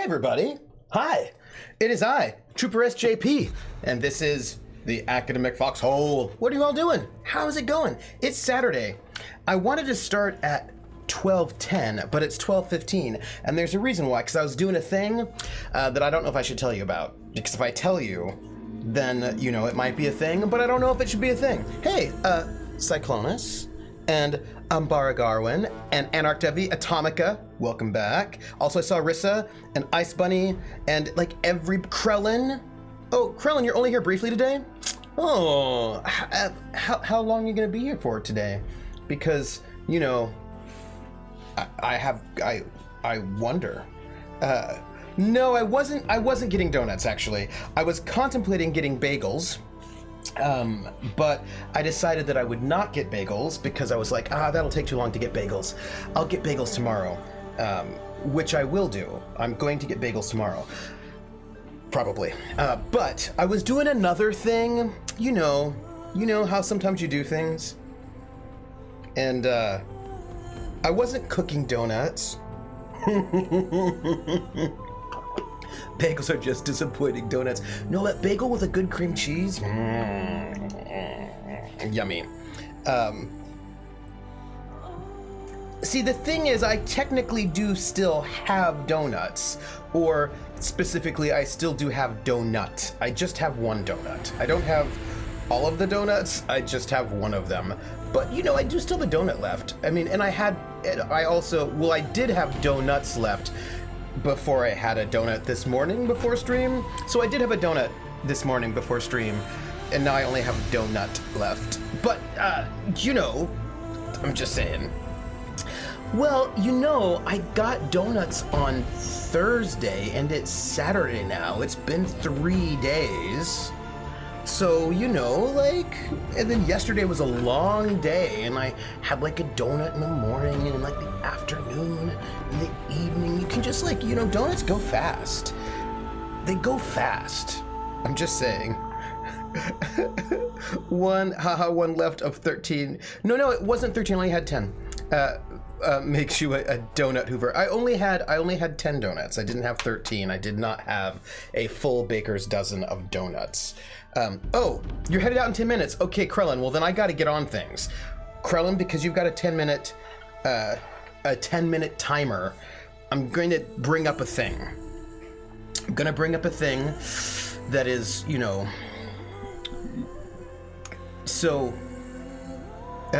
everybody. Hi. It is I, Trooper SJP, and this is the Academic Foxhole. What are you all doing? How's it going? It's Saturday. I wanted to start at 12:10, but it's 12:15, and there's a reason why, because I was doing a thing that I don't know if I should tell you about, because if I tell you, then, you know, it might be a thing, but I don't know if it should be a thing. Hey, Cyclonus, and Umbara Garwin, and Anarch Devi, Atomica, welcome back. Also, I saw Rissa, and Ice Bunny, and, like, every Krellin. Oh, Krellin, you're only here briefly today? Oh, how long are you going to be here for today? Because, you know, I wonder. No, I wasn't getting donuts, actually. I was contemplating getting bagels, but I decided that I would not get bagels because I was like, that'll take too long to get bagels. I'll get bagels tomorrow, which I will do. I'm going to get bagels tomorrow. Probably. But I was doing another thing, you know how sometimes you do things? And, I wasn't cooking donuts. Bagels are just disappointing donuts. No, that bagel with a good cream cheese? Yummy. See, the thing is, I technically do still have donuts. Or, specifically, I still do have donut. I just have one donut. I don't have all of the donuts, I just have one of them. But, you know, I do still have a donut left. I mean, and I did have donuts left before I had a donut this morning before stream. So I did have a donut this morning before stream, and now I only have donut left. But, you know, I'm just saying. Well, you know, I got donuts on Thursday, and it's Saturday now. It's been 3 days. So, you know, like, and then yesterday was a long day, and I had like a donut in the morning, and in like the afternoon, in the evening. You can just, like, you know, donuts go fast. They go fast. I'm just saying. One left of 13. No, it wasn't 13, I only had 10. Makes you a donut hoover. I only had 10 donuts. I didn't have 13. I did not have a full baker's dozen of donuts. Oh, you're headed out in 10 minutes. Okay, Krellin, well then I gotta get on things. Krellin, because you've got a 10-minute timer, I'm going to bring up a thing. I'm gonna bring up a thing that is, you know, so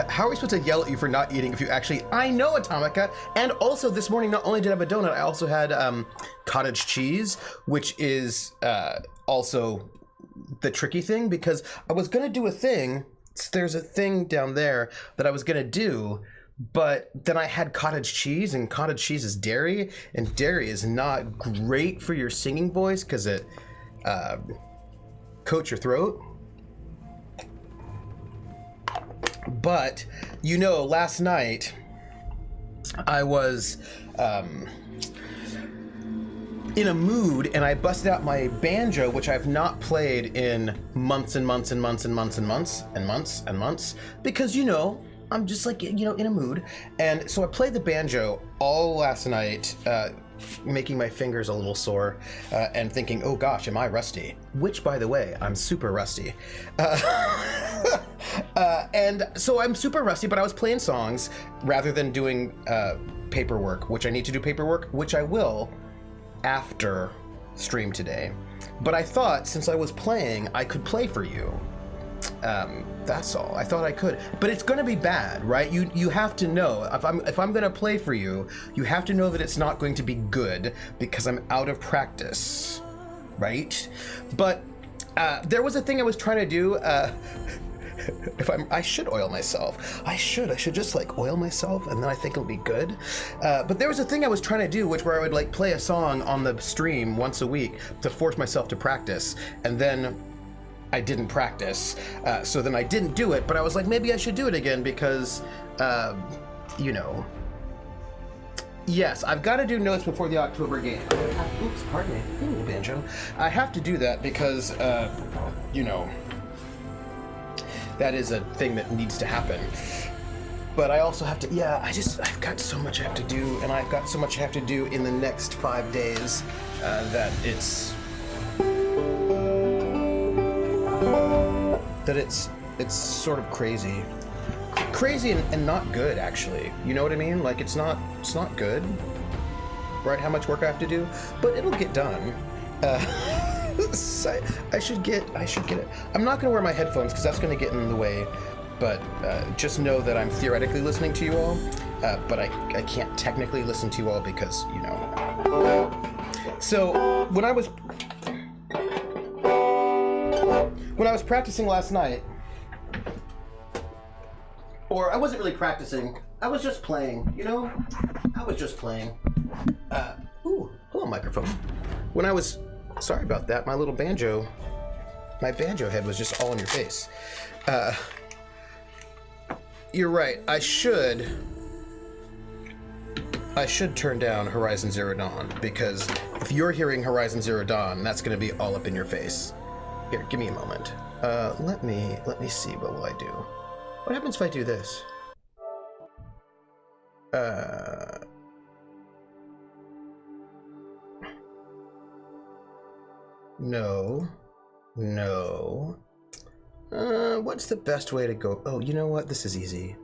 how are we supposed to yell at you for not eating if you actually... I know, Atomica! And also, this morning, not only did I have a donut, I also had cottage cheese, which is also the tricky thing, because I was going to do a thing. There's a thing down there that I was going to do, but then I had cottage cheese, and cottage cheese is dairy, and dairy is not great for your singing voice because it coats your throat. But, you know, last night I was in a mood, and I busted out my banjo, which I've not played in months and months and months and months and months and months and months, because, you know, I'm just like, you know, in a mood. And so I played the banjo all last night, making my fingers a little sore, and thinking, oh gosh, am I rusty? Which, by the way, I'm super rusty. And so I'm super rusty, but I was playing songs rather than doing paperwork, which I need to do paperwork, which I will after stream today. But I thought, since I was playing, I could play for you. That's all. I thought I could, but it's going to be bad, right? You have to know, if I'm going to play for you, you have to know that it's not going to be good because I'm out of practice, right? But there was a thing I was trying to do. I should oil myself. I should just like oil myself, and then I think it'll be good. But there was a thing I was trying to do, where I would like play a song on the stream once a week to force myself to practice, and then I didn't practice. So then I didn't do it, but I was like, maybe I should do it again because, you know. Yes, I've got to do notes before the October game. Oops, pardon me. Ooh, banjo. I have to do that because, you know, that is a thing that needs to happen. But I also have to, I've got so much I have to do, and I've got so much I have to do in the next 5 days that it's sort of crazy and not good, actually. You know what I mean? Like it's not good, right? How much work I have to do, but it'll get done. I should get it. I'm not gonna wear my headphones because that's gonna get in the way, but just know that I'm theoretically listening to you all, but I can't technically listen to you all because, you know. So when I was practicing last night, or I wasn't really practicing, I was just playing, you know? I was just playing. Ooh, hello, microphone. When I was, sorry about that, my banjo head was just all in your face. You're right, I should turn down Horizon Zero Dawn, because if you're hearing Horizon Zero Dawn, that's gonna be all up in your face. Here, give me a moment. Let me see, what will I do? What happens if I do this? No. What's the best way to go? Oh, you know what? This is easy.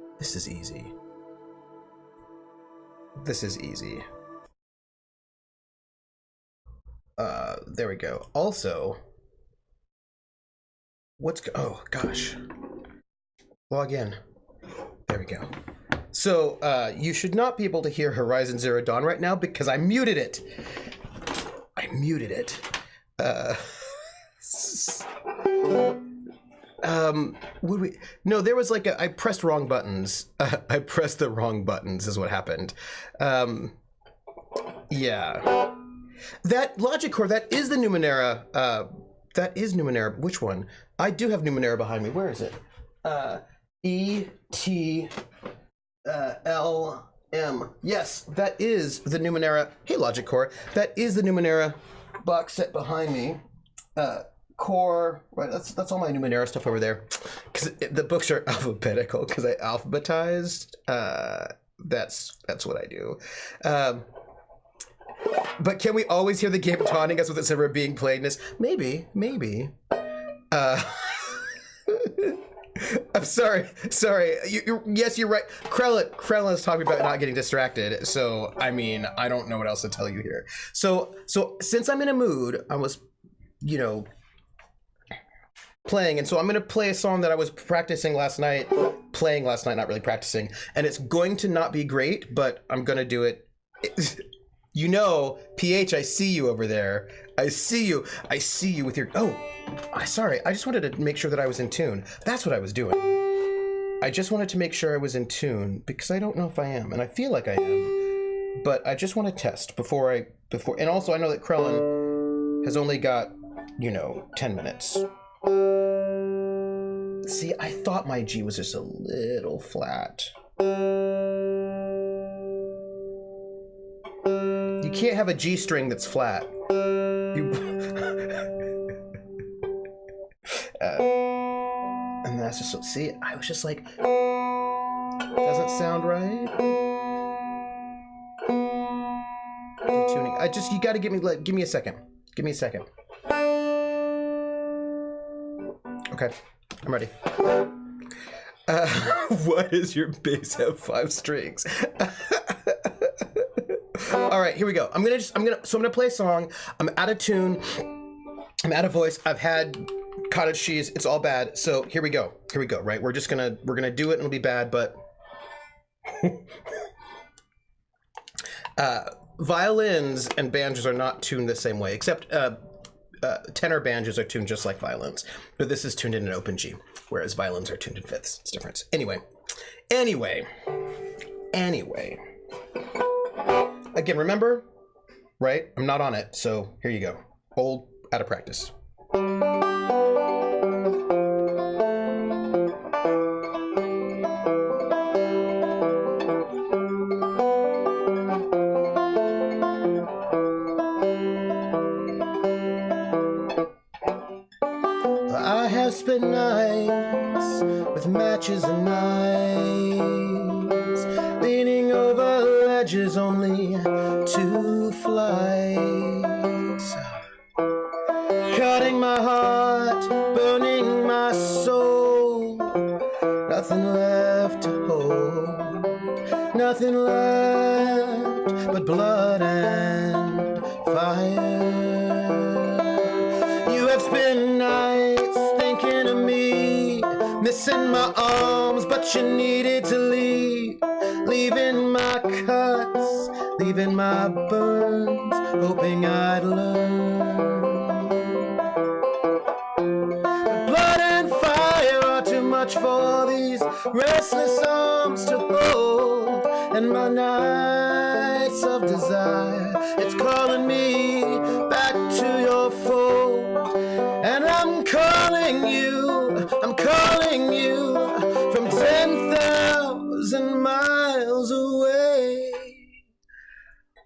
There we go. Also, oh gosh. Log in. There we go. So, you should not be able to hear Horizon Zero Dawn right now because I muted it. Would we? No, there was like I pressed wrong buttons. I pressed the wrong buttons is what happened. Yeah. That Logic Core, that is the Numenera. That is Numenera. Which one? I do have Numenera behind me. Where is it? ETLM. Yes, that is the Numenera. Hey, Logic Core. That is the Numenera box set behind me. Core, right? That's all my Numenera stuff over there. Because the books are alphabetical. Because I alphabetized. That's what I do. But can we always hear the game taunting us with its ever being playedness? Maybe. I'm sorry. Yes, you're right. Krellin is talking about not getting distracted. So, I mean, I don't know what else to tell you here. So since I'm in a mood, I was, you know, playing. And so I'm going to play a song that I was practicing last night. Playing last night, not really practicing. And it's going to not be great, but I'm going to do it. You know, PH, I see you over there. I see you with your... Oh, sorry. I just wanted to make sure that I was in tune. That's what I was doing. I just wanted to make sure I was in tune because I don't know if I am, and I feel like I am. But I just want to test before... And also, I know that Krellin has only got, 10 minutes. See, I thought my G was just a little flat. You can't have a G string that's flat. And that's just, see, I was just like, doesn't sound right. Detuning. You gotta give me a second. Give me a second. Okay, I'm ready. What is your bass have 5 strings? All right, here we go. I'm gonna play a song. I'm out of tune. I'm out of voice. I've had cottage cheese. It's all bad. So here we go. Right? We're gonna do it and it'll be bad, but violins and banjos are not tuned the same way, except tenor banjos are tuned just like violins. But this is tuned in an open G, whereas violins are tuned in fifths. It's different. Anyway. Again, remember, right? I'm not on it, so here you go. Old, out of practice. I have spent nights with matches and knives, leaning over ledges only to fly. nothing left to hold, nothing left but blood and fire. You have spent nights thinking of me, missing my arms, but you needed to leave, leaving my cuts, leaving my burns, hoping I'd learn. But blood and fire are too much for these restless arms to hold, and my nights of desire, it's calling me back to your fold. And I'm calling you from 10,000 miles away.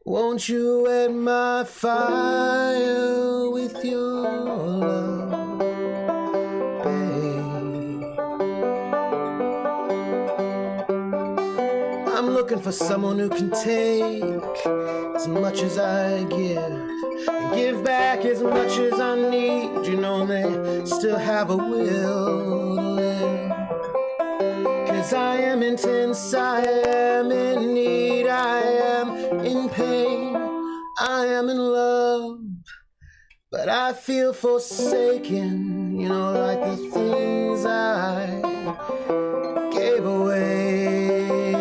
Won't you wet my fire with your love, babe? I'm looking for someone who can take as much as I give, and give back as much as I need. You know they still have a will to live. 'Cause I am intense, I am in need, I am in pain, I am in love, but I feel forsaken, you know, like the things I gave away.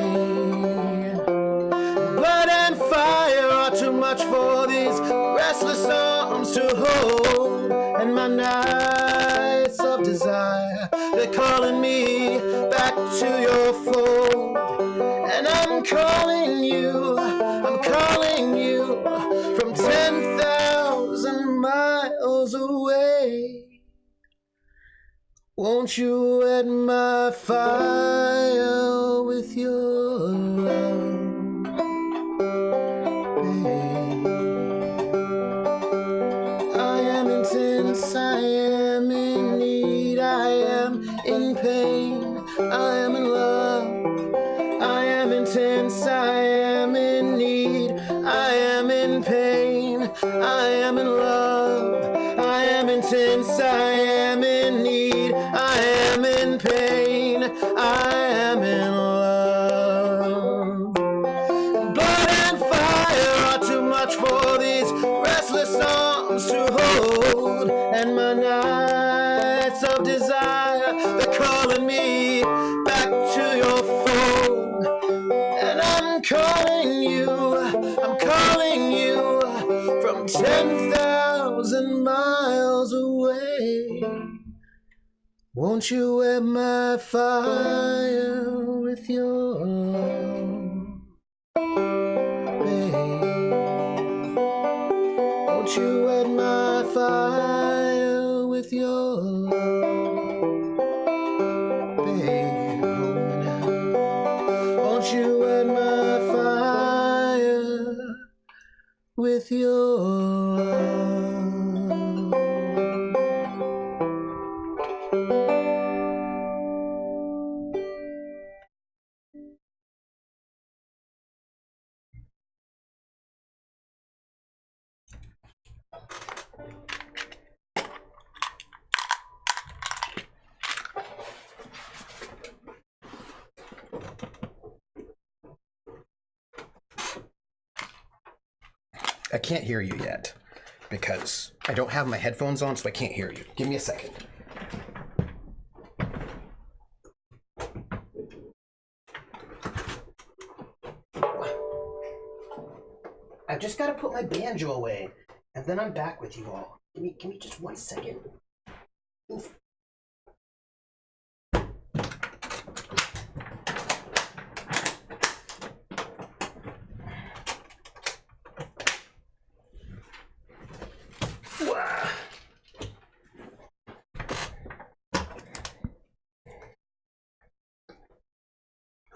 Blood and fire are too much for these restless arms to hold, and my nights of desire, they're calling me back to your fold. And I'm calling you from 10,000 miles away. Won't you wet my fire with your love, babe? I am intense, I am in need, I am in pain, I am in love. I am intense, I am in need, I am in pain, I am in love. I am intense, I am in need, I am in pain, I am in love. Blood and fire are too much for these restless arms to hold, and my nights of desire, they're calling me back to your fold. And I'm calling you from 10,000 miles away. Won't you wet my fire with your love, babe? Won't you wet my fire with your love, babe? Hold me now. Won't you wet my fire with your love? I can't hear you yet because I don't have my headphones on, so I can't hear you. Give me a second. I've just got to put my banjo away, and then I'm back with you all. Give me just 1 second. Oof.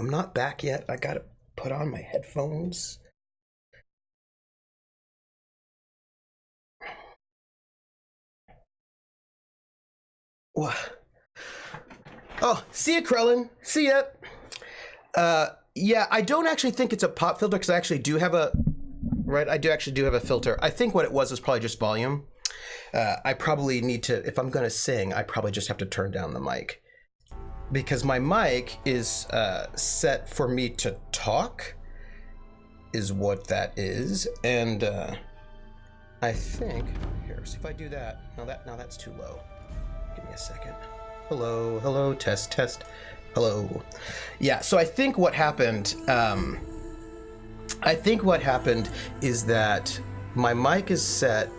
I'm not back yet. I gotta put on my headphones. Oh, see ya, Krellin. See ya. Yeah, I don't actually think it's a pop filter because I actually do have a... Right, I actually do have a filter. I think what it was probably just volume. I probably need to... If I'm going to sing, I probably just have to turn down the mic. because my mic is set for me to talk, is what that is. And I think, here, see if I do that. Now that's too low. Give me a second. Hello, test. Hello. Yeah, so I think what happened is that my mic is set.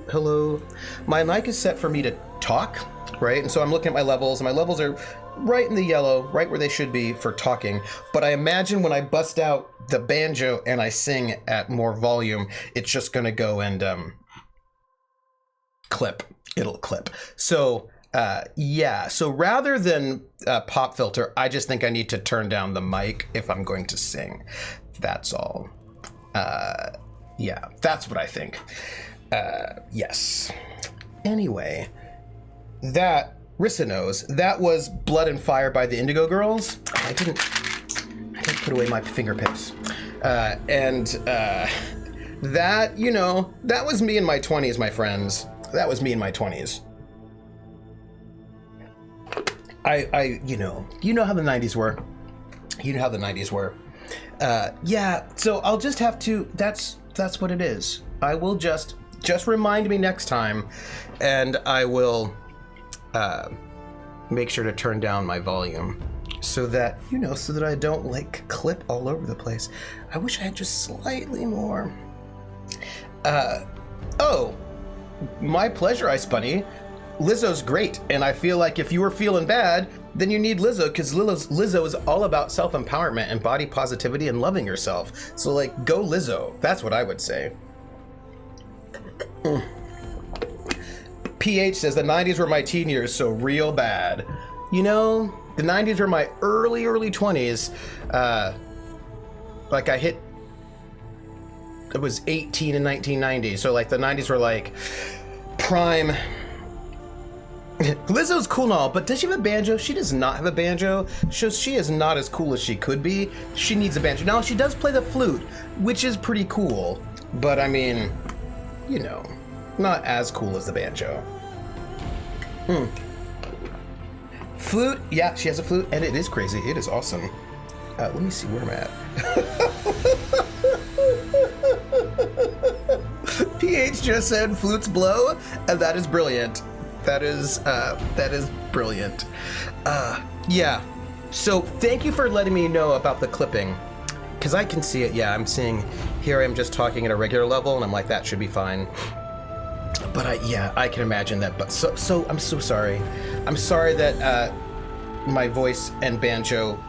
Hello. My mic is set for me to talk, right? And so I'm looking at my levels, and my levels are right in the yellow, right where they should be for talking. But I imagine when I bust out the banjo and I sing at more volume, it's just gonna go and clip. It'll clip. So so rather than pop filter, I just think I need to turn down the mic if I'm going to sing. That's all. Yeah, that's what I think. Yes. Anyway, that Rissa knows. That was Blood and Fire by the Indigo Girls. I didn't put away my fingertips. That, that was me in my 20s, my friends. That was me in my 20s. You know how the 90s were. You know how the 90s were. Yeah, so I'll just have to, that's what it is. I will just remind me next time, and I will make sure to turn down my volume so that, so that I don't clip all over the place. I wish I had just slightly more. Oh, my pleasure, Ice Bunny. Lizzo's great, and I feel like if you were feeling bad, then you need Lizzo, because Lizzo is all about self-empowerment and body positivity and loving yourself. So, go Lizzo. That's what I would say. PH says, the 90s were my teen years, so real bad. The 90s were my early 20s. I was 18 in 1990, so, the 90s were, prime... Lizzo's cool and all, but does she have a banjo? She does not have a banjo. She is not as cool as she could be. She needs a banjo. Now, she does play the flute, which is pretty cool, but I mean, not as cool as the banjo. Flute, yeah, she has a flute, and it is crazy. It is awesome. Let me see where I'm at. PH just said flutes blow, and that is brilliant. That is brilliant. Yeah. So thank you for letting me know about the clipping, because I can see it. Yeah, I'm seeing. Here I am just talking at a regular level, and I'm like, that should be fine. But I can imagine that. But so I'm so sorry. I'm sorry that my voice and banjo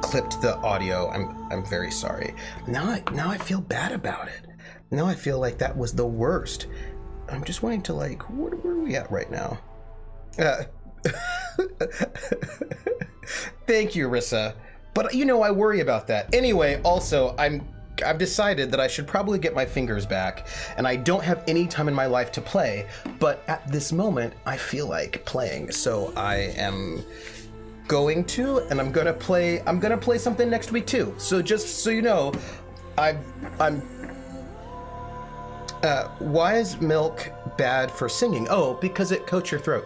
clipped the audio. I'm very sorry. Now I feel bad about it. Now I feel like that was the worst. I'm just wanting to where are we at right now? Thank you, Rissa. But I worry about that. Anyway, also, I've decided that I should probably get my fingers back, and I don't have any time in my life to play, but at this moment, I feel like playing. So I am going to, and I'm gonna play something next week too. So just so you know, why is milk bad for singing? Oh, because it coats your throat.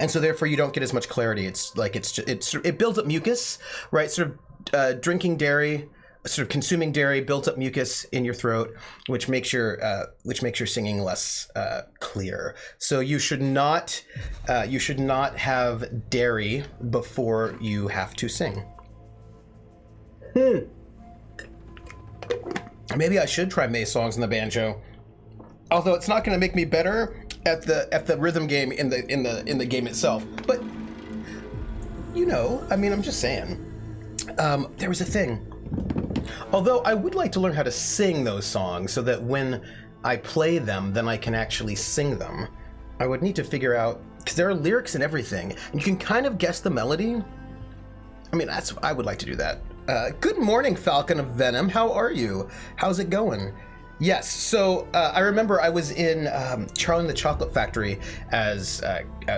And so therefore you don't get as much clarity. It builds up mucus, right? Sort of drinking dairy, sort of consuming dairy builds up mucus in your throat, which makes your singing less clear. So you should not have dairy before you have to sing. Maybe I should try May songs in the banjo, although it's not going to make me better at the rhythm game in the game itself. But I'm just saying. There was a thing. Although I would like to learn how to sing those songs so that when I play them, then I can actually sing them. I would need to figure out, because there are lyrics and everything, and you can kind of guess the melody. I would like to do that. Good morning, Falcon of Venom. How are you? How's it going? Yes, so I remember I was in Charlie and the Chocolate Factory as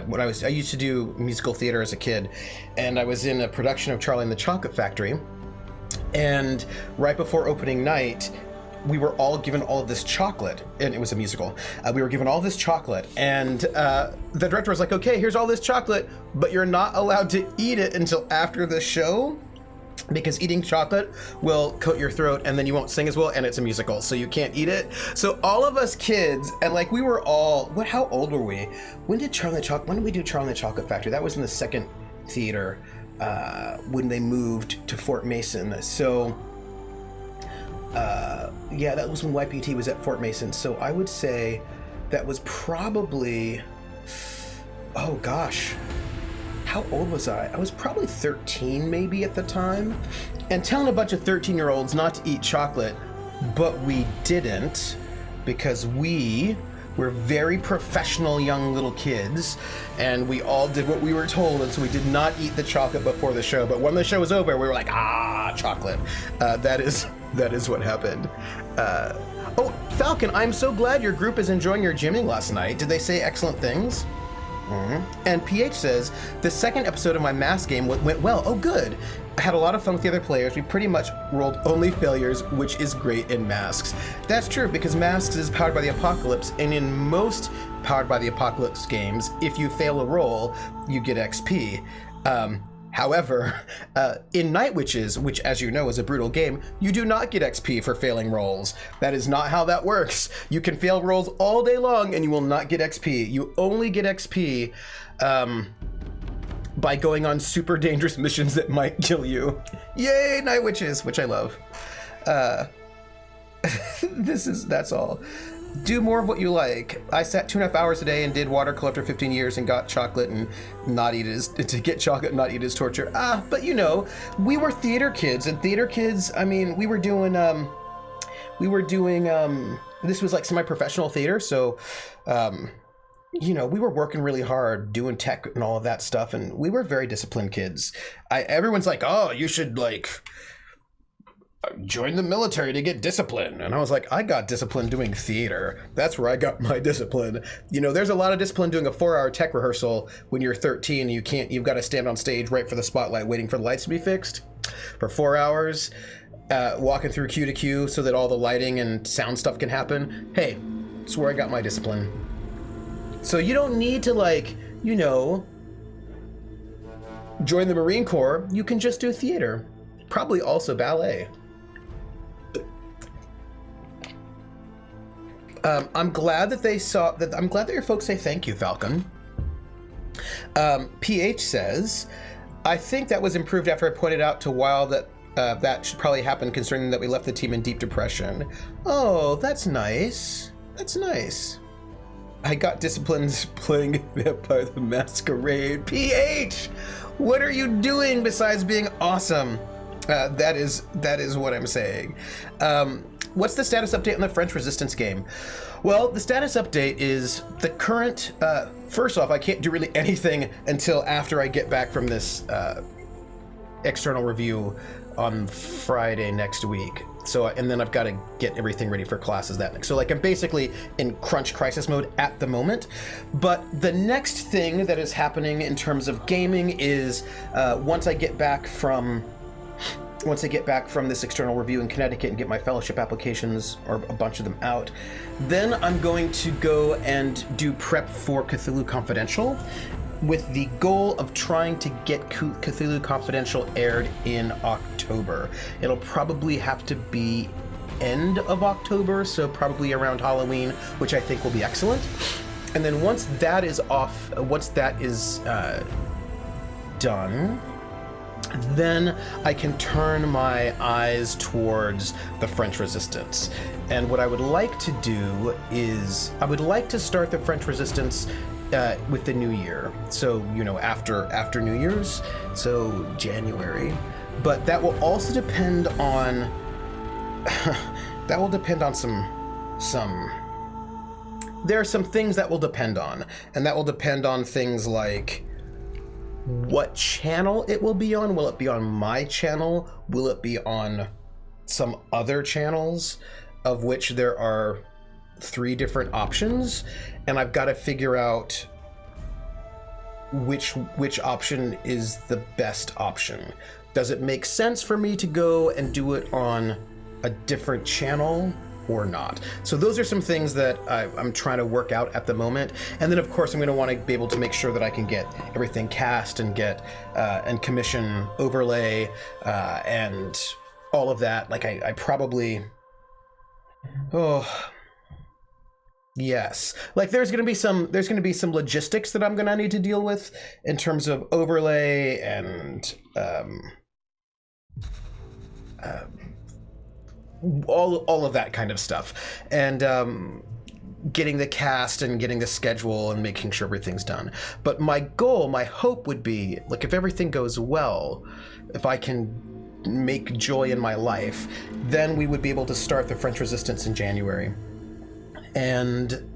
when I used to do musical theater as a kid, and I was in a production of Charlie and the Chocolate Factory. And right before opening night, we were all given all of this chocolate, and it was a musical. We were given all this chocolate, and the director was like, okay, here's all this chocolate, but you're not allowed to eat it until after the show, because eating chocolate will coat your throat and then you won't sing as well, and it's a musical, so you can't eat it. So all of us kids, and like we were all, how old were we? When did we do Charlie and the Chocolate Factory? That was in the second theater when they moved to Fort Mason. So yeah, that was when YPT was at Fort Mason. So I would say that was probably, oh gosh, how old was I? I was probably 13 maybe at the time, and telling a bunch of 13-year-olds not to eat chocolate, but we didn't, because we were very professional young little kids, and we all did what we were told, and so we did not eat the chocolate before the show. But when the show was over, we were like, chocolate. That is what happened. Oh, Falcon, I'm so glad your group is enjoying your gymming last night. Did they say excellent things? And PH says, the second episode of my mask game went well. Oh, good. I had a lot of fun with the other players. We pretty much rolled only failures, which is great in Masks. That's true, because Masks is powered by the Apocalypse, and in most powered by the Apocalypse games, if you fail a roll, you get XP. However, in Night Witches, which as you know is a brutal game, you do not get XP for failing rolls. That is not how that works. You can fail rolls all day long and you will not get XP. You only get XP by going on super dangerous missions that might kill you. Yay, Night Witches, which I love. That's all. Do more of what you like. I sat 2.5 hours a day and did watercolor for 15 years and got chocolate and not eat it to get chocolate and not eat it as torture. But you know, we were theater kids, and theater kids, I mean, we were doing this was like semi-professional theater, so you know, we were working really hard doing tech and all of that stuff, and we were very disciplined kids. Everyone's like, oh, you should like join the military to get discipline. And I was like, I got discipline doing theater. That's where I got my discipline. You know, there's a lot of discipline doing a 4-hour tech rehearsal when you're 13. You've got to stand on stage right for the spotlight, waiting for the lights to be fixed for 4 hours, walking through queue to queue so that all the lighting and sound stuff can happen. Hey, that's where I got my discipline. So you don't need to, like, you know, join the Marine Corps. You can just do theater. Probably also ballet. I'm glad that they saw that. I'm glad that your folks say thank you, Falcon. PH says, I think that was improved after I pointed out to Wild that that should probably happen, considering that we left the team in deep depression. Oh, that's nice. That's nice. I got disciplined playing Vampire the Masquerade. PH, what are you doing besides being awesome? That is what I'm saying. What's the status update on the French Resistance game? Well, the status update is the current, first off, I can't do really anything until after I get back from this external review on Friday next week. So, and then I've got to get everything ready for classes that next. So like I'm basically in crunch crisis mode at the moment. But the next thing that is happening in terms of gaming is once I get back from this external review in Connecticut and get my fellowship applications, or a bunch of them, out, then I'm going to go and do prep for Cthulhu Confidential, with the goal of trying to get Cthulhu Confidential aired in October. It'll probably have to be end of October, so probably around Halloween, which I think will be excellent. And then once that is done, then I can turn my eyes towards the French Resistance. And what I would like to do is, I would like to start the French Resistance with the new year. So, you know, after New Year's, so January. But that will also depend on, there are some things that will depend on, and that will depend on things like what channel it will be on. Will it be on my channel? Will it be on some other channels, of which there are 3 different options, and I've got to figure out which option is the best option. Does it make sense for me to go and do it on a different channel or not. So those are some things that I'm trying to work out at the moment. And then of course I'm going to want to be able to make sure that I can get everything cast and get and commission overlay and all of that. Like I probably, yes, like there's going to be some logistics that I'm going to need to deal with in terms of overlay and all of that kind of stuff, and getting the cast and getting the schedule and making sure everything's done. But my goal, my hope would be, like, if everything goes well, if I can make joy in my life, then we would be able to start the French Resistance in January. And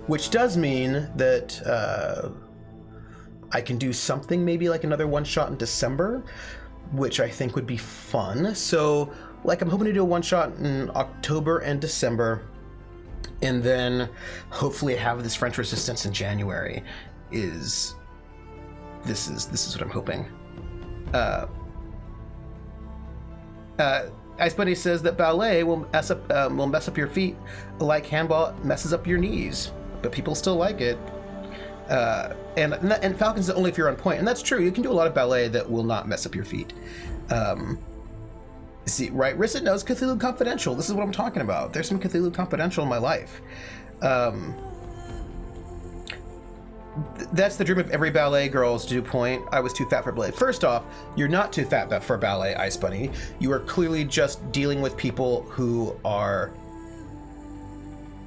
which does mean that I can do something, maybe like another one-shot in December, which I think would be fun. So, like, I'm hoping to do a one-shot in October and December, and then hopefully have this French Resistance in January. This is what I'm hoping. Ice Buddy says that ballet will mess up your feet like handball messes up your knees, but people still like it. And Falcon's only if you're on point, and that's true. You can do a lot of ballet that will not mess up your feet. See, right? Rissa knows Cthulhu Confidential. This is what I'm talking about. There's some Cthulhu Confidential in my life. That's the dream of every ballet girl's due point. I was too fat for ballet. First off, you're not too fat for ballet, Ice Bunny. You are clearly just dealing with people who are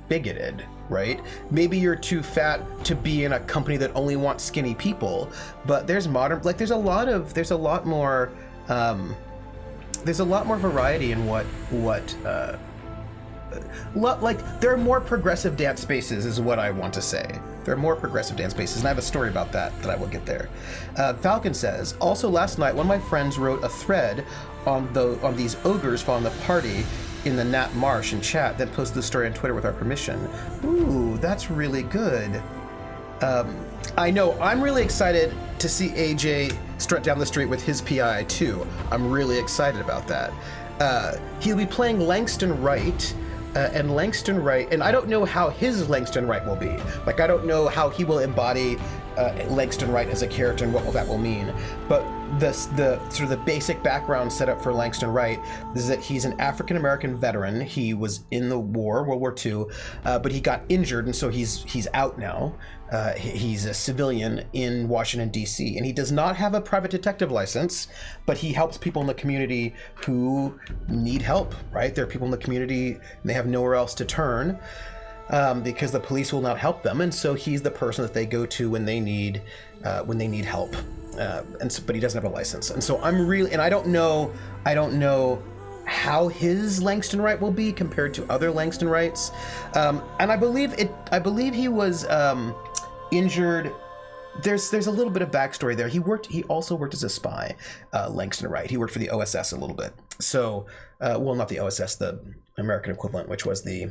bigoted, right? Maybe you're too fat to be in a company that only wants skinny people, but there's modern, like, there's a lot more variety in like, there are more progressive dance spaces is what I want to say. There are more progressive dance spaces, and I have a story about that I will get there. Falcon says, also last night, one of my friends wrote a thread on these ogres following the party in the Nat Marsh in chat, then posted the story on Twitter with our permission. Ooh, that's really good. I know, I'm really excited to see AJ strut down the street with his PI too. I'm really excited about that. He'll be playing Langston Wright, and Langston Wright, and I don't know how his Langston Wright will be. Like, I don't know how he will embody Langston Wright as a character and what that will mean. But the sort of the basic background set up for Langston Wright is that he's an African-American veteran. He was in the war, World War II, but he got injured, and so he's out now. He's a civilian in Washington, D.C., and he does not have a private detective license, but he helps people in the community who need help, right? There are people in the community, and they have nowhere else to turn because the police will not help them, and so he's the person that they go to when they need help. But he doesn't have a license, and so I'm really, and I don't know how his Langston Wright will be compared to other Langston Wrights, and I believe he was injured. There's a little bit of backstory there. He also worked as a spy, Langston Wright. He worked for the OSS a little bit. So, well, not the OSS, the American equivalent, which was the,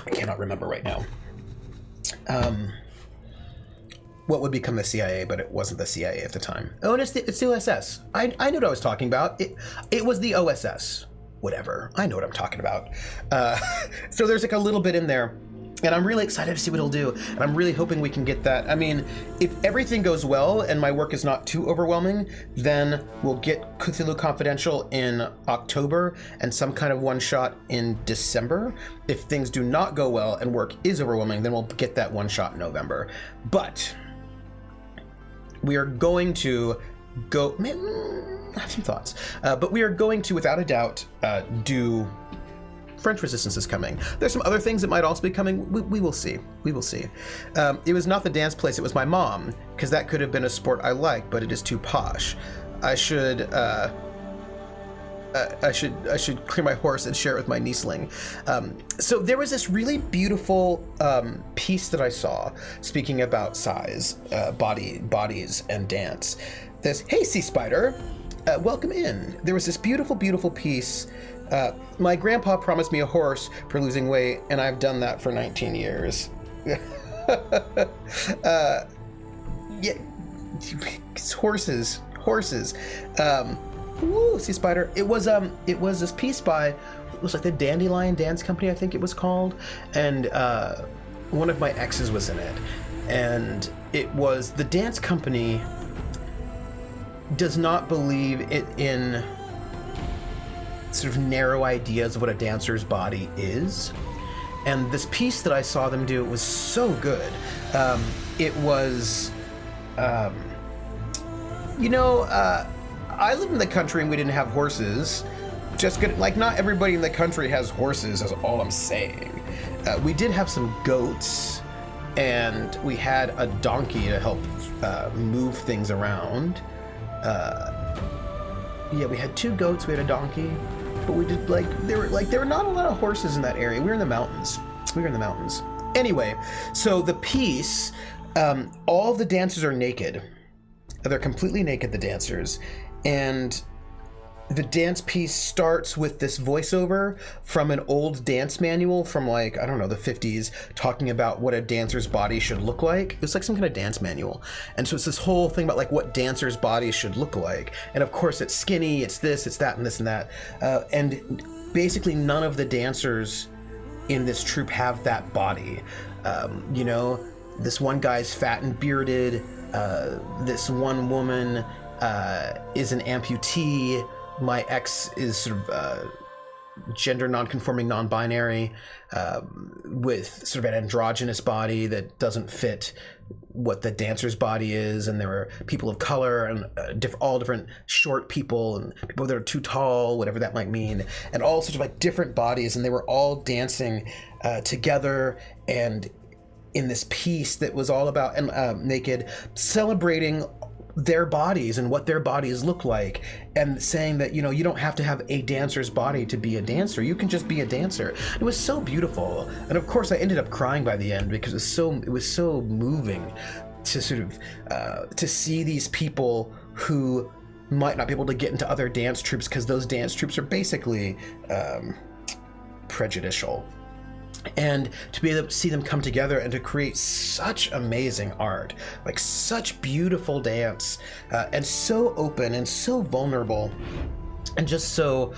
I cannot remember right now. What would become the CIA, but it wasn't the CIA at the time. Oh, and it's the OSS. I knew what I was talking about. It was the OSS. Whatever. I know what I'm talking about. So there's like a little bit in there, and I'm really excited to see what it'll do. And I'm really hoping we can get that. I mean, if everything goes well and my work is not too overwhelming, then we'll get Cthulhu Confidential in October and some kind of one shot in December. If things do not go well and work is overwhelming, then we'll get that one shot in November. But we are going to go, I have some thoughts, but we are going to, without a doubt, do French Resistance is coming. There's some other things that might also be coming. We will see. We will see. It was not the dance place, it was my mom, because that could have been a sport I like, but it is too posh. I should clear my horse and share it with my nieceling. So there was this really beautiful piece that I saw speaking about size, bodies, and dance. This, hey, Sea Spider, welcome in. There was this beautiful, beautiful piece. My grandpa promised me a horse for losing weight, and I've done that for 19 years. Yeah, it's horses. Woo, Sea Spider. It was this piece by, it was like the Dandelion Dance Company, I think it was called, and one of my exes was in it, and it was, the dance company does not believe it in sort of narrow ideas of what a dancer's body is. And this piece that I saw them do was so good. It was, I live in the country and we didn't have horses. Just good, like not everybody in the country has horses, is all I'm saying. We did have some goats, and we had a donkey to help move things around. We had 2 goats, we had a donkey, but we did there were not a lot of horses in that area. We were in the mountains. Anyway, so the piece, all the dancers are naked. They're completely naked, the dancers, and the dance piece starts with this voiceover from an old dance manual from the 50s, talking about what a dancer's body should look like. It was like some kind of dance manual. And so it's this whole thing about what dancers' bodies should look like. And of course it's skinny, it's this, it's that, and this and that. And basically none of the dancers in this troupe have that body. This one guy's fat and bearded. This one woman is an amputee. My ex is sort of gender non-conforming, non-binary, with sort of an androgynous body that doesn't fit what the dancer's body is. And there were people of color and all different short people and people that are too tall, whatever that might mean, and all sorts of different bodies. And they were all dancing together and in this piece that was all about naked, celebrating their bodies and what their bodies look like, and saying that you don't have to have a dancer's body to be a dancer. You can just be a dancer. It was so beautiful, and of course I ended up crying by the end because it was so moving to sort of to see these people who might not be able to get into other dance troupes because those dance troupes are basically prejudicial. And to be able to see them come together and to create such amazing art, such beautiful dance, and so open and so vulnerable, and just so,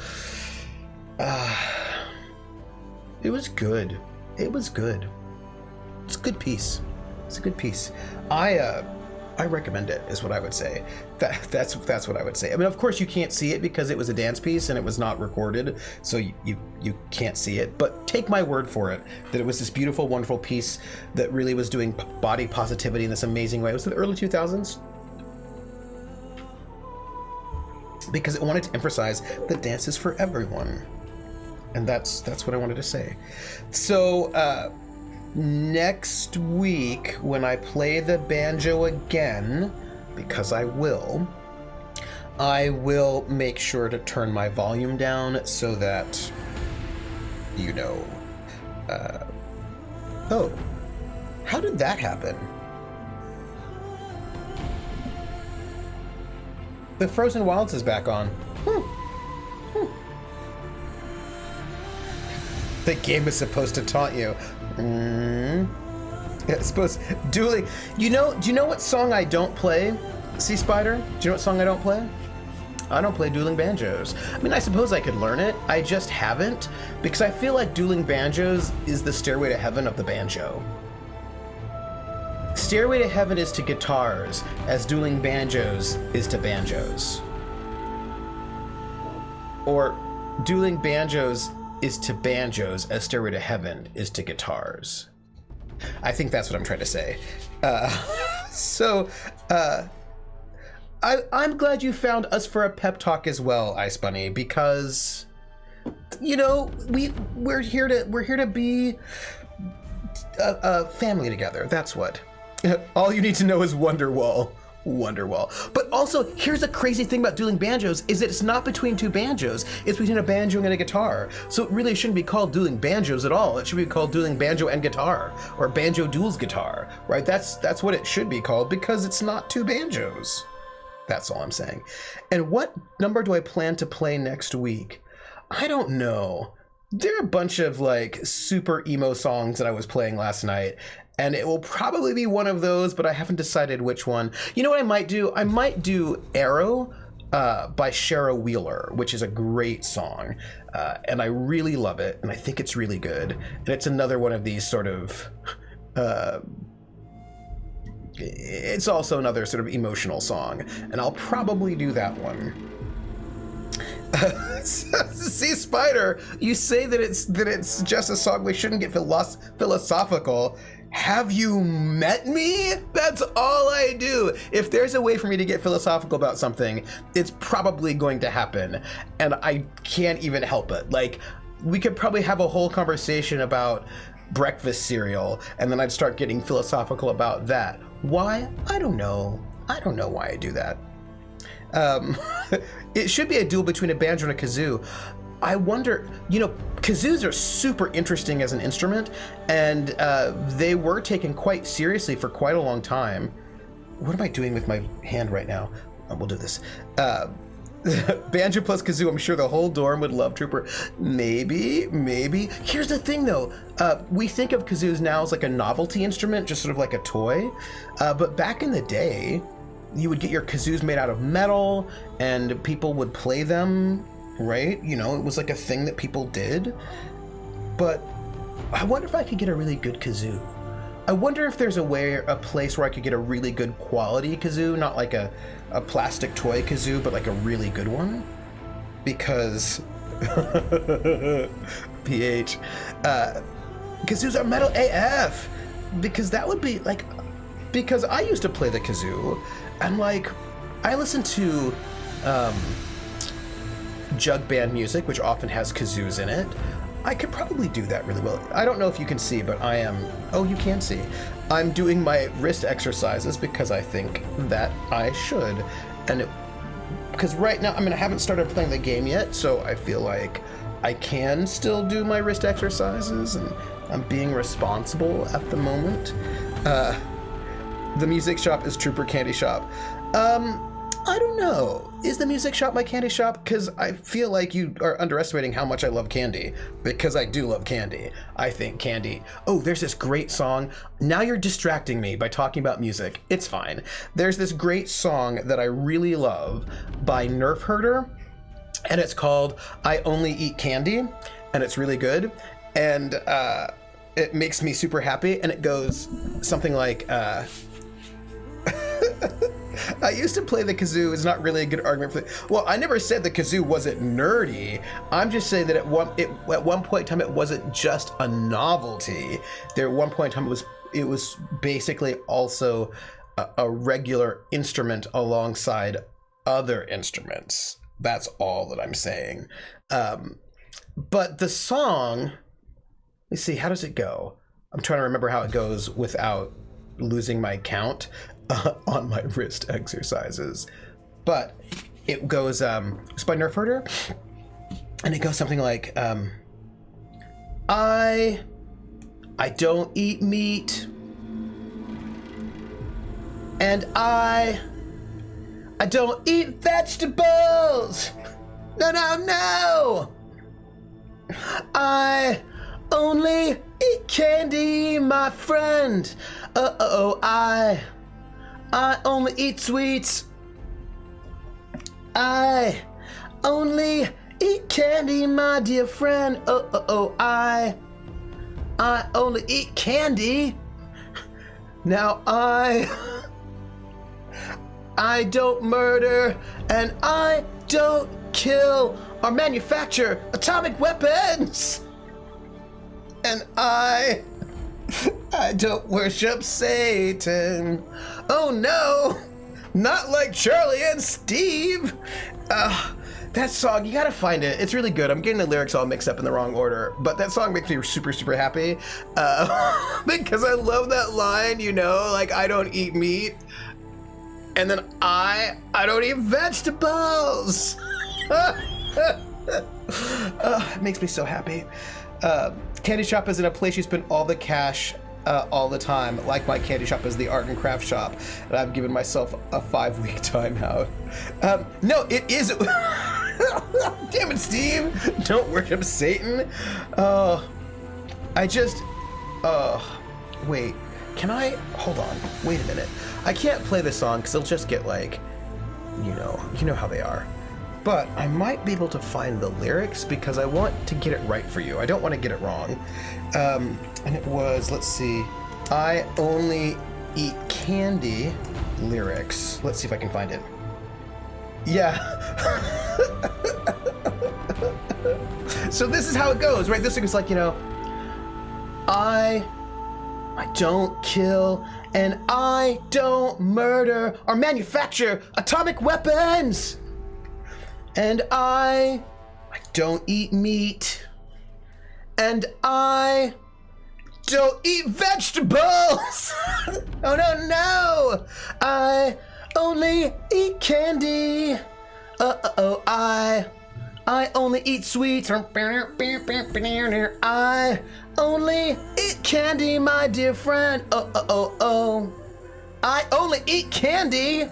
it was good. It was good. It's a good piece. It's a good piece. I recommend it, is what I would say. That's what I would say. I mean, of course you can't see it because it was a dance piece and it was not recorded, so you can't see it. But take my word for it that it was this beautiful, wonderful piece that really was doing body positivity in this amazing way. It was in the early 2000s. Because it wanted to emphasize that dance is for everyone. And that's what I wanted to say. So, next week, when I play the banjo again, because I will make sure to turn my volume down so that, oh, how did that happen? The Frozen Wilds is back on. The game is supposed to taunt you. Yeah, suppose dueling. Do you know what song I don't play, Sea Spider? Do you know what song I don't play? I don't play dueling banjos. I mean, I suppose I could learn it. I just haven't, because I feel like dueling banjos is the Stairway to Heaven of the banjo. Stairway to Heaven is to guitars, as dueling banjos is to banjos. Or dueling banjos is to banjos as Stairway to Heaven is to guitars. I think that's what I'm trying to say. I'm glad you found us for a pep talk as well, Ice Bunny, because we're here to be a family together. That's what. All you need to know is Wonderwall. But also, here's a crazy thing about dueling banjos is that it's not between 2 banjos, it's between a banjo and a guitar. So it really shouldn't be called dueling banjos at all. It should be called dueling banjo and guitar, or banjo duels guitar, right? That's what it should be called, because it's not 2 banjos. That's all I'm saying. And what number do I plan to play next week? I don't know. There are a bunch of super emo songs that I was playing last night, and it will probably be one of those, but I haven't decided which one. You know what I might do? I might do Arrow by Shara Wheeler, which is a great song. And I really love it, and I think it's really good. And it's another one of these sort of... it's also another sort of emotional song, and I'll probably do that one. See, Spider, you say that it's just a song we shouldn't get philosophical. Have you met me? That's all I do. If there's a way for me to get philosophical about something, it's probably going to happen, and I can't even help it. Like, we could probably have a whole conversation about breakfast cereal, and then I'd start getting philosophical about that. Why? I don't know. I don't know why I do that. It should be a duel between a banjo and a kazoo. I wonder, kazoos are super interesting as an instrument, and they were taken quite seriously for quite a long time. What am I doing with my hand right now? We'll do this. Banjo plus kazoo, I'm sure the whole dorm would love Trooper. Maybe. Here's the thing, though. We think of kazoos now as like a novelty instrument, just sort of like a toy. But back in the day, you would get your kazoos made out of metal, and people would play them, right? It was like a thing that people did. But I wonder if I could get a really good kazoo. I wonder if there's a place where I could get a really good quality kazoo, not like a plastic toy kazoo, but like a really good one. Because PH, kazoos are metal AF. Because that would be like, because I used to play the kazoo, and like, I listen to jug band music, which often has kazoos in it. I could probably do that really well. I don't know if you can see, but I am... Oh, you can see. I'm doing my wrist exercises because I think that I should. And because right now, I haven't started playing the game yet, so I feel like I can still do my wrist exercises, and I'm being responsible at the moment. The music shop is Trooper Candy Shop. I don't know. Is the music shop my candy shop? Because I feel like you are underestimating how much I love candy. Because I do love candy. I think candy... Oh, there's this great song. Now you're distracting me by talking about music. It's fine. There's this great song that I really love by Nerf Herder. And it's called I Only Eat Candy. And it's really good. And it makes me super happy. And it goes something like... I used to play the kazoo is not really a good argument for well, I never said the kazoo wasn't nerdy. I'm just saying that at one point in time it wasn't just a novelty. There at one point in time it was basically also a regular instrument alongside other instruments. That's all that I'm saying. But the song, let's see, how does it go? I'm trying to remember how it goes without losing my count. On my wrist exercises, but it goes it's by Nerf Herder, and it goes something like I don't eat meat, and I don't eat vegetables. No. I only eat candy, my friend. I only eat sweets. I only eat candy, my dear friend. I only eat candy. Now I don't murder, and I don't kill or manufacture atomic weapons. And I don't worship Satan. Oh no, not like Charlie and Steve. That song, you gotta find it. It's really good. I'm getting the lyrics all mixed up in the wrong order, but that song makes me super, super happy. Because I love that line, like I don't eat meat. And then I don't eat vegetables. It makes me so happy. Candy shop isn't a place you spend all the cash all the time. Like my candy shop is the art and craft shop, and I've given myself a 5-week timeout. No, it is. Damn it, Steve! Don't worship Satan. Wait. Can I? Hold on. Wait a minute. I can't play this song because it'll just get like you know how they are. But I might be able to find the lyrics because I want to get it right for you. I don't want to get it wrong. And it was, let's see, I only eat candy lyrics. Let's see if I can find it. Yeah. So this is how it goes, right? This is like, I don't kill and I don't murder or manufacture atomic weapons. And I don't eat meat. And I don't eat vegetables. Oh no. I only eat candy. I only eat sweets. I only eat candy, my dear friend. I only eat candy.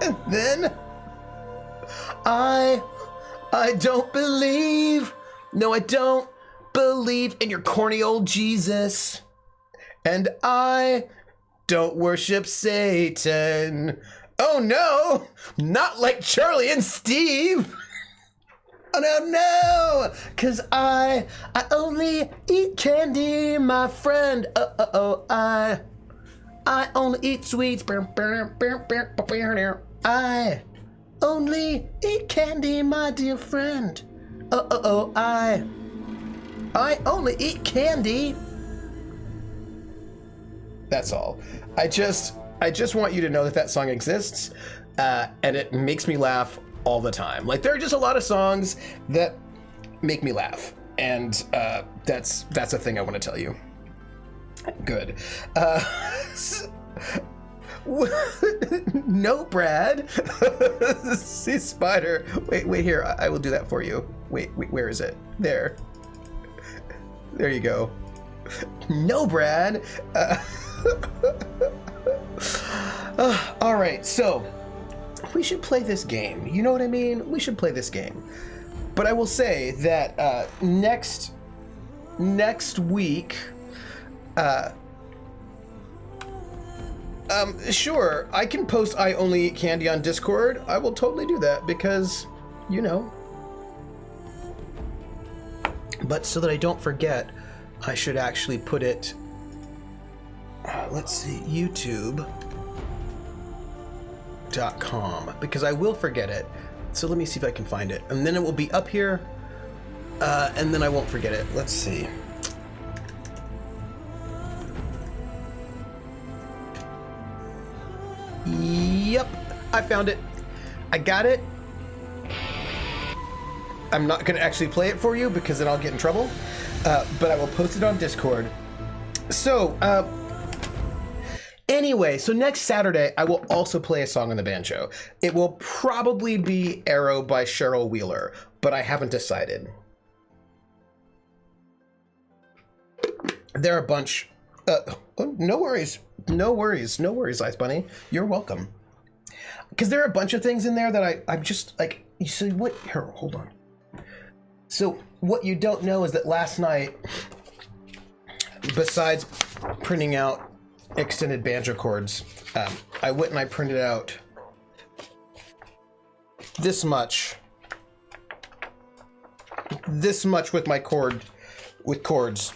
And then I don't believe. No, I don't believe in your corny old Jesus. And I don't worship Satan. Oh no, not like Charlie and Steve. Oh no, cause I only eat candy, my friend. I only eat sweets. I only eat candy, my dear friend. I only eat candy. That's all. I just want you to know that song exists, and it makes me laugh all the time. Like, there are just a lot of songs that make me laugh, and that's a thing I want to tell you. Good. No, Brad. See, Spider. Wait here. I will do that for you. Wait, where is it? There you go. No, Brad. All right, so we should play this game. You know what I mean? We should play this game. But I will say that next week, sure, I can post I only eat candy on Discord. I will totally do that because, But so that I don't forget, I should actually put it, let's see, YouTube.com, because I will forget it. So let me see if I can find it. And then it will be up here, and then I won't forget it. Let's see. Yep, I found it. I got it. I'm not going to actually play it for you because then I'll get in trouble, but I will post it on Discord. So, anyway, so next Saturday, I will also play a song on the banjo. It will probably be Arrow by Cheryl Wheeler, but I haven't decided. There are a bunch. No worries, Ice Bunny. You're welcome. Because there are a bunch of things in there that I'm just like, you see what? Here, hold on. So what you don't know is that last night, besides printing out extended banjo chords, I went and I printed out this much with my chords,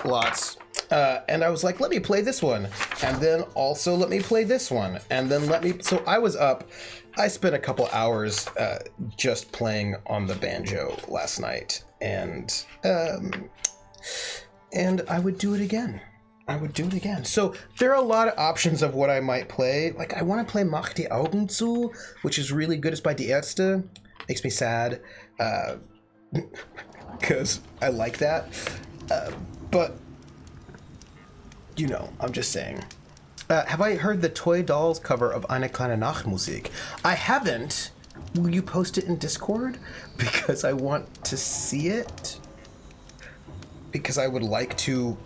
lots. And I was like, let me play this one. And then also let me play this one. And then so I was up. I spent a couple hours just playing on the banjo last night. And I would do it again. So there are a lot of options of what I might play. Like, I want to play Mach die Augen zu, which is really good. It's by Die Ärzte. Makes me sad. Because I like that. But... I'm just saying. Have I heard the Toy Dolls cover of Eine kleine Nachtmusik? I haven't. Will you post it in Discord? Because I want to see it. Because I would like to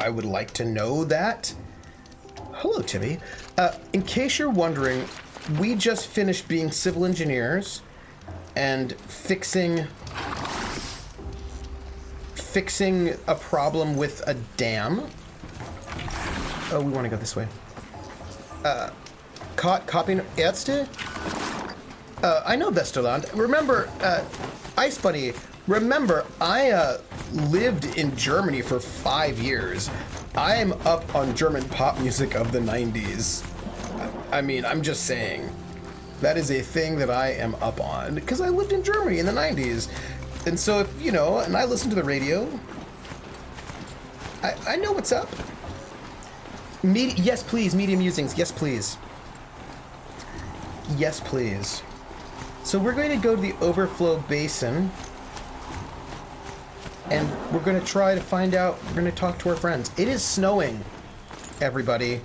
know that. Hello, Timmy. In case you're wondering, we just finished being civil engineers and fixing a problem with a dam. Oh, we want to go this way. Copying Ärzte? I know Westerland. Remember, Ice Bunny, remember, I lived in Germany for 5 years. I am up on German pop music of the 90s. I mean, I'm just saying. That is a thing that I am up on, because I lived in Germany in the 90s. And so, if, you know, and I listen to the radio, I know what's up. Yes, please, Media Musings. Yes, please. Yes, please. So we're going to go to the overflow basin, and we're going to try to find out, we're going to talk to our friends. It is snowing, everybody,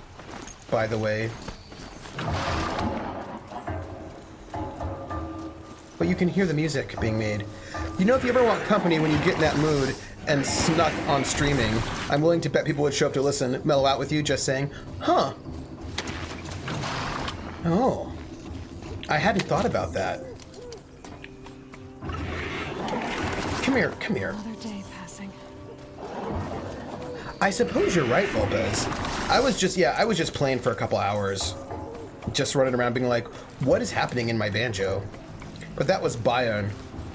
by the way. But you can hear the music being made. You know, if you ever want company when you get in that mood and snuck on streaming, I'm willing to bet people would show up to listen, mellow out with you, just saying, huh. Oh. I hadn't thought about that. Come here, come here. Another day passing. I suppose you're right, Lopez. I was just playing for a couple hours. Just running around being like, what is happening in my banjo? But that was Bayern.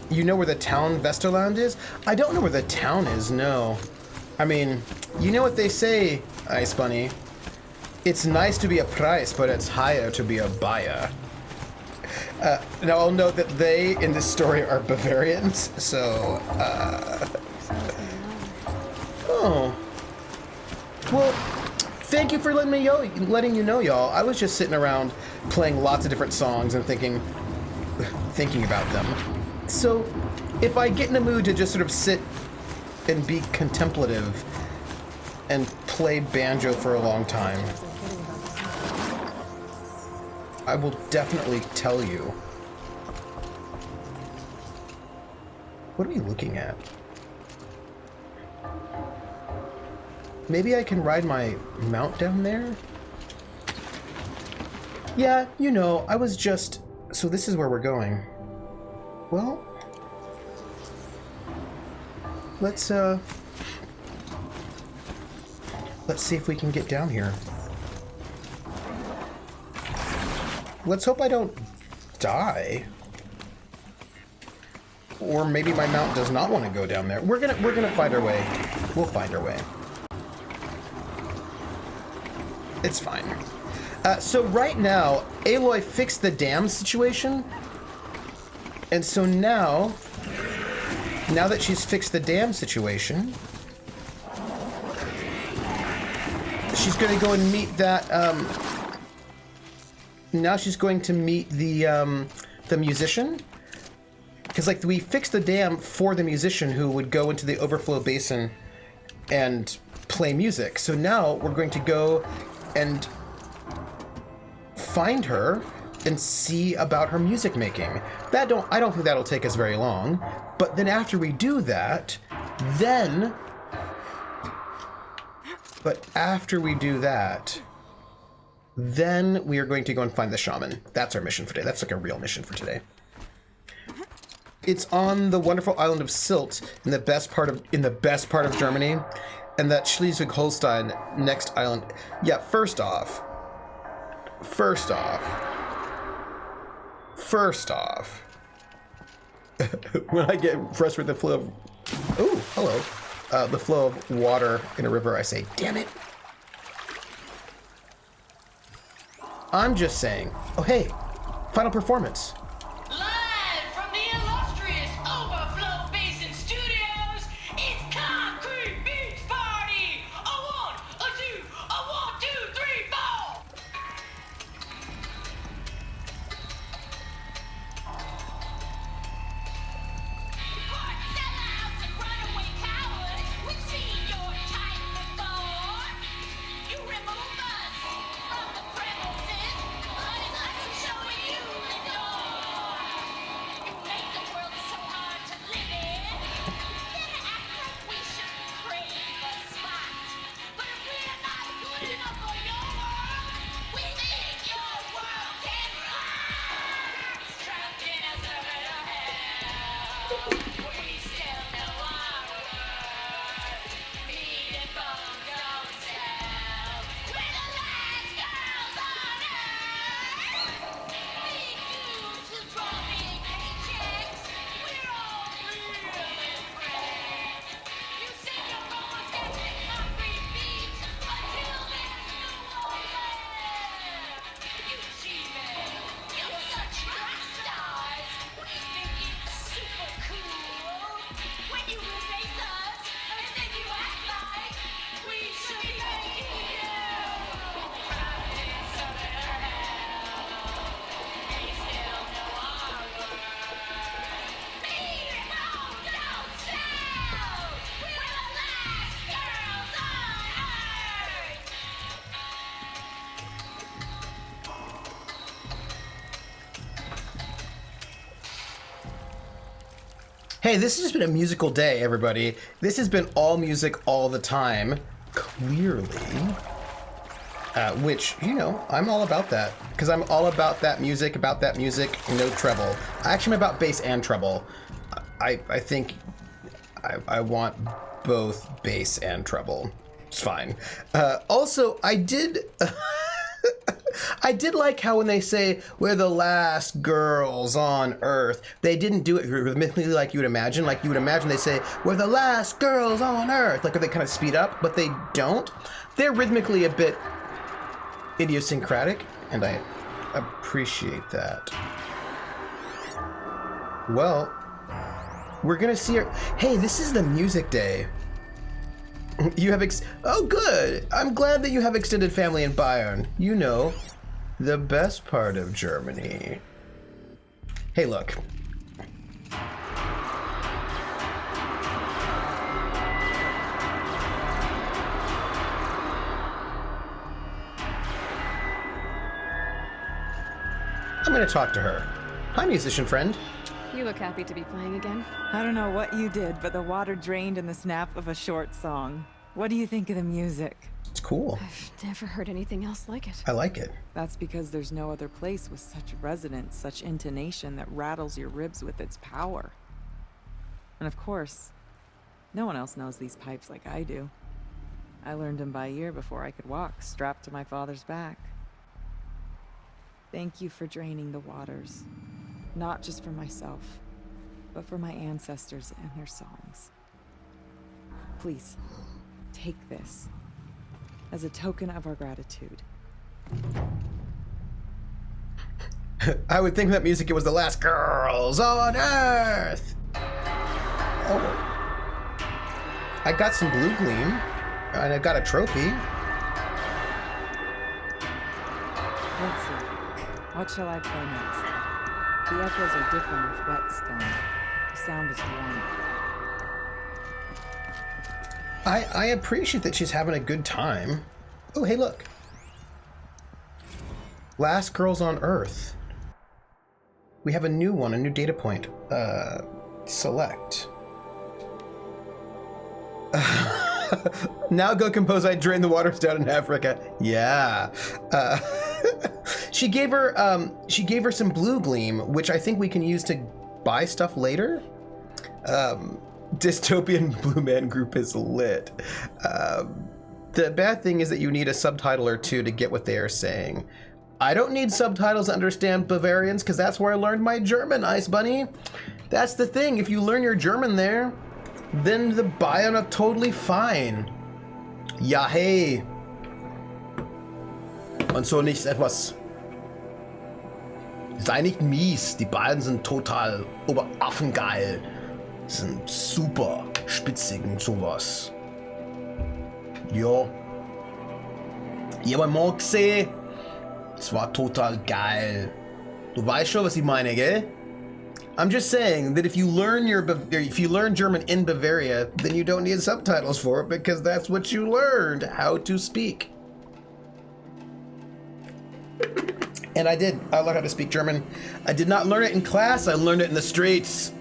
You know where the town Westerland is? I don't know where the town is, no. I mean, you know what they say, Ice Bunny. It's nice to be a price, but it's higher to be a buyer. Now, I'll note that they, in this story, are Bavarians, so, Oh. Well, thank you for letting you know, y'all. I was just sitting around playing lots of different songs and thinking about them. So, if I get in a mood to just sort of sit and be contemplative and play banjo for a long time, I will definitely tell you. What are we looking at? Maybe I can ride my mount down there? Yeah, you know, I was just... So this is where we're going. Well... Let's see if we can get down here. Let's hope I don't die. Or maybe my mount does not want to go down there. We're gonna find our way. We'll find our way. It's fine. So right now, Aloy fixed the dam situation. And so now that she's fixed the dam situation, she's gonna go and meet that, now she's going to meet the musician. Because, like, we fixed the dam for the musician who would go into the overflow basin and play music. So now we're going to go and find her and see about her music making. I don't think that'll take us very long. But then after we do that, then we are going to go and find the shaman. That's our mission for today. That's like a real mission for today. It's on the wonderful island of Sylt in the best part of Germany, and that Schleswig-Holstein next island. Yeah, first off, when I get frustrated with the flow of the flow of water in a river, I say, damn it. I'm just saying. Oh, hey, final performance. Live from the illustrious Overflow Basin Studios, it's Concrete Beach Party! A 1, a 2, a 1, 2, 3, 4! For sellouts and runaway cowards, we've seen your type before. You remove us from the premises, let's show you the door. Hey, this has just been a musical day, everybody. This has been all music all the time, clearly. Which, you know, I'm all about that. Because I'm all about that music, no treble. I actually am about bass and treble. I think I want both bass and treble. It's fine. Also, I did... I did like how when they say, we're the last girls on Earth, they didn't do it rhythmically like you would imagine. Like you would imagine they say, we're the last girls on Earth. Like they kind of speed up, but they don't. They're rhythmically a bit idiosyncratic, and I appreciate that. Well, we're gonna see her. Hey, this is the music day. You have oh, good. I'm glad that you have extended family in Bayern. You know, the best part of Germany. Hey, look. I'm gonna talk to her. Hi, musician friend. You look happy to be playing again. I don't know what you did, but the water drained in the snap of a short song. What do you think of the music? It's cool. I've never heard anything else like it. I like it. That's because there's no other place with such resonance, such intonation that rattles your ribs with its power. And of course, no one else knows these pipes like I do. I learned them by ear before I could walk, strapped to my father's back. Thank you for draining the waters. Not just for myself, but for my ancestors and their songs. Please, take this as a token of our gratitude. I would think that music, it was the last girls on Earth. Oh. I got some blue gleam, and I got a trophy. Let's see. What shall I play next? The echoes are different with whetstone. The sound is warm. I appreciate that she's having a good time. Oh, hey, look. Last Girls on Earth. We have a new one, a new data point. Select. Now go compose I Drain the Waters Down in Africa. Yeah. She gave her some blue gleam, which I think we can use to buy stuff later. Dystopian Blue Man Group is lit. The bad thing is that you need a subtitle or two to get what they are saying. I don't need subtitles to understand Bavarians, because that's where I learned my German, Ice Bunny. That's the thing. If you learn your German there, then the Bayern are totally fine. Ja, hey. Und so nichts etwas. Sei nicht mies. Die Bayern sind total oberaffengeil. Sind super spitzig und sowas. Ja. Ja, aber mal gesehen. Es war total geil. Du weißt schon, was ich meine, gell? I'm just saying that if you learn German in Bavaria, then you don't need subtitles for it because that's what you learned, how to speak. And I did. I learned how to speak German. I did not learn it in class. I learned it in the streets.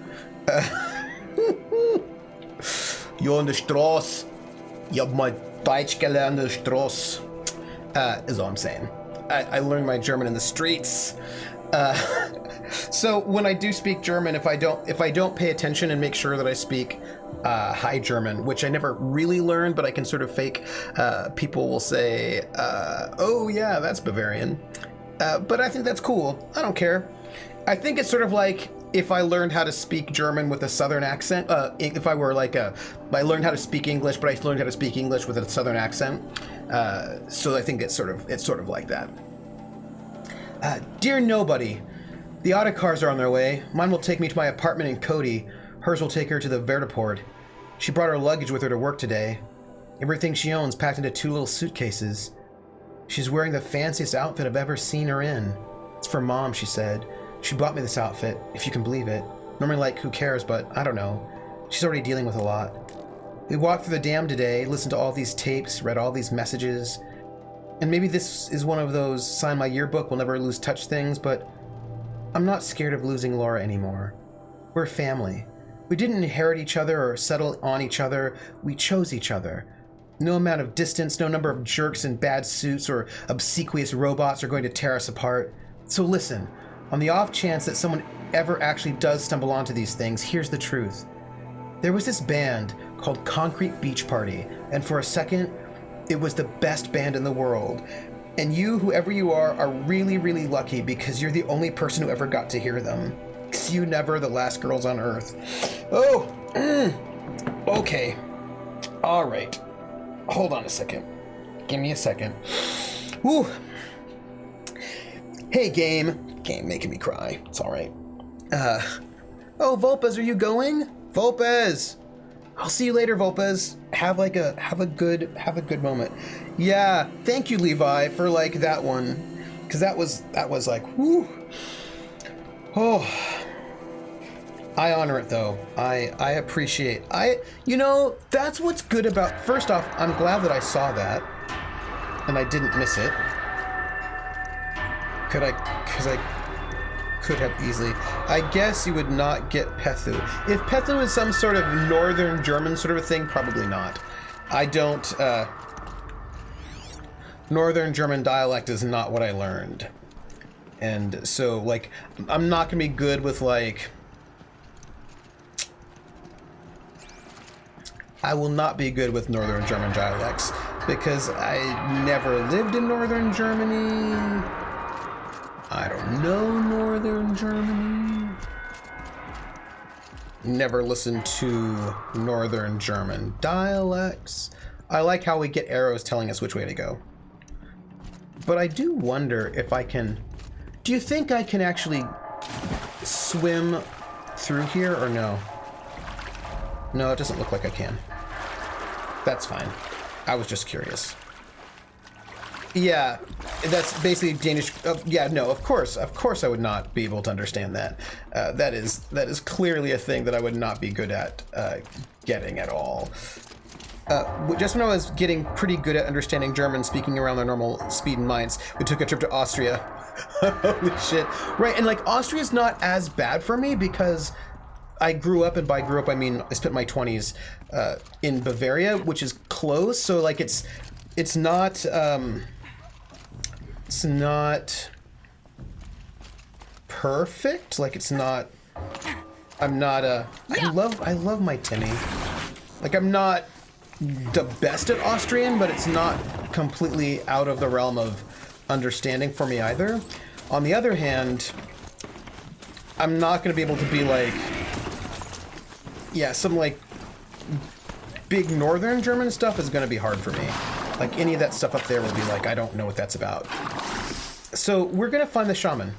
Jo, in der Straße. Ich hab mal Deutsch gelernt in der Straße. Is all I'm saying. I learned my German in the streets. So when I do speak German, if I don't pay attention and make sure that I speak High German, which I never really learned, but I can sort of fake, people will say, "Oh yeah, that's Bavarian," but I think that's cool. I don't care. I think it's sort of like if I learned how to speak German with a Southern accent. If I were like I learned how to speak English, but I learned how to speak English with a Southern accent. So I think it's sort of like that. Dear nobody, the auto cars are on their way. Mine will take me to my apartment in Cody. Hers will take her to the vertiport. She brought her luggage with her to work today. Everything she owns packed into 2 little suitcases. She's wearing the fanciest outfit I've ever seen her in. It's for Mom, she said. She bought me this outfit, if you can believe it. Normally, like, who cares, but I don't know. She's already dealing with a lot. We walked through the dam today, listened to all these tapes, read all these messages. And maybe this is one of those sign my yearbook, will never lose touch things, but I'm not scared of losing Laura anymore. We're family. We didn't inherit each other or settle on each other. We chose each other. No amount of distance, no number of jerks in bad suits or obsequious robots are going to tear us apart. So listen, on the off chance that someone ever actually does stumble onto these things, here's the truth. There was this band called Concrete Beach Party, and for a second, it was the best band in the world. And you, whoever you are really, really lucky because you're the only person who ever got to hear them. 'Cause you never the last girls on Earth. Oh, okay. All right. Hold on a second. Give me a second. Whew. Hey, game. Game making me cry. It's all right. Oh, Volpez, are you going? Volpez! I'll see you later, Volpez. Have a good moment. Yeah, thank you, Levi, for like that one. Cause that was like, whoo. Oh. I honor it though. I appreciate. That's what's good about. First off, I'm glad that I saw that, and I didn't miss it. Because I could have easily. I guess you would not get Pethu. If Pethu is some sort of northern German sort of a thing, probably not. I don't. Northern German dialect is not what I learned, and so like I'm not gonna be good with like. I will not be good with Northern German dialects because I never lived in Northern Germany. I don't know Northern Germany. Never listened to Northern German dialects. I like how we get arrows telling us which way to go. But I do wonder if I can... Do you think I can actually swim through here or no? No, it doesn't look like I can. That's fine. I was just curious. Yeah, that's basically Danish. Yeah, no, of course I would not be able to understand that. That is clearly a thing that I would not be good at getting at all. Just when I was getting pretty good at understanding German, speaking around the normal speed in Mainz, we took a trip to Austria. Holy shit! Right, and like Austria's not as bad for me because I grew up, and by grew up I mean I spent my 20s in Bavaria, which is close. So like it's not perfect. Like it's not. I'm not a. I love my Timmy. Like I'm not the best at Austrian, but it's not completely out of the realm of understanding for me either. On the other hand, I'm not going to be able to be like, yeah, some like big Northern German stuff is going to be hard for me. Like any of that stuff up there will be like, I don't know what that's about. So we're going to find the shaman.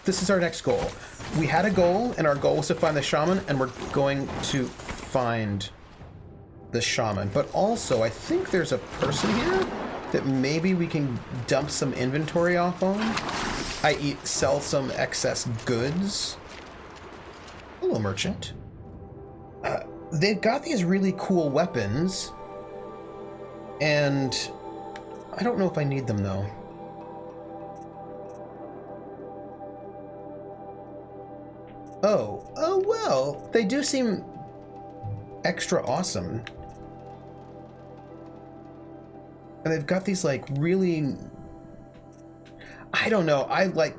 This is our next goal. We had a goal, and our goal was to find the shaman, and we're going to find the shaman. But also, I think there's a person here that maybe we can dump some inventory off on, i.e. sell some excess goods. Hello, merchant. They've got these really cool weapons, and I don't know if I need them, though. Oh well, they do seem extra awesome. And they've got these, like, really... I don't know, I like...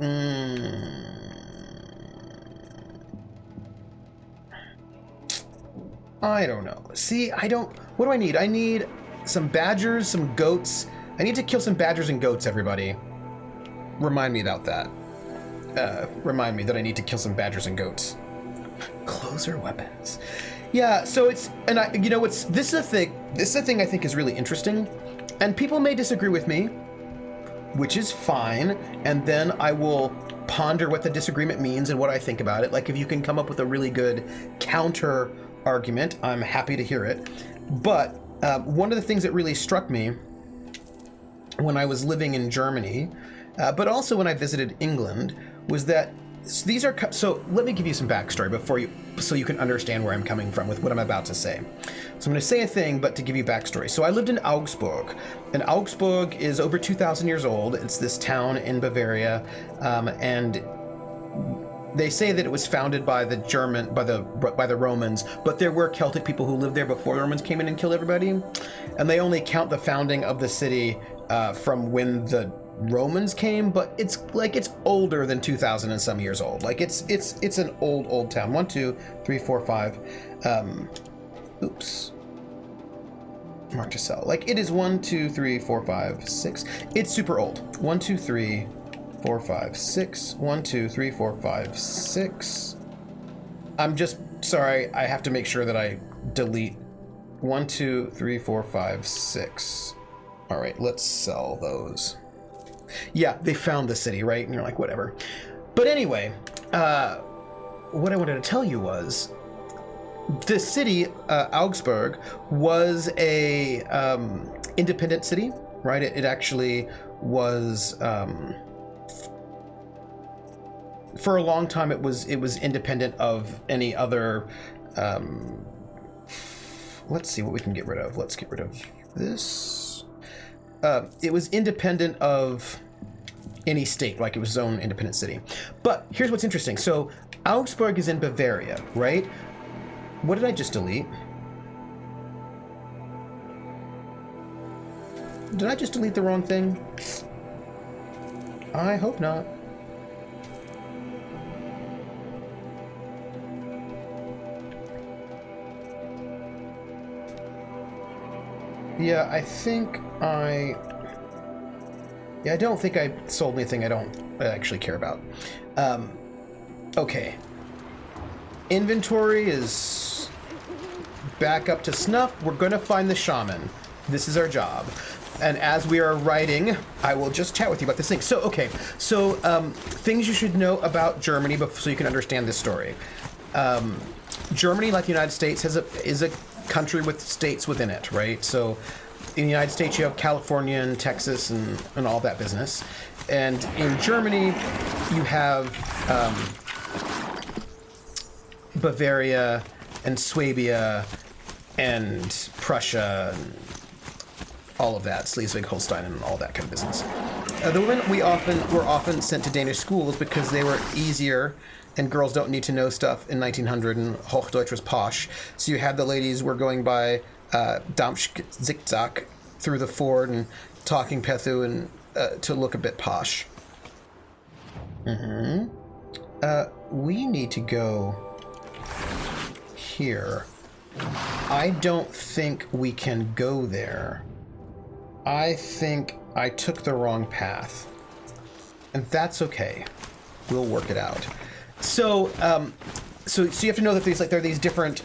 I don't know. See, I don't... What do I need? I need some badgers, some goats. I need to kill some badgers and goats, everybody. Remind me about that. Remind me that I need to kill some badgers and goats. Closer weapons. Yeah, so it's... And I... You know, what's... This is a thing I think is really interesting. And people may disagree with me, which is fine. And then I will ponder what the disagreement means and what I think about it. Like, if you can come up with a really good counter argument, I'm happy to hear it. But one of the things that really struck me when I was living in Germany, but also when I visited England, was that these are... So let me give you some backstory so you can understand where I'm coming from with what I'm about to say. So I'm going to say a thing, but to give you backstory. So I lived in Augsburg, and Augsburg is over 2,000 years old. It's this town in Bavaria, and they say that it was founded by the Romans, but there were Celtic people who lived there before the Romans came in and killed everybody, and they only count the founding of the city from when the Romans came. But it's older than 2,000 and some years old. Like it's an old town. 1, 2, 3, 4, 5. Oops. Mark to sell. Like it is 1, 2, 3, 4, 5, 6. It's super old. 1, 2, 3, 4, 5, 6. 1, 2, 3, 4, 5, 6. I'm just sorry. I have to make sure that I delete 1, 2, 3, 4, 5, 6. All right, let's sell those. Yeah, they found the city, right? And you're like, whatever. But anyway, what I wanted to tell you was the city, Augsburg, was a independent city, right? It actually was. For a long time, it was independent of any other. Let's see what we can get rid of. Let's get rid of this. It was independent of any state, like it was its own independent city. But here's what's interesting. So Augsburg is in Bavaria, right? What did I just delete? Did I just delete the wrong thing? I hope not. Yeah, I don't think I sold anything I don't actually care about. Okay. Inventory is back up to snuff. We're going to find the shaman. This is our job. And as we are writing, I will just chat with you about this thing. So, okay. So, things you should know about Germany so you can understand this story. Germany, like the United States, is a country with states within it, right? So in the United States, you have California and Texas and all that business. And in Germany, you have Bavaria and Swabia and Prussia and all of that, Schleswig-Holstein and all that kind of business. The women were often sent to Danish schools because they were easier, and girls don't need to know stuff in 1900, and Hochdeutsch was posh. So you had the ladies were going by Damsch Zickzack through the ford and talking Pethu and to look a bit posh. We need to go here. I don't think we can go there. I think I took the wrong path. And that's okay. We'll work it out. So, so you have to know that there are these different.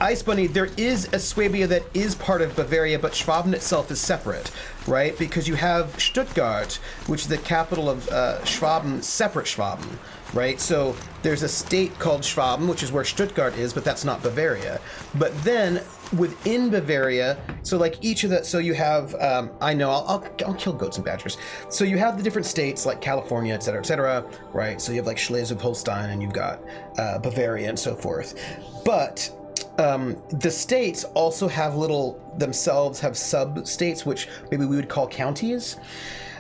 Ice Bunny, there is a Swabia that is part of Bavaria, but Schwaben itself is separate, right? Because you have Stuttgart, which is the capital of Schwaben, separate Schwaben, right? So there's a state called Schwaben, which is where Stuttgart is, but that's not Bavaria. But then within Bavaria, so like each of the, so you have, I'll kill goats and badgers. So you have the different states like California, et cetera, right? So you have like Schleswig-Holstein and you've got Bavaria and so forth. But the states also have have sub-states, which maybe we would call counties.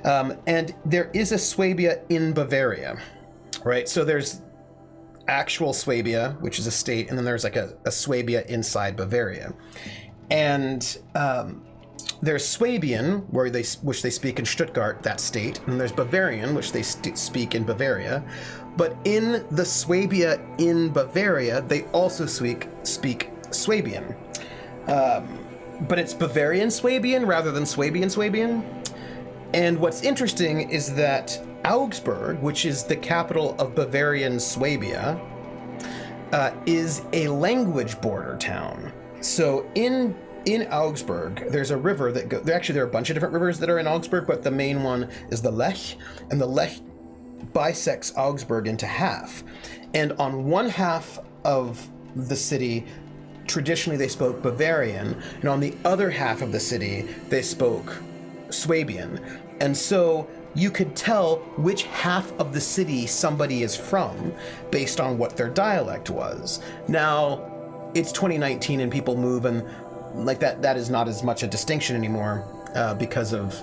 And there is a Swabia in Bavaria, right? So there's actual Swabia, which is a state, and then there's like a Swabia inside Bavaria. And there's Swabian, which they speak in Stuttgart, that state, and there's Bavarian, which they speak in Bavaria. But in the Swabia in Bavaria, they also speak Swabian. But it's Bavarian Swabian rather than Swabian. And what's interesting is that Augsburg, which is the capital of Bavarian Swabia, is a language border town. So in Augsburg, there's a river that goes. Actually, there are a bunch of different rivers that are in Augsburg, but the main one is the Lech, and the Lech bisects Augsburg into half. And on one half of the city, traditionally they spoke Bavarian, and on the other half of the city, they spoke Swabian. And so you could tell which half of the city somebody is from based on what their dialect was. Now, it's 2019 and people move, and like that is not as much a distinction anymore because of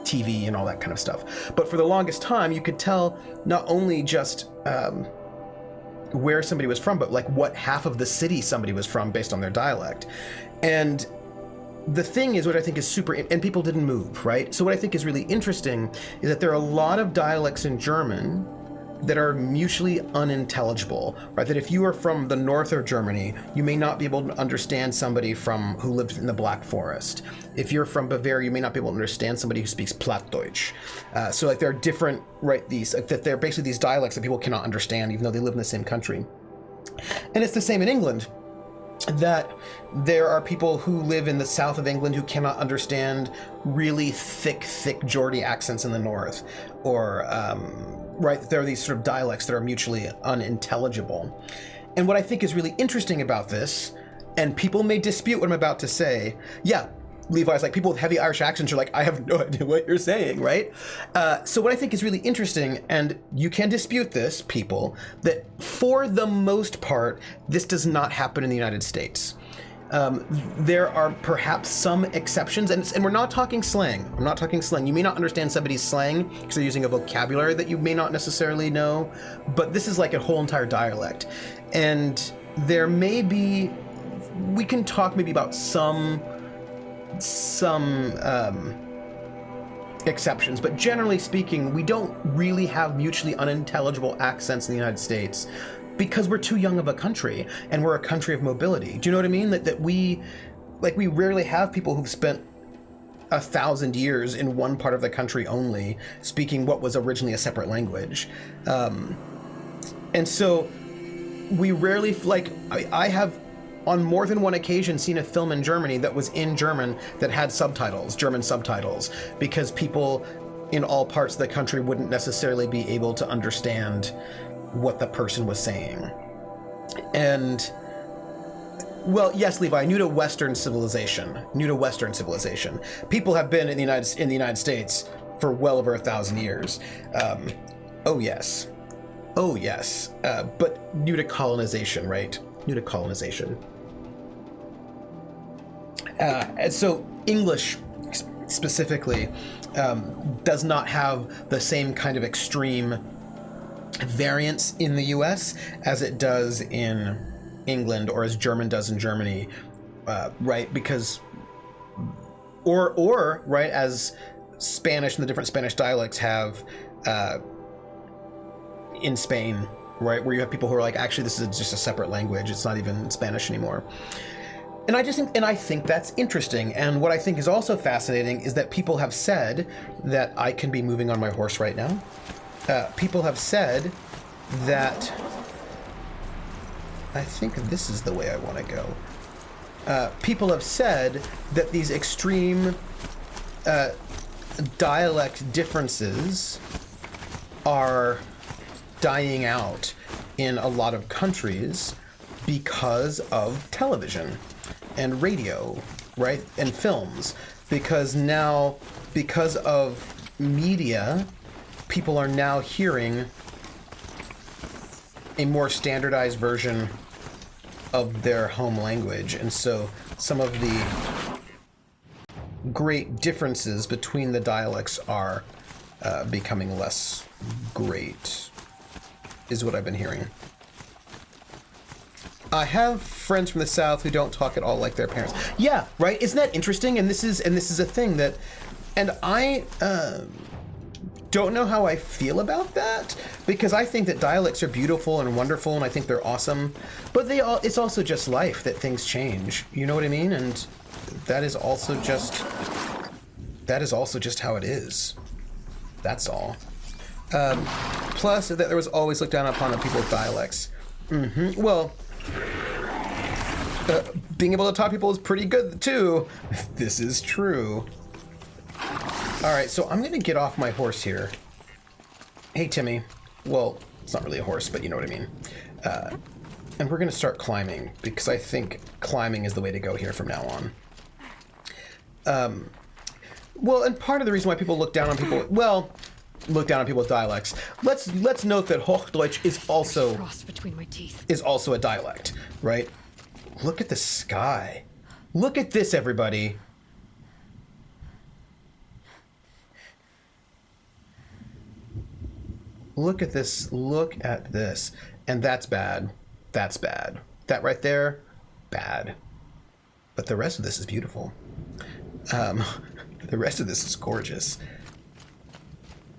TV and all that kind of stuff. But for the longest time, you could tell not only just where somebody was from, but like what half of the city somebody was from based on their dialect. And the thing is, what I think is super, and people didn't move, right? So what I think is really interesting is that there are a lot of dialects in German that are mutually unintelligible, right? That if you are from the north of Germany, you may not be able to understand somebody who lives in the Black Forest. If you're from Bavaria, you may not be able to understand somebody who speaks Plattdeutsch. So like there are different, right? That they're basically these dialects that people cannot understand, even though they live in the same country. And it's the same in England, that there are people who live in the south of England who cannot understand really thick Geordie accents in the north, or right, there are these sort of dialects that are mutually unintelligible. And what I think is really interesting about this, and people may dispute what I'm about to say, yeah, Levi's like, people with heavy Irish accents are like, I have no idea what you're saying, right? So what I think is really interesting, and you can dispute this, people, that for the most part, this does not happen in the United States. There are perhaps some exceptions, and we're not talking slang. I'm not talking slang. You may not understand somebody's slang because they're using a vocabulary that you may not necessarily know, but this is like a whole entire dialect. And there may be, we can talk maybe about some exceptions, but generally speaking, we don't really have mutually unintelligible accents in the United States because we're too young of a country, and we're a country of mobility. Do you know what I mean? That we rarely have people who've spent 1,000 years in one part of the country only, speaking what was originally a separate language. And so we rarely, like, I have on more than one occasion seen a film in Germany that was in German that had subtitles, German subtitles, because people in all parts of the country wouldn't necessarily be able to understand what the person was saying. And, well, yes, Levi, new to Western civilization. People have been in the United States for well over 1,000 years. Oh yes. But new to colonization, right? New to colonization. And so English specifically does not have the same kind of extreme variance in the US as it does in England, or as German does in Germany, right? Because, or right, as Spanish and the different Spanish dialects have in Spain, right, where you have people who are like, actually, this is just a separate language. It's not even Spanish anymore. And I think that's interesting. And what I think is also fascinating is that people have said that I can be moving on my horse right now. People have said that I think this is the way I want to go. People have said that these extreme dialect differences are dying out in a lot of countries because of television and radio, right? And films. Because now, because of media, people are now hearing a more standardized version of their home language. And so some of the great differences between the dialects are becoming less great, is what I've been hearing. I have friends from the South who don't talk at all like their parents. Yeah, right? Isn't that interesting? And this is a thing that, and I don't know how I feel about that, because I think that dialects are beautiful and wonderful, and I think they're awesome. But it's also just life, that things change. You know what I mean? And that is also just how it is. That's all. Plus, that there was always looked down upon on people with dialects. Mm-hmm. Well, being able to talk to people is pretty good too. This is true. All right, so I'm gonna get off my horse here. Hey, Timmy. Well, it's not really a horse, but you know what I mean. And we're gonna start climbing, because I think climbing is the way to go here from now on. Well, and part of the reason why people look down on people, look down on people with dialects. Let's note that Hochdeutsch is also Frost between my teeth. is also a dialect, right? Look at the sky. Look at this, everybody. Look at this. Look at this. And that's bad. That's bad. That right there, bad. But the rest of this is beautiful. The rest of this is gorgeous.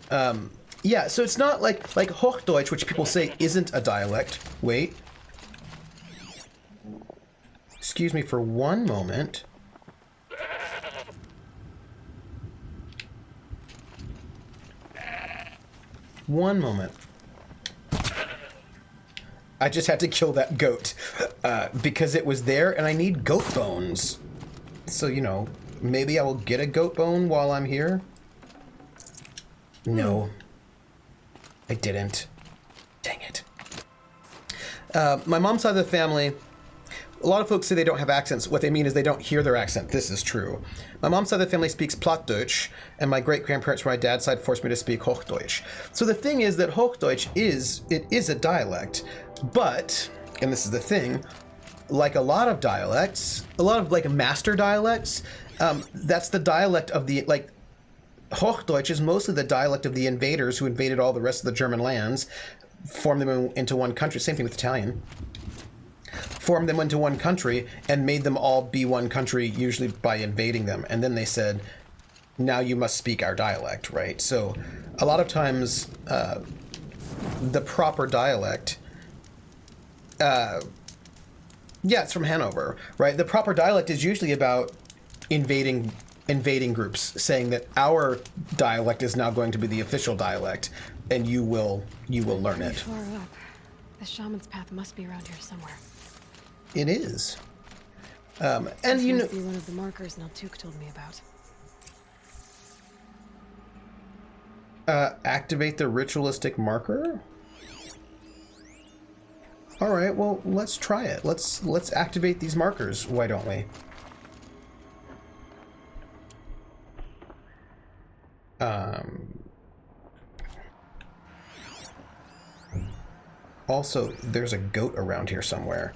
Yeah, so it's not like Hochdeutsch, which people say isn't a dialect. Wait. Excuse me for one moment. One moment. I just had to kill that goat because it was there and I need goat bones. So, you know, maybe I will get a goat bone while I'm here. No. I didn't. Dang it. My mom's side of the family, a lot of folks say they don't have accents. What they mean is they don't hear their accent. This is true. My mom's side of the family speaks Plattdeutsch, and my great-grandparents from my dad's side forced me to speak Hochdeutsch. So the thing is that Hochdeutsch is a dialect, but, and this is the thing, like a lot of dialects, a lot of like master dialects, that's the dialect of the, like, Hochdeutsch is mostly the dialect of the invaders who invaded all the rest of the German lands, formed them into one country. Same thing with Italian. Formed them into one country and made them all be one country, usually by invading them. And then they said, now you must speak our dialect, right? So a lot of times the proper dialect, yeah, it's from Hanover, right? The proper dialect is usually about invading groups, saying that our dialect is now going to be the official dialect, and you will learn it. Far up. The shaman's path must be around here somewhere. It is. And This you know, must be one of the markers Naltuk told me about. activate the ritualistic marker. All right, well, let's try it. Let's activate these markers. Why don't we? Also, there's a goat around here somewhere.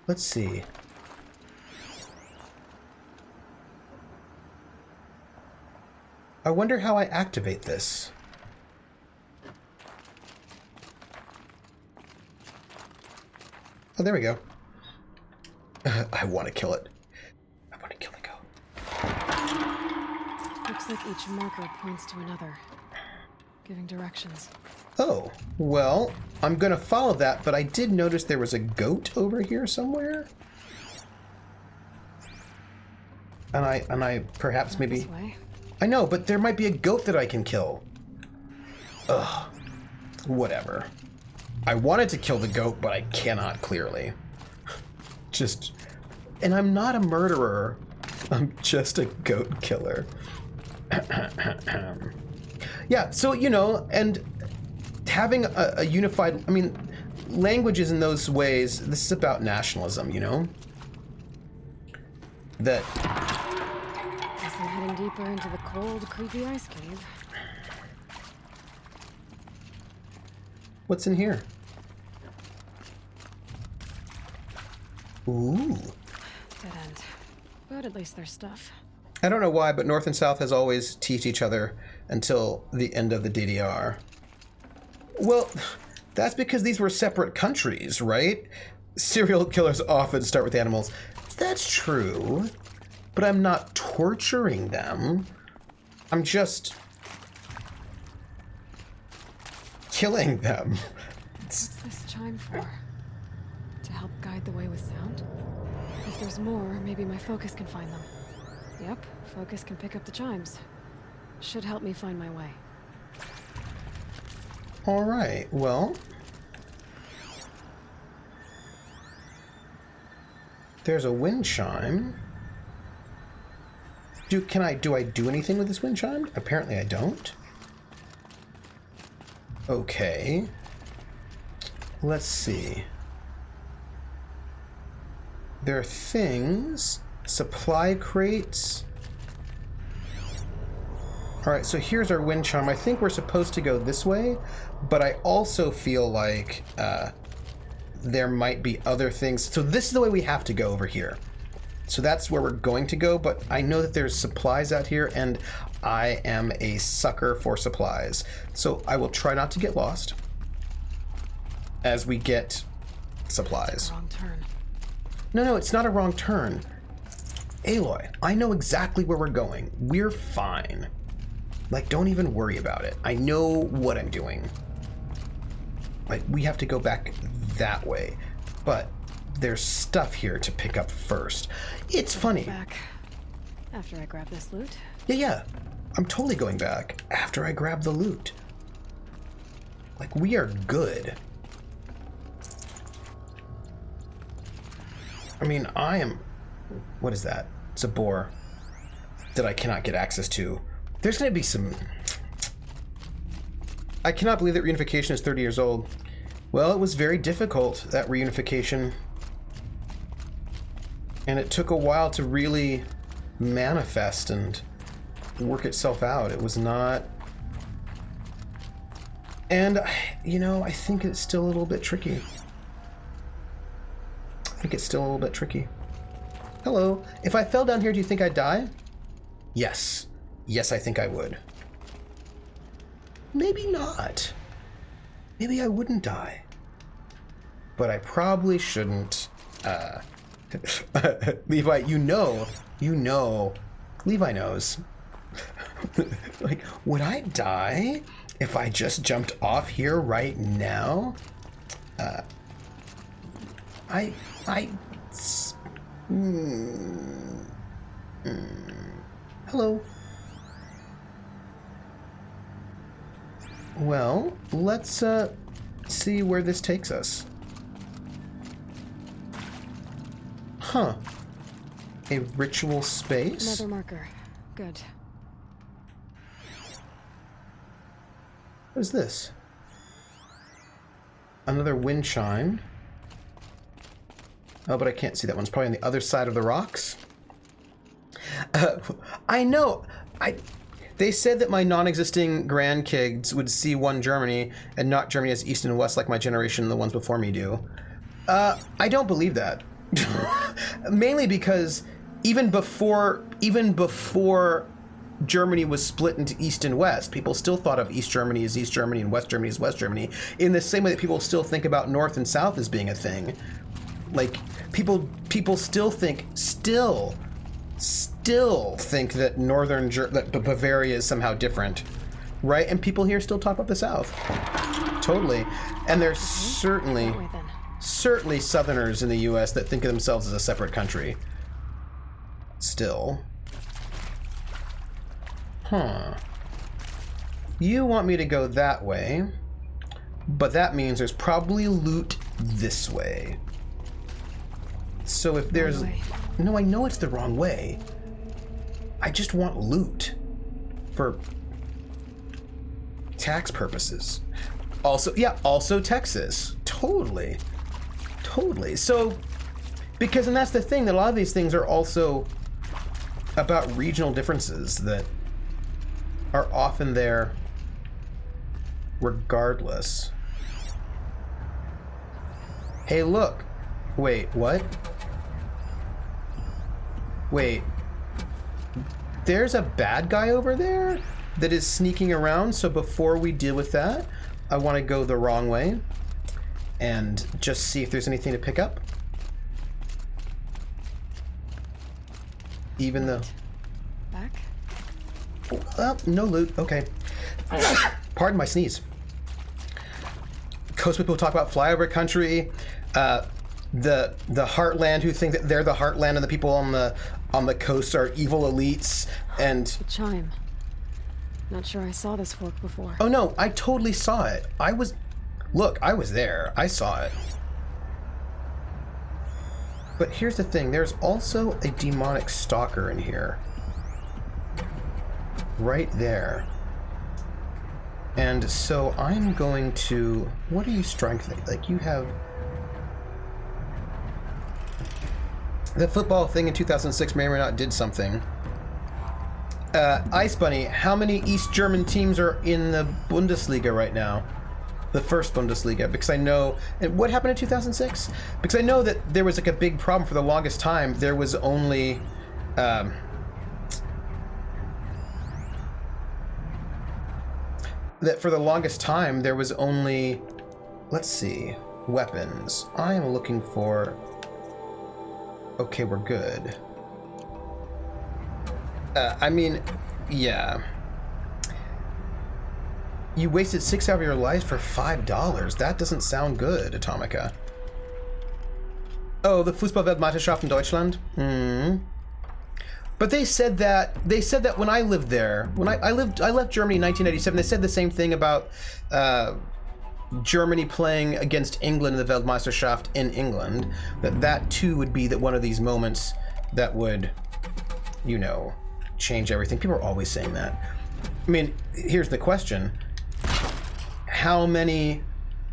Let's see. I wonder how I activate this. Oh, there we go. I want to kill it. I want to kill the goat. Looks like each marker points to another, giving directions. Oh, well, I'm gonna follow that, but I did notice there was a goat over here somewhere. And I perhaps Not maybe... this way. I know, but there might be a goat that I can kill. Ugh. Whatever. I wanted to kill the goat, but I cannot, clearly. Just... And I'm not a murderer. I'm just a goat killer. Yeah, so, you know, and having a unified... I mean, languages in those ways, this is about nationalism, you know? That... Guess I'm heading deeper into the cold, creepy ice cave. What's in here? Ooh. Dead end. But at least there's stuff. I don't know why, but North and South has always teased each other until the end of the DDR. Well, that's because these were separate countries, right? Serial killers often start with animals. That's true, but I'm not torturing them. I'm just killing them. What's this chime for? To help guide the way with sound? If there's more, maybe my focus can find them. Yep, focus can pick up the chimes. Should help me find my way. All right, well, there's a wind chime. Do I do anything with this wind chime? Apparently I don't. Okay. Let's see. There are things, supply crates. All right, so here's our wind chime. I think we're supposed to go this way, but I also feel like there might be other things. So this is the way we have to go over here. So that's where we're going to go, but I know that there's supplies out here, and I am a sucker for supplies. So I will try not to get lost as we get supplies. Wrong turn. No, it's not a wrong turn. Aloy, I know exactly where we're going. We're fine. Like, don't even worry about it. I know what I'm doing. Like, we have to go back that way. But there's stuff here to pick up first. It's funny. Back after I grab this loot. Yeah. I'm totally going back after I grab the loot. Like, we are good. I mean, I am... What is that? It's a boar that I cannot get access to. There's going to be some... I cannot believe that reunification is 30 years old. Well, it was very difficult, that reunification. And it took a while to really manifest and work itself out. It was not... And, you know, I think it's still a little bit tricky. I think it's still a little bit tricky. Hello. If I fell down here, do you think I'd die? Yes. Yes, I think I would. Maybe not. Maybe I wouldn't die. But I probably shouldn't. Levi, you know, Levi knows. Like, would I die if I just jumped off here right now? Hello. Well, let's see where this takes us. Huh. A ritual space? Another marker. Good. What is this? Another wind chime. Oh, but I can't see that one. It's probably on the other side of the rocks. I know. They said that my non-existing grandkids would see one Germany and not Germany as East and West like my generation and the ones before me do. I don't believe that. Mainly because even before Germany was split into East and West, people still thought of East Germany as East Germany and West Germany as West Germany, in the same way that people still think about North and South as being a thing. Like, people still think that that Bavaria is somehow different, right? And people here still talk about the South. Totally. And there's certainly Southerners in the U.S. that think of themselves as a separate country. Still. Huh. You want me to go that way, but that means there's probably loot this way. So if there's... No, I know it's the wrong way. I just want loot. For tax purposes. Also, yeah, also Texas. Totally. So, because, and that's the thing, that a lot of these things are also about regional differences that are often there regardless. Hey, look. Wait, what? Wait. There's a bad guy over there that is sneaking around, so before we deal with that, I want to go the wrong way and just see if there's anything to pick up. Even though... Back? Oh, no loot. Okay. Pardon my sneeze. Coast people talk about flyover country. The Heartland who think that they're the Heartland and the people on the coast are evil elites. And The chime. Not sure I saw this fork before. oh no, I totally saw it. I was there. I saw it. But here's the thing. There's also a demonic stalker in here. Right there. And so I'm going to... What are you strengthening? Like, you have... The football thing in 2006 may or may not did something. Ice Bunny, how many East German teams are in the Bundesliga right now? The first Bundesliga, because I know... And what happened in 2006? Because I know that there was like a big problem for the longest time. There was only... that for the longest time, there was only... Let's see. Weapons. I am looking for... Okay, we're good. I mean, yeah. You wasted 6 hours of your life for $5. That doesn't sound good, Atomica. Oh, the Fußball-Weltmeisterschaft in Deutschland? Hmm. But they said that when I lived there, when I left Germany in 1987, they said the same thing about Germany playing against England in the Weltmeisterschaft in England. That too would be that one of these moments that would, you know, change everything. People are always saying that. I mean, here's the question. How many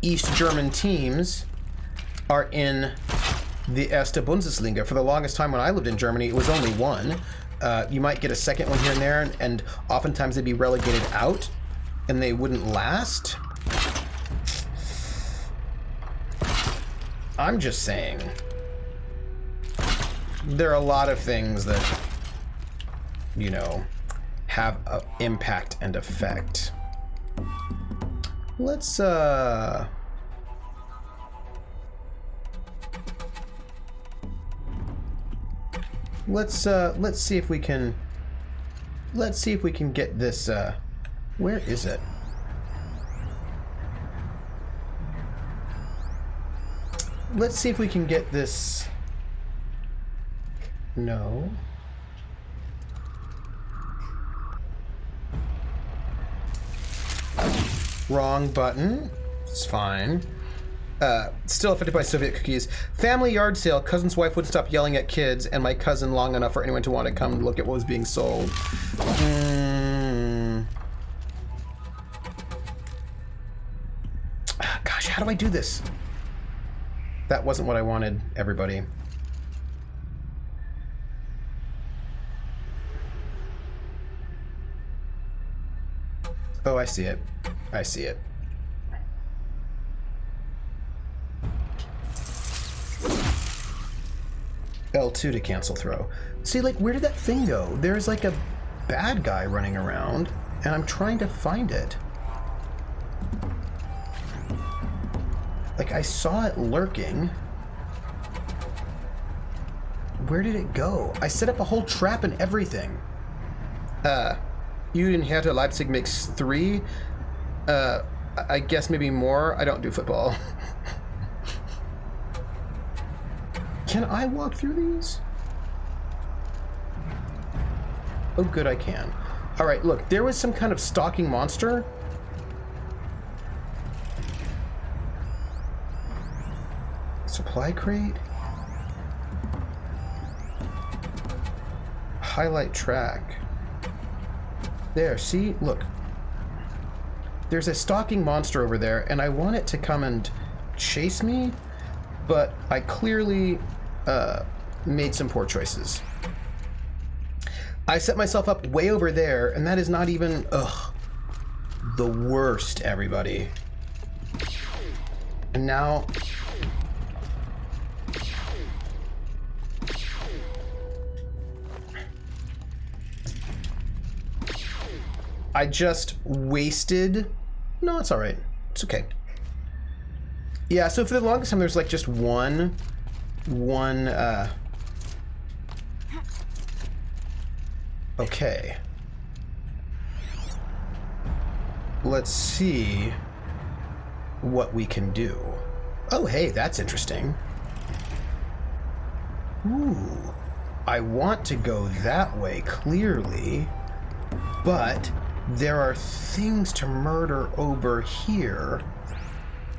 East German teams are in the Erste Bundesliga? For the longest time when I lived in Germany, it was only one. You might get a second one here and there, and oftentimes they'd be relegated out, and they wouldn't last. I'm just saying. There are a lot of things that, you know, have an impact and effect. Let's see if we can get this where is it? Let's see if we can get this. No. Wrong button. It's fine. Still affected by Soviet cookies. Family yard sale. Cousin's wife wouldn't stop yelling at kids, and my cousin long enough for anyone to want to come look at what was being sold. Gosh, how do I do this? That wasn't what I wanted, everybody. Oh, I see it. I see it. L2 to cancel throw. See, like, where did that thing go? There's like a bad guy running around, and I'm trying to find it. Like, I saw it lurking. Where did it go? I set up a whole trap and everything. You and Hertha Leipzig makes 3. I guess maybe more. I don't do football. Can I walk through these? Oh, good, I can. All right, look, there was some kind of stalking monster. Supply crate. Highlight track. There, see? Look. There's a stalking monster over there, and I want it to come and chase me, but I clearly made some poor choices. I set myself up way over there, and that is not even, the worst, everybody. And now... I just wasted... No, it's alright. It's okay. Yeah, so for the longest time, there's like just one... Okay. Let's see what we can do. Oh, hey, that's interesting. Ooh. I want to go that way, clearly. But there are things to murder over here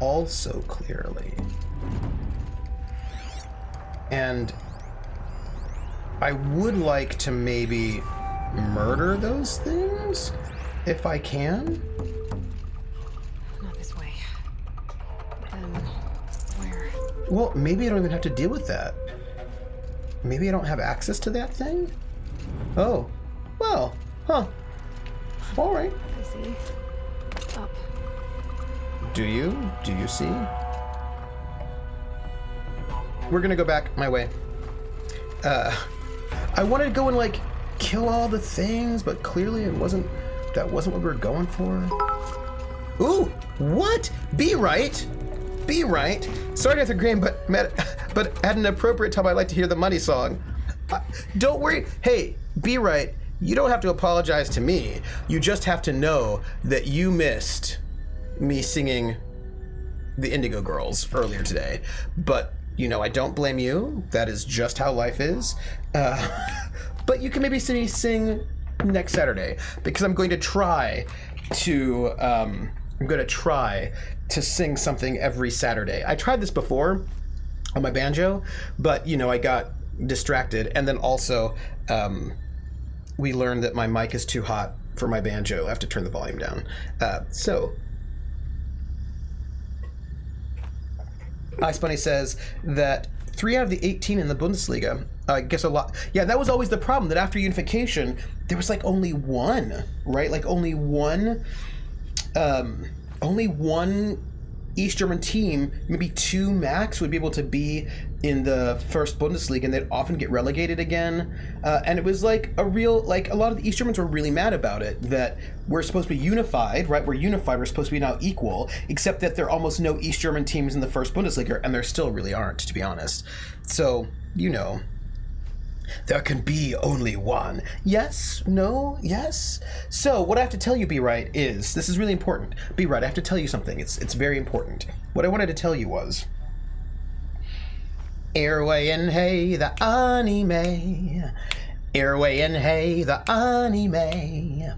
also, clearly. And I would like to maybe murder those things if I can. Not this way. Then where? Well, maybe I don't even have to deal with that. Maybe I don't have access to that thing? Oh, well, huh. All right. I see. Up. Do you? Do you see? We're gonna go back my way. I wanted to go and like kill all the things, but clearly that wasn't what we were going for. Ooh, what? Be right. Be right. Sorry to the game, but at an appropriate time, I'd like to hear the money song. Don't worry. Hey, be right. You don't have to apologize to me. You just have to know that you missed me singing the Indigo Girls earlier today. But, you know, I don't blame you. That is just how life is. But you can maybe sing next Saturday, because I'm going to try to sing something every Saturday. I tried this before on my banjo, but, you know, I got distracted. And then also, we learned that my mic is too hot for my banjo. I have to turn the volume down. Ice Bunny says that 3 out of the 18 in the Bundesliga, I guess a lot. Yeah, that was always the problem, that after unification, there was like only one, right? Like only one East German team, maybe 2 max, would be able to be in the first Bundesliga, and they'd often get relegated again. And it was like a lot of the East Germans were really mad about it, that we're supposed to be unified, right? We're unified, we're supposed to be now equal, except that there are almost no East German teams in the first Bundesliga, and there still really aren't, to be honest. So, you know, there can be only one. Yes, no, yes. So what I have to tell you, Be Right, is, this is really important. Be Right, I have to tell you something. It's very important. What I wanted to tell you was, Airway and hey, the anime. Airway and hey, the anime.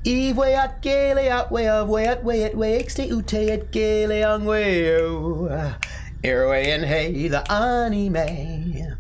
Eve way at gale at way of way at exte ute at gale ang way. Airway and hey, the anime.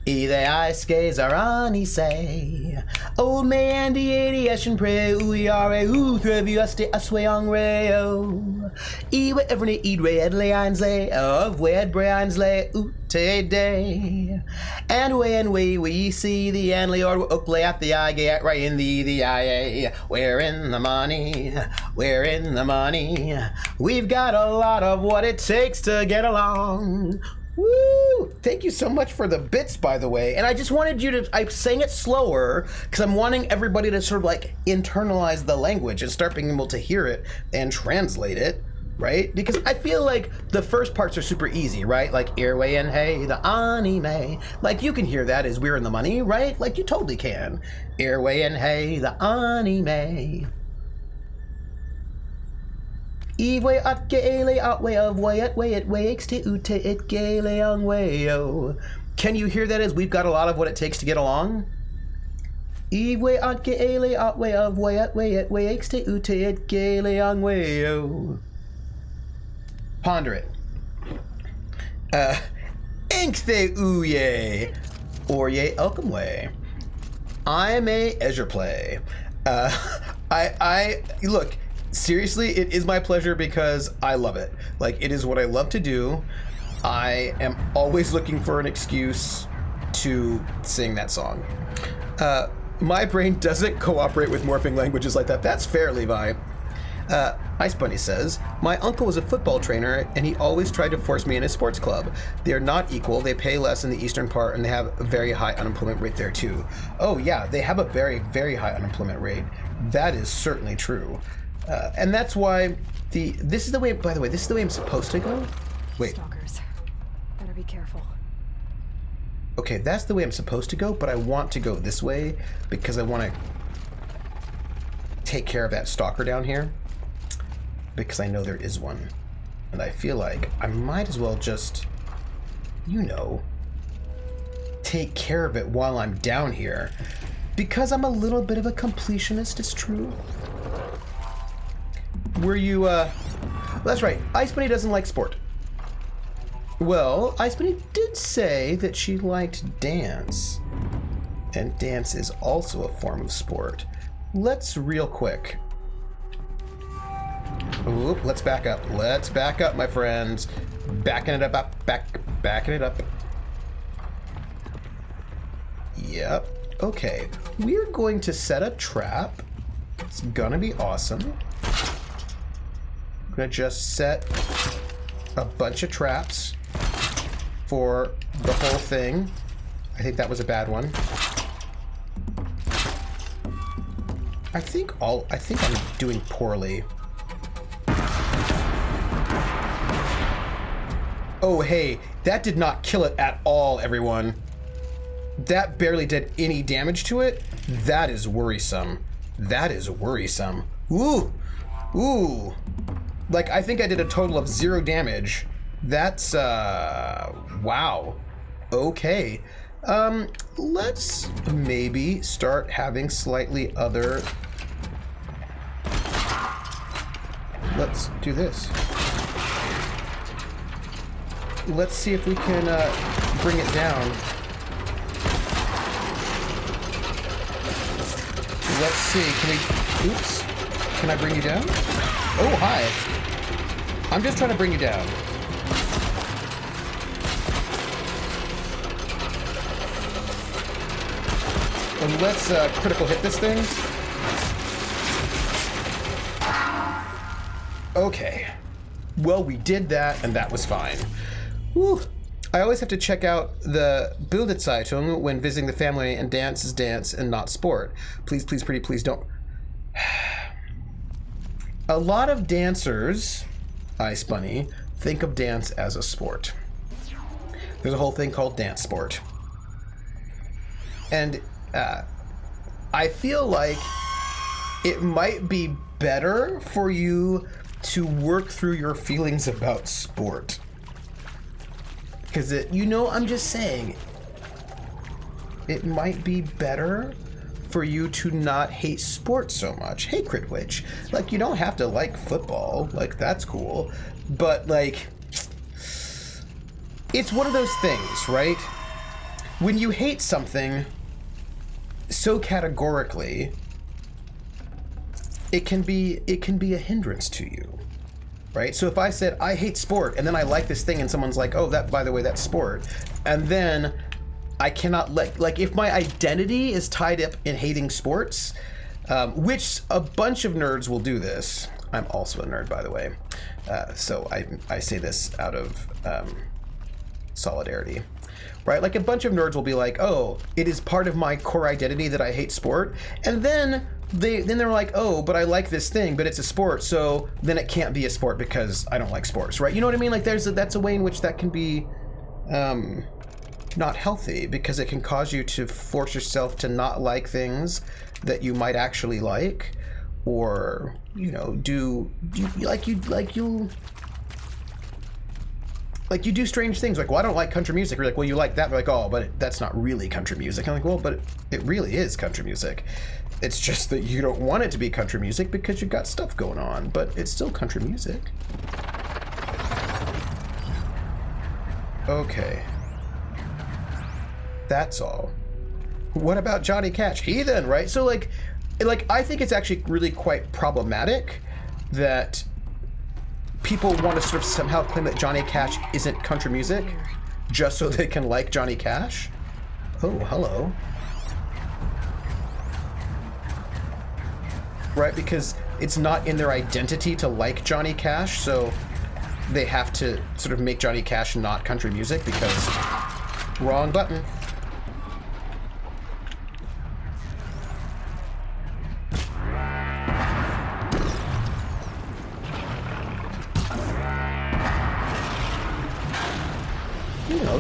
Either I skays or ani say. Old man the 80 pray we are a threv you asti aswayong rayo. Ewe every eat red leans lay of wed brains lay ute day. And when we see the anly or uplay at the eye get right in the eye. Where in the money? Where in the money? We've got a lot of what it takes to get along. Woo! Thank you so much for the bits, by the way. And I just wanted you to, I sang it slower because I'm wanting everybody to sort of like internalize the language and start being able to hear it and translate it, right? Because I feel like the first parts are super easy, right? Like airway and hey, the anime. Like you can hear that as We're in the Money, right? Like you totally can. Airway and hey, the anime. Eve way at gale out way of way at exte ute it gale ang wayo. Can you hear that as we've got a lot of what it takes to get along? Eve way at gale out way of way at exte ute it gale ang wayo. Ponder it. Enkte uye or ye elcom way. I'm a Ezra play. I look. Seriously, it is my pleasure because I love it. Like, it is what I love to do. I am always looking for an excuse to sing that song. My brain doesn't cooperate with morphing languages like that. That's fair, Levi. Ice Bunny says, my uncle was a football trainer and he always tried to force me in his sports club. They're not equal. They pay less in the eastern part and they have a very high unemployment rate there too. Oh yeah, they have a very, very high unemployment rate. That is certainly true. And that's why this is the way, by the way, this is the way I'm supposed to go. Wait. Stalkers. Better be careful. Okay, that's the way I'm supposed to go, but I want to go this way because I want to take care of that stalker down here because I know there is one. And I feel like I might as well just, you know, take care of it while I'm down here because I'm a little bit of a completionist, it's true. Were you, that's right, Ice Bunny doesn't like sport. Well, Ice Bunny did say that she liked dance. And dance is also a form of sport. Let's real quick. Oop, let's back up. Let's back up, my friends. Backing it up, backing it up. Yep. Okay, we're going to set a trap. It's gonna be awesome. I'm gonna just set a bunch of traps for the whole thing. I think that was a bad one. I think I'm doing poorly. Oh, hey, that did not kill it at all, everyone. That barely did any damage to it. That is worrisome. That is worrisome. Ooh. Ooh. Like, I think I did a total of 0 damage. That's, wow. Okay. Let's maybe start having slightly other... Let's do this. Let's see if we can, bring it down. Let's see, can we... Oops. Can I bring you down? Oh, hi. I'm just trying to bring you down. And let's critical hit this thing. Okay. Well, we did that, and that was fine. Whew. I always have to check out the Bildzeitung when visiting the family, and dance is dance and not sport. Please, please, pretty, please don't. A lot of dancers, Ice Bunny, think of dance as a sport. There's a whole thing called dance sport. And I feel like it might be better for you to work through your feelings about sport. Because I'm just saying, it might be better for you to not hate sports so much. Hey, Critwitch, like, you don't have to like football, like, that's cool, but, like, it's one of those things, right? When you hate something so categorically, it can be a hindrance to you, right? So if I said, I hate sport, and then I like this thing, and someone's like, oh, that, by the way, that's sport, and then I cannot like if my identity is tied up in hating sports, which a bunch of nerds will do this. I'm also a nerd, by the way, so I say this out of solidarity, right? Like, a bunch of nerds will be like, oh, it is part of my core identity that I hate sport, and then they're like, oh, but I like this thing, but it's a sport, so then it can't be a sport because I don't like sports, right? You know what I mean? Like, that's a way in which that can be not healthy, because it can cause you to force yourself to not like things that you might actually like, or you do strange things, like, well, I don't like country music. You're like, well, you like that. They're like, oh, but that's not really country music. I'm like, well, but it really is country music. It's just that you don't want it to be country music because you've got stuff going on, but it's still country music. Okay. That's all. What about Johnny Cash? Heathen, right? So, like, I think it's actually really quite problematic that people want to sort of somehow claim that Johnny Cash isn't country music just so they can like Johnny Cash. Oh, hello. Right, because it's not in their identity to like Johnny Cash, so they have to sort of make Johnny Cash not country music because wrong button.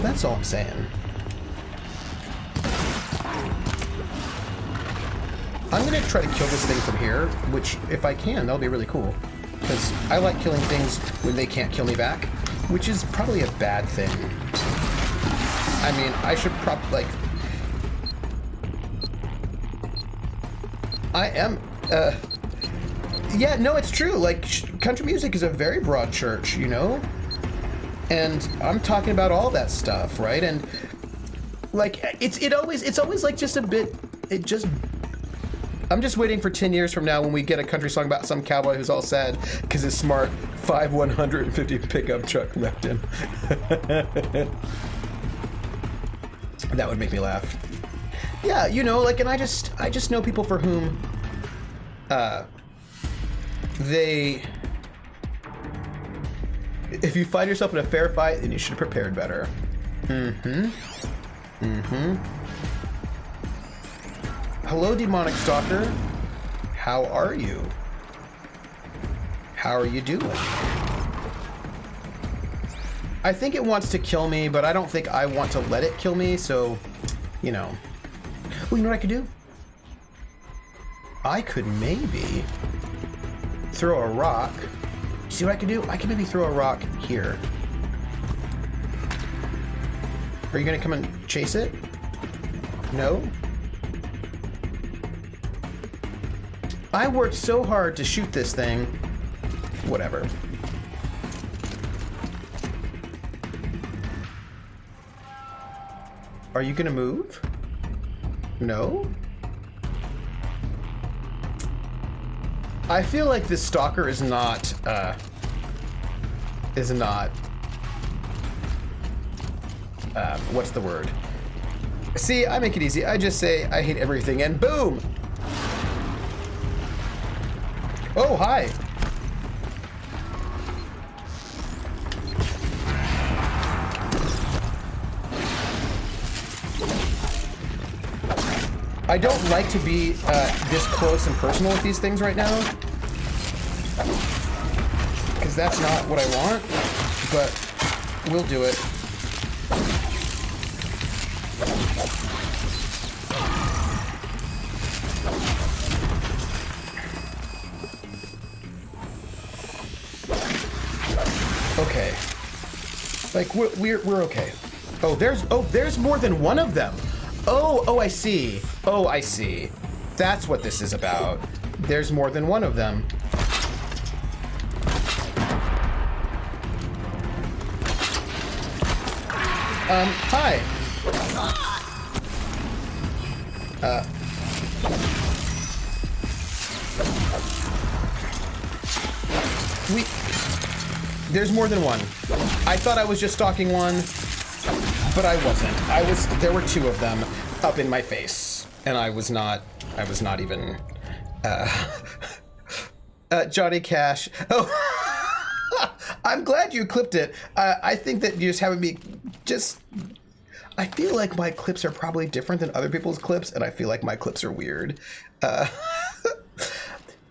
That's all I'm saying. I'm gonna try to kill this thing from here, which, if I can, that'll be really cool. Because I like killing things when they can't kill me back, which is probably a bad thing. I mean, I should probably, like... I am, yeah, no, it's true. Like, country music is a very broad church, you know? And I'm talking about all that stuff, right? And like, it's always like just a bit, I'm just waiting for 10 years from now when we get a country song about some cowboy who's all sad because his smart 150 pickup truck left him. That would make me laugh. Yeah, you know, like, and I just know people for whom, they If you find yourself in a fair fight, then you should have prepared better. Hello, demonic stalker. How are you? How are you doing? I think it wants to kill me, but I don't think I want to let it kill me, so, you know. Oh, you know what I could do? I could maybe throw a rock. See what I can do? I can maybe throw a rock here. Are you gonna come and chase it? No? I worked so hard to shoot this thing. Whatever. Are you gonna move? No? I feel like this stalker is not, what's the word? See, I make it easy. I just say I hate everything and boom! Oh, hi! I don't like to be this close and personal with these things right now, because that's not what I want, but we'll do it. Okay. Like, we're okay. Oh, there's more than one of them. Oh, I see. Oh, I see. That's what this is about. There's more than one of them. Hi. There's more than one. I thought I was just stalking one, but I wasn't. There were two of them up in my face, and I was not even, Johnny Cash. Oh, I'm glad you clipped it. I think that you're just having me I feel like my clips are probably different than other people's clips, and I feel like my clips are weird.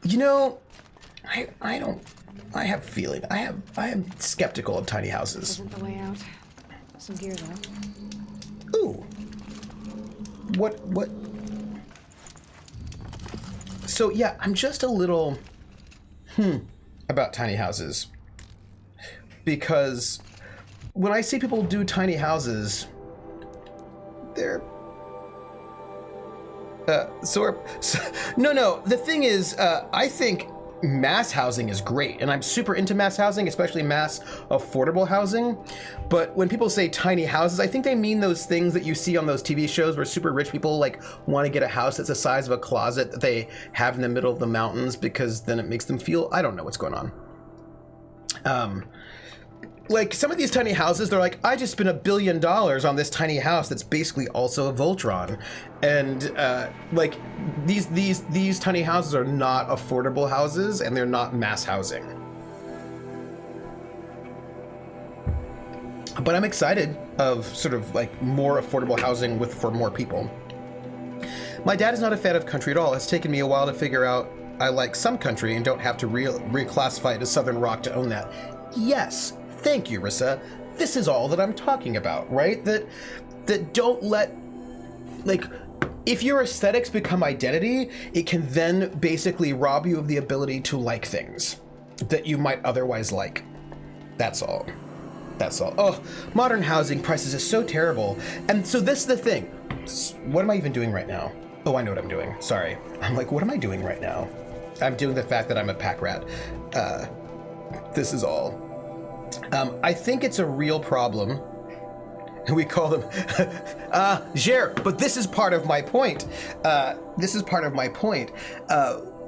You know, I have feeling. I am skeptical of tiny houses. Isn't the way out. Some gear though. Ooh. What? So yeah, I'm just a little about tiny houses. Because when I see people do tiny houses, they're no, the thing is, I think mass housing is great, and I'm super into mass housing, especially mass affordable housing. But when people say tiny houses, I think they mean those things that you see on those TV shows where super rich people like want to get a house that's the size of a closet that they have in the middle of the mountains because then it makes them feel, I don't know what's going on. Like some of these tiny houses, they're like, I just spent $1 billion on this tiny house that's basically also a Voltron. And like these tiny houses are not affordable houses, and they're not mass housing. But I'm excited of sort of like more affordable housing for more people. My dad is not a fan of country at all. It's taken me a while to figure out I like some country and don't have to reclassify it as Southern rock to own that. Yes. Thank you, Rissa. This is all that I'm talking about, right? That don't let, like, if your aesthetics become identity, it can then basically rob you of the ability to like things that you might otherwise like. That's all. That's all. Oh, modern housing prices is so terrible. And so this is the thing. What am I even doing right now? Oh, I know what I'm doing. Sorry. I'm like, what am I doing right now? I'm doing the fact that I'm a pack rat. This is all. I think it's a real problem. We call them, Jer, but this is part of my point.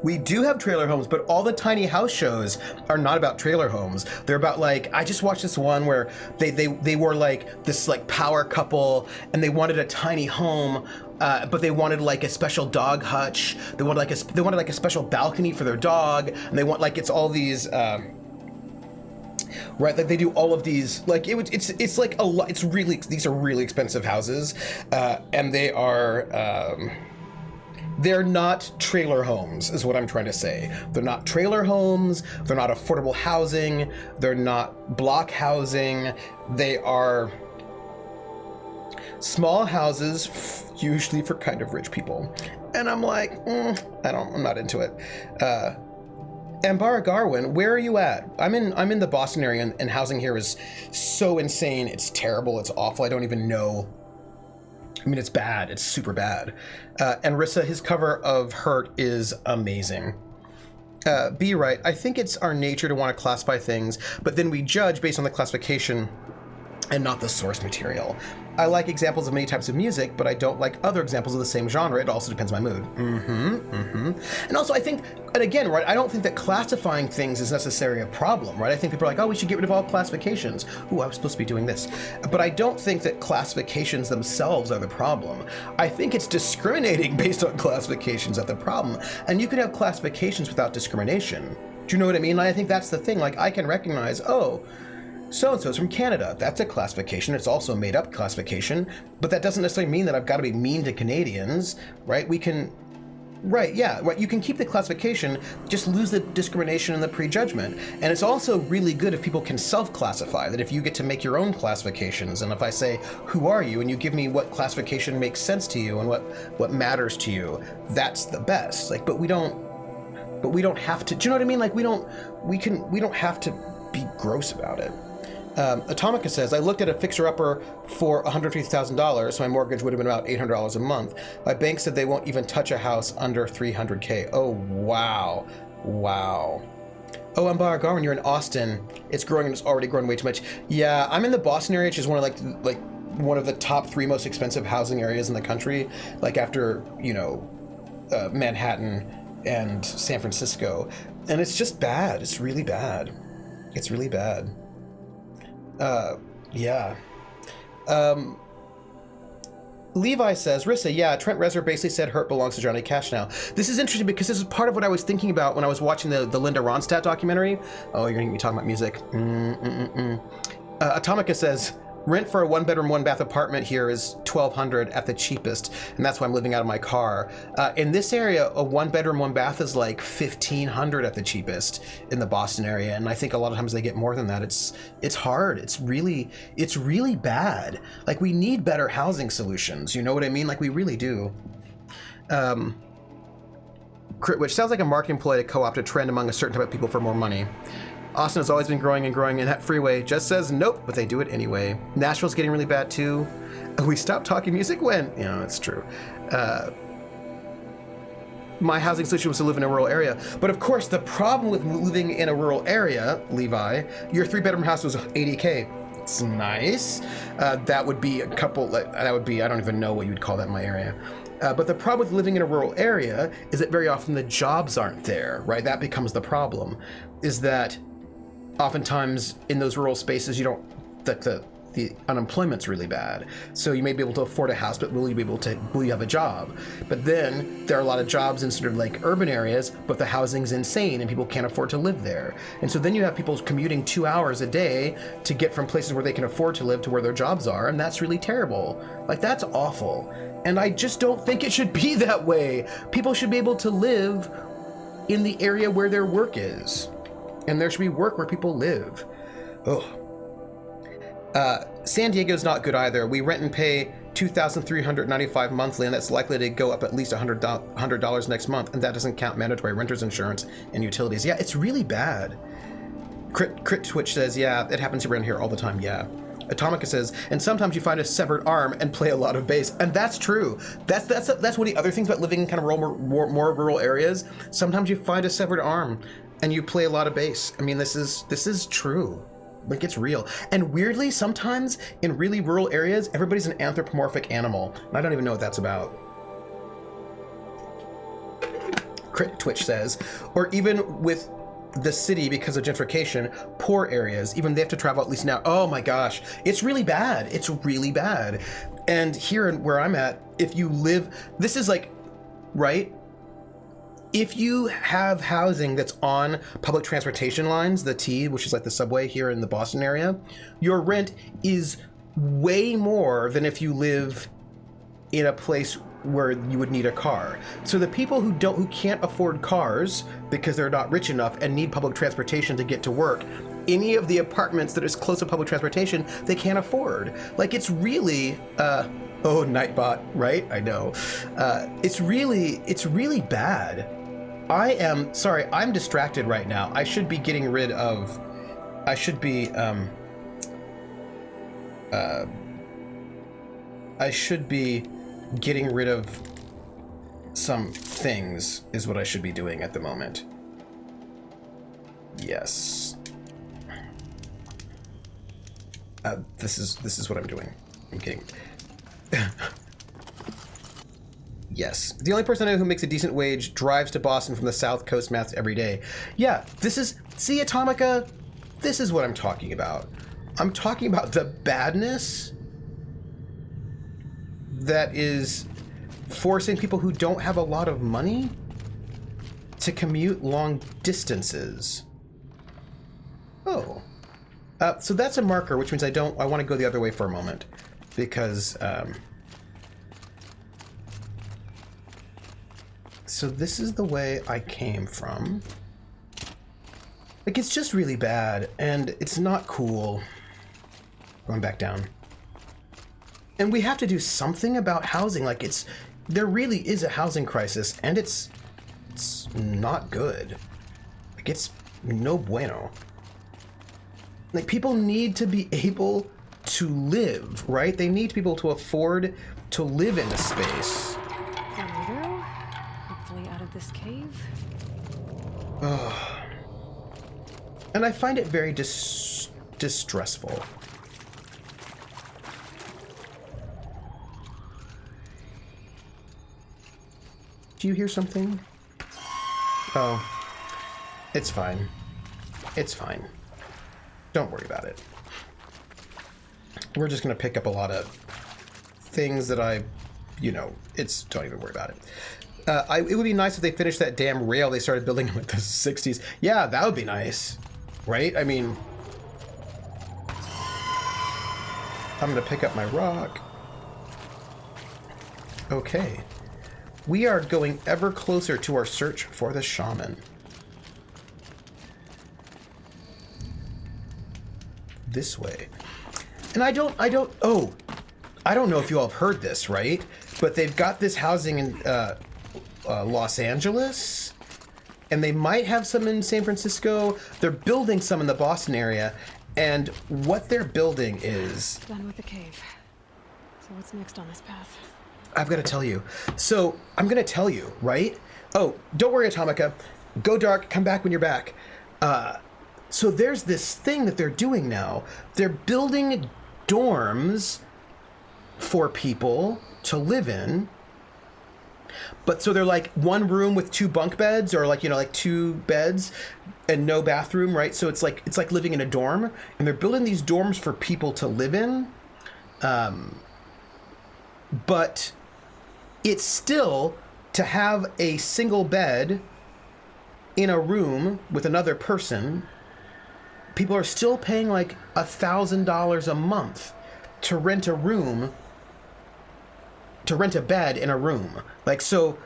We do have trailer homes, but all the tiny house shows are not about trailer homes. They're about, like, I just watched this one where they were like this like power couple, and they wanted a tiny home, but they wanted like a special dog hutch. They wanted like a special balcony for their dog, and they want like it's all these. right? Like they do all of these, like it's like a lot. It's really, these are really expensive houses, and they are. They're not trailer homes, is what I'm trying to say. They're not trailer homes. They're not affordable housing. They're not block housing. They are small houses, usually for kind of rich people. And I'm like, I'm not into it. Ambara Garwin, where are you at? I'm in the Boston area, and housing here is so insane. It's terrible. It's awful. I don't even know. I mean, it's bad. It's super bad. And Rissa, his cover of Hurt is amazing. B right, I think it's our nature to want to classify things, but then we judge based on the classification and not the source material. I like examples of many types of music, but I don't like other examples of the same genre. It also depends on my mood. And also, I think, and again, right, I don't think that classifying things is necessarily a problem, right? I think people are like, oh, we should get rid of all classifications. Ooh, I was supposed to be doing this. But I don't think that classifications themselves are the problem. I think it's discriminating based on classifications that's the problem. And you could have classifications without discrimination. Do you know what I mean? I think that's the thing. Like, I can recognize, oh, so-and-so's from Canada. That's a classification. It's also a made-up classification, but that doesn't necessarily mean that I've got to be mean to Canadians, right? We can, right, yeah, right. You can keep the classification, just lose the discrimination and the prejudgment. And it's also really good if people can self-classify, that if you get to make your own classifications, and if I say, who are you? And you give me what classification makes sense to you and what matters to you, that's the best. Like, but we don't have to, do you know what I mean? Like, we don't have to be gross about it. Atomica says, I looked at a fixer-upper for $150,000, so my mortgage would have been about $800 a month. My bank said they won't even touch a house under $300K. Oh, wow. Wow. Oh, I'm Bar Garwin, you're in Austin. It's growing and it's already grown way too much. Yeah, I'm in the Boston area, which is one of the top 3 most expensive housing areas in the country, like after, Manhattan and San Francisco. And it's just bad. It's really bad. It's really bad. Yeah. Levi says, Rissa, yeah, Trent Reznor basically said Hurt belongs to Johnny Cash now. This is interesting because this is part of what I was thinking about when I was watching the Linda Ronstadt documentary. Oh, you're going to be talking about music. Atomica says, rent for a 1-bedroom, 1-bath apartment here is $1,200 at the cheapest, and that's why I'm living out of my car. In this area, a 1-bedroom, 1-bath is like $1,500 at the cheapest in the Boston area, and I think a lot of times they get more than that. It's hard. It's really bad. Like, we need better housing solutions. You know what I mean? Like, we really do. Which sounds like a marketing ploy to co-opt a trend among a certain type of people for more money. Austin has always been growing and growing, and that freeway just says nope, but they do it anyway. Nashville's getting really bad too. We stopped talking music when? Yeah, it's true. My housing solution was to live in a rural area. But of course, the problem with living in a rural area, Levi, your 3-bedroom house was $80K. It's nice. That would be I don't even know what you'd call that in my area. But the problem with living in a rural area is that very often the jobs aren't there, right? That becomes the problem, is that oftentimes in those rural spaces, the unemployment's really bad. So you may be able to afford a house, but will you have a job? But then there are a lot of jobs in sort of like urban areas, but the housing's insane and people can't afford to live there. And so then you have people commuting 2 hours a day to get from places where they can afford to live to where their jobs are. And that's really terrible. Like, that's awful. And I just don't think it should be that way. People should be able to live in the area where their work is. And there should be work where people live. Oh. San Diego's not good either. We rent and pay $2,395 monthly, and that's likely to go up at least $100 next month, and that doesn't count mandatory renter's insurance and utilities. Yeah, it's really bad. Crit Twitch says, yeah, it happens around here all the time, yeah. Atomica says, and sometimes you find a severed arm and play a lot of bass, and that's true. That's one of the other things about living in kind of more rural areas. Sometimes you find a severed arm and you play a lot of bass. I mean, this is true. Like, it's real. And weirdly, sometimes in really rural areas, everybody's an anthropomorphic animal, and I don't even know what that's about. Crit Twitch says, or even with the city, because of gentrification, poor areas, even they have to travel at least now. Oh my gosh, it's really bad. It's really bad. And here where I'm at, if you live, this is like, right? if you have housing that's on public transportation lines, the T, which is like the subway here in the Boston area, your rent is way more than if you live in a place where you would need a car. So the people who can't afford cars because they're not rich enough and need public transportation to get to work, any of the apartments that is close to public transportation, they can't afford. Like, it's really oh, Nightbot, right? I know. It's really bad. I'm distracted right now. I should be getting rid of some things, is what I should be doing at the moment. Yes. This is what I'm doing. I'm kidding. Yes. The only person I know who makes a decent wage drives to Boston from the South Coast mass every day. Yeah, see, Atomica, this is what I'm talking about. I'm talking about the badness that is forcing people who don't have a lot of money to commute long distances. Oh. So that's a marker, which means I want to go the other way for a moment. Because, so this is the way I came from. Like, it's just really bad, and it's not cool. Going back down. And we have to do something about housing. Like, there really is a housing crisis, and it's not good. Like, it's no bueno. Like, people need to be able to live, right? They need to be able to afford to live in a space. Further, hopefully out of this cave. And I find it very distressful. Do you hear something? Oh, it's fine. It's fine. Don't worry about it. We're just going to pick up a lot of things that don't even worry about it. It would be nice if they finished that damn rail they started building in like the 60s. Yeah, that would be nice. Right? I mean, I'm going to pick up my rock. Okay. We are going ever closer to our search for the shaman. This way. And I don't know if you all have heard this, right? But they've got this housing in Los Angeles, and they might have some in San Francisco. They're building some in the Boston area, and what they're building is... Done with the cave. So what's next on this path? I've got to tell you. So, I'm going to tell you, right? Oh, don't worry, Atomica. Go dark, come back when you're back. So there's this thing that they're doing now. They're building dorms for people to live in. But so they're like one room with 2 bunk beds, or like 2 beds and no bathroom, right? So it's like living in a dorm, and they're building these dorms for people to live in. But it's still to have a single bed in a room with another person. People are still paying like $1,000 a month to rent a room, to rent a bed in a room. Like, so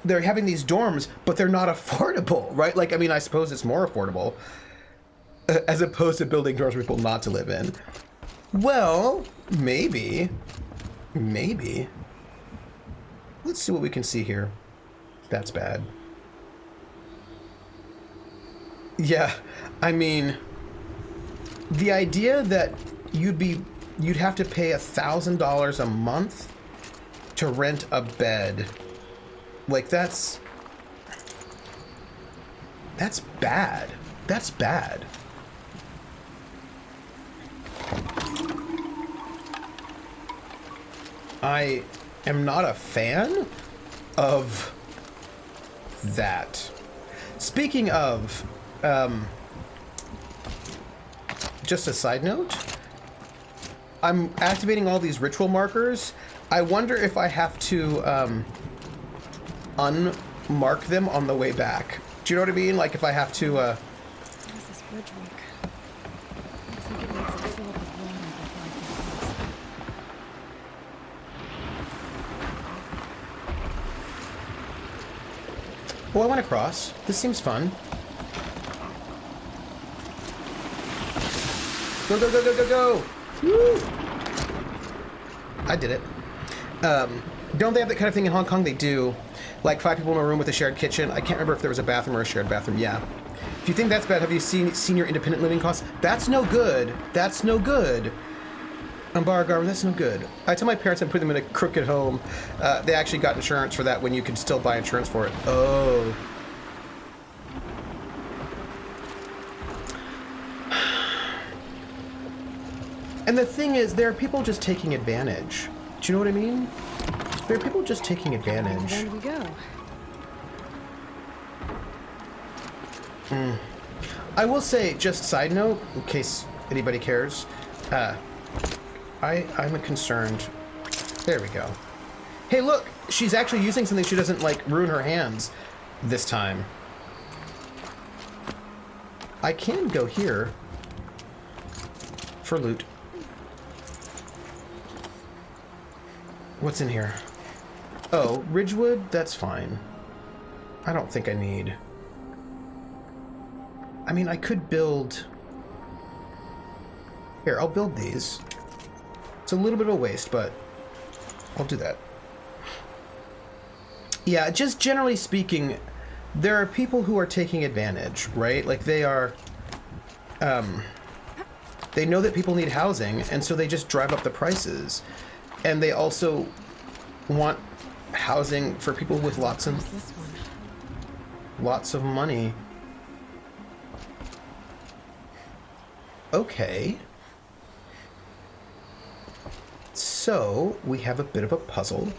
they're having these dorms, but they're not affordable, right? Like, I mean, I suppose it's more affordable as opposed to building dorms for people not to live in. Well, maybe. Let's see what we can see here. That's bad. Yeah, I mean, the idea that you'd have to pay $1,000 a month to rent a bed, like that's bad. That's bad. I am not a fan of that. Speaking of, just a side note, I'm activating all these ritual markers. I wonder if I have to mark them on the way back. Do you know what I mean? Like if I have to, What is this bridge work? Looks like it needs to fill up with water before I can cross. Oh, I want to cross. This seems fun. Go, go, go, go, go, go! Woo! I did it. Don't they have that kind of thing in Hong Kong? They do. Like 5 people in a room with a shared kitchen. I can't remember if there was a bathroom or a shared bathroom. Yeah. If you think that's bad, have you seen your independent living costs? That's no good. That's no good. Garber, that's no good. I tell my parents I put them in a crooked home. They actually got insurance for that when you can still buy insurance for it. Oh. And the thing is, there are people just taking advantage. Do you know what I mean? There are people just taking advantage. There we go. I will say, just side note, in case anybody cares, I'm concerned. There we go. Hey, look, she's actually using something she doesn't, like, ruin her hands this time. I can go here for loot. What's in here? Oh, Ridgewood? That's fine. I don't think I need... I mean, I could build... Here, I'll build these. It's a little bit of a waste, but I'll do that. Yeah, just generally speaking, there are people who are taking advantage, right? Like, they are... they know that people need housing, and so they just drive up the prices. And they also want housing for people with lots What's this one? of money. Okay. So, we have a bit of a puzzle.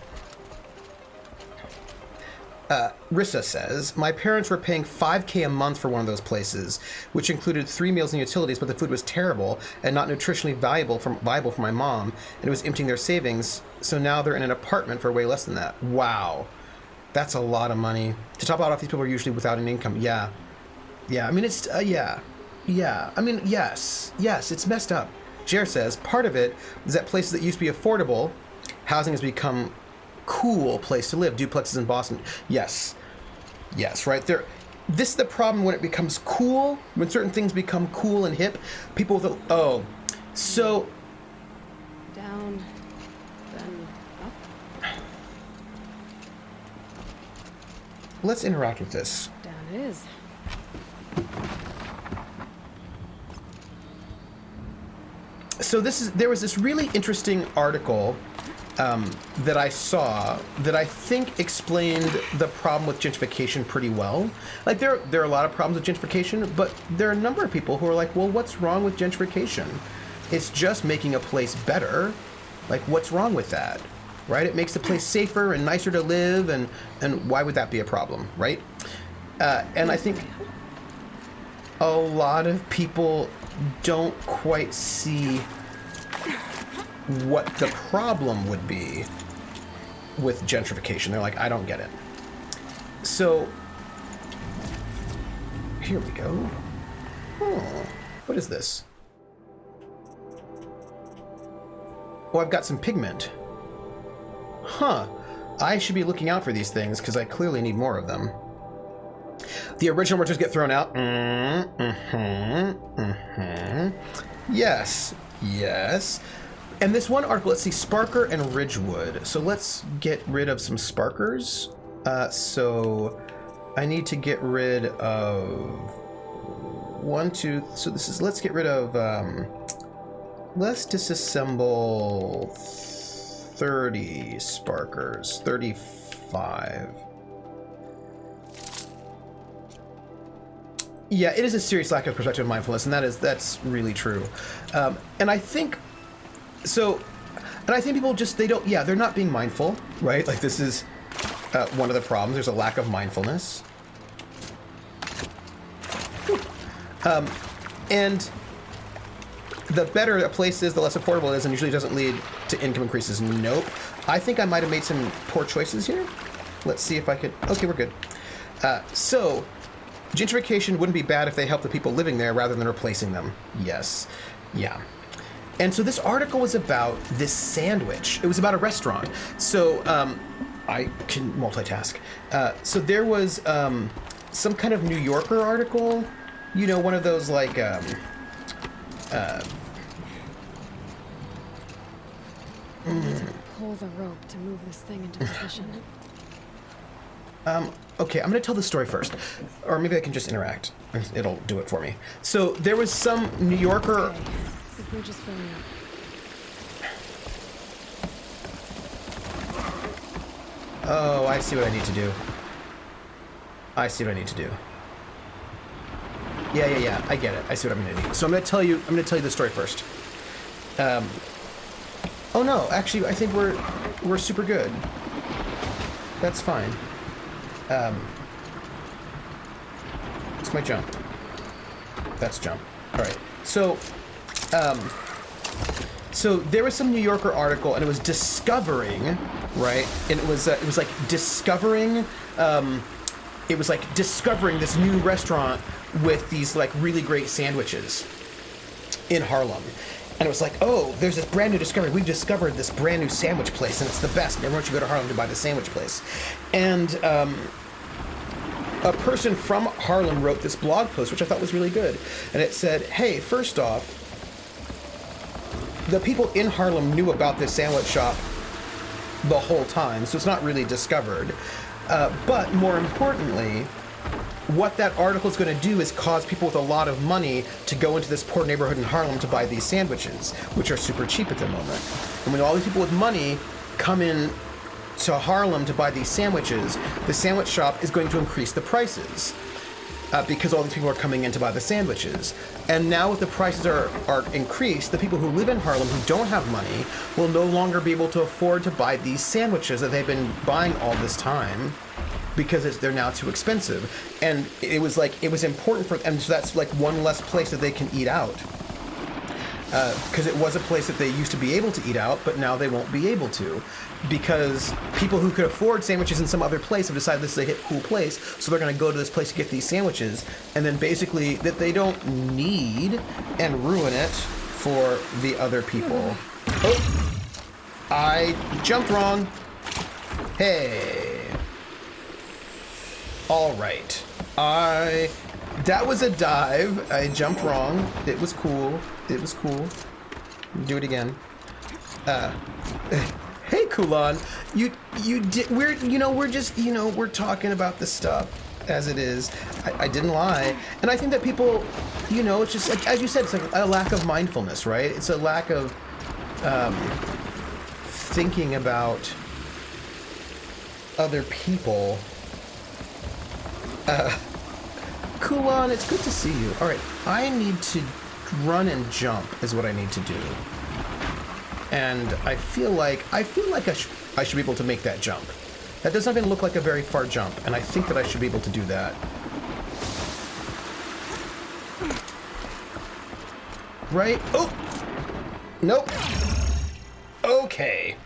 Rissa says, my parents were paying $5K a month for one of those places, which included 3 meals and utilities, but the food was terrible and not nutritionally viable for my mom, and it was emptying their savings, so now they're in an apartment for way less than that. Wow. That's a lot of money. To top it off, these people are usually without an income. Yeah. Yeah, I mean, it's, yeah. Yeah, I mean, yes, it's messed up. Jer says, part of it is that places that used to be affordable, housing has become cool place to live. Duplexes in Boston. Yes, right there. This is the problem when it becomes cool, when certain things become cool and hip. People with so Down, then up. let's interact with this. Down it is. So there was this really interesting article that I saw that I think explained the problem with gentrification pretty well. Like there are a lot of problems with gentrification, but there are a number of people who are like, well, what's wrong with gentrification? It's just making a place better. Like, what's wrong with that? Right? It makes the place safer and nicer to live, and why would that be a problem, right? And I think a lot of people don't quite see what the problem would be with gentrification. They're like, I don't get it. So, here we go. Oh, what is this? Oh, I've got some pigment. Huh. I should be looking out for these things because I clearly need more of them. The original will just get thrown out. Yes. And this one article, let's see, Sparker and Ridgewood. So let's get rid of some Sparkers. So I need to get rid of 1, 2. So this is, let's get rid of, let's disassemble 30 Sparkers, 35. Yeah, it is a serious lack of perspective and mindfulness, and that's really true. And I think people just, they're not being mindful, right? Like this is one of the problems. There's a lack of mindfulness. And the better a place is, the less affordable it is, and usually doesn't lead to income increases. Nope. I think I might have made some poor choices here. Let's see if I could, okay, we're good. So, gentrification wouldn't be bad if they helped the people living there rather than replacing them. Yes. Yeah. And so this article was about this sandwich. It was about a restaurant. So, I can multitask. So there was some kind of New Yorker article, you know, one of those like Pull the rope to move this thing into position. okay, I'm gonna tell the story first, or maybe I can just interact. It'll do it for me. So there was some New Yorker. Okay. The bridge is filling up. Oh, I see what I need to do. I see what I need to do. Yeah. I get it. I see what I'm gonna do. So I'm gonna tell you the story first. Oh no, actually, I think we're super good. That's fine. It's my jump. That's jump. All right. So, so there was some New Yorker article, and it was discovering, right? And it was like discovering, it was like discovering this new restaurant with these like really great sandwiches in Harlem. And it was like, oh, there's this brand new discovery. We've discovered this brand new sandwich place, and it's the best. And everyone should go to Harlem to buy the sandwich place. And a person from Harlem wrote this blog post, which I thought was really good. And it said, hey, first off, the people in Harlem knew about this sandwich shop the whole time, so it's not really discovered. But more importantly, what that article is going to do is cause people with a lot of money to go into this poor neighborhood in Harlem to buy these sandwiches, which are super cheap at the moment. And when all these people with money come in to Harlem to buy these sandwiches, the sandwich shop is going to increase the prices because all these people are coming in to buy the sandwiches. And now with the prices are increased, the people who live in Harlem who don't have money will no longer be able to afford to buy these sandwiches that they've been buying all this time, because they're now too expensive. And it was important for them, so that's like one less place that they can eat out. Because it was a place that they used to be able to eat out, but now they won't be able to. Because people who could afford sandwiches in some other place have decided this is a hip, cool place, so they're gonna go to this place to get these sandwiches, and then basically that they don't need, and ruin it for the other people. Oh, I jumped wrong. Hey. All right, that was a dive. I jumped wrong. It was cool. Do it again. Hey, Kulan, we're talking about the stuff as it is. I didn't lie, and I think that people, it's just like, as you said, it's like a lack of mindfulness, right? It's a lack of thinking about other people. Kulan, it's good to see you. All right, I need to run and jump is what I need to do. And I feel like I should be able to make that jump. That doesn't even look like a very far jump, and I think that I should be able to do that. Right? Oh! Nope. Okay.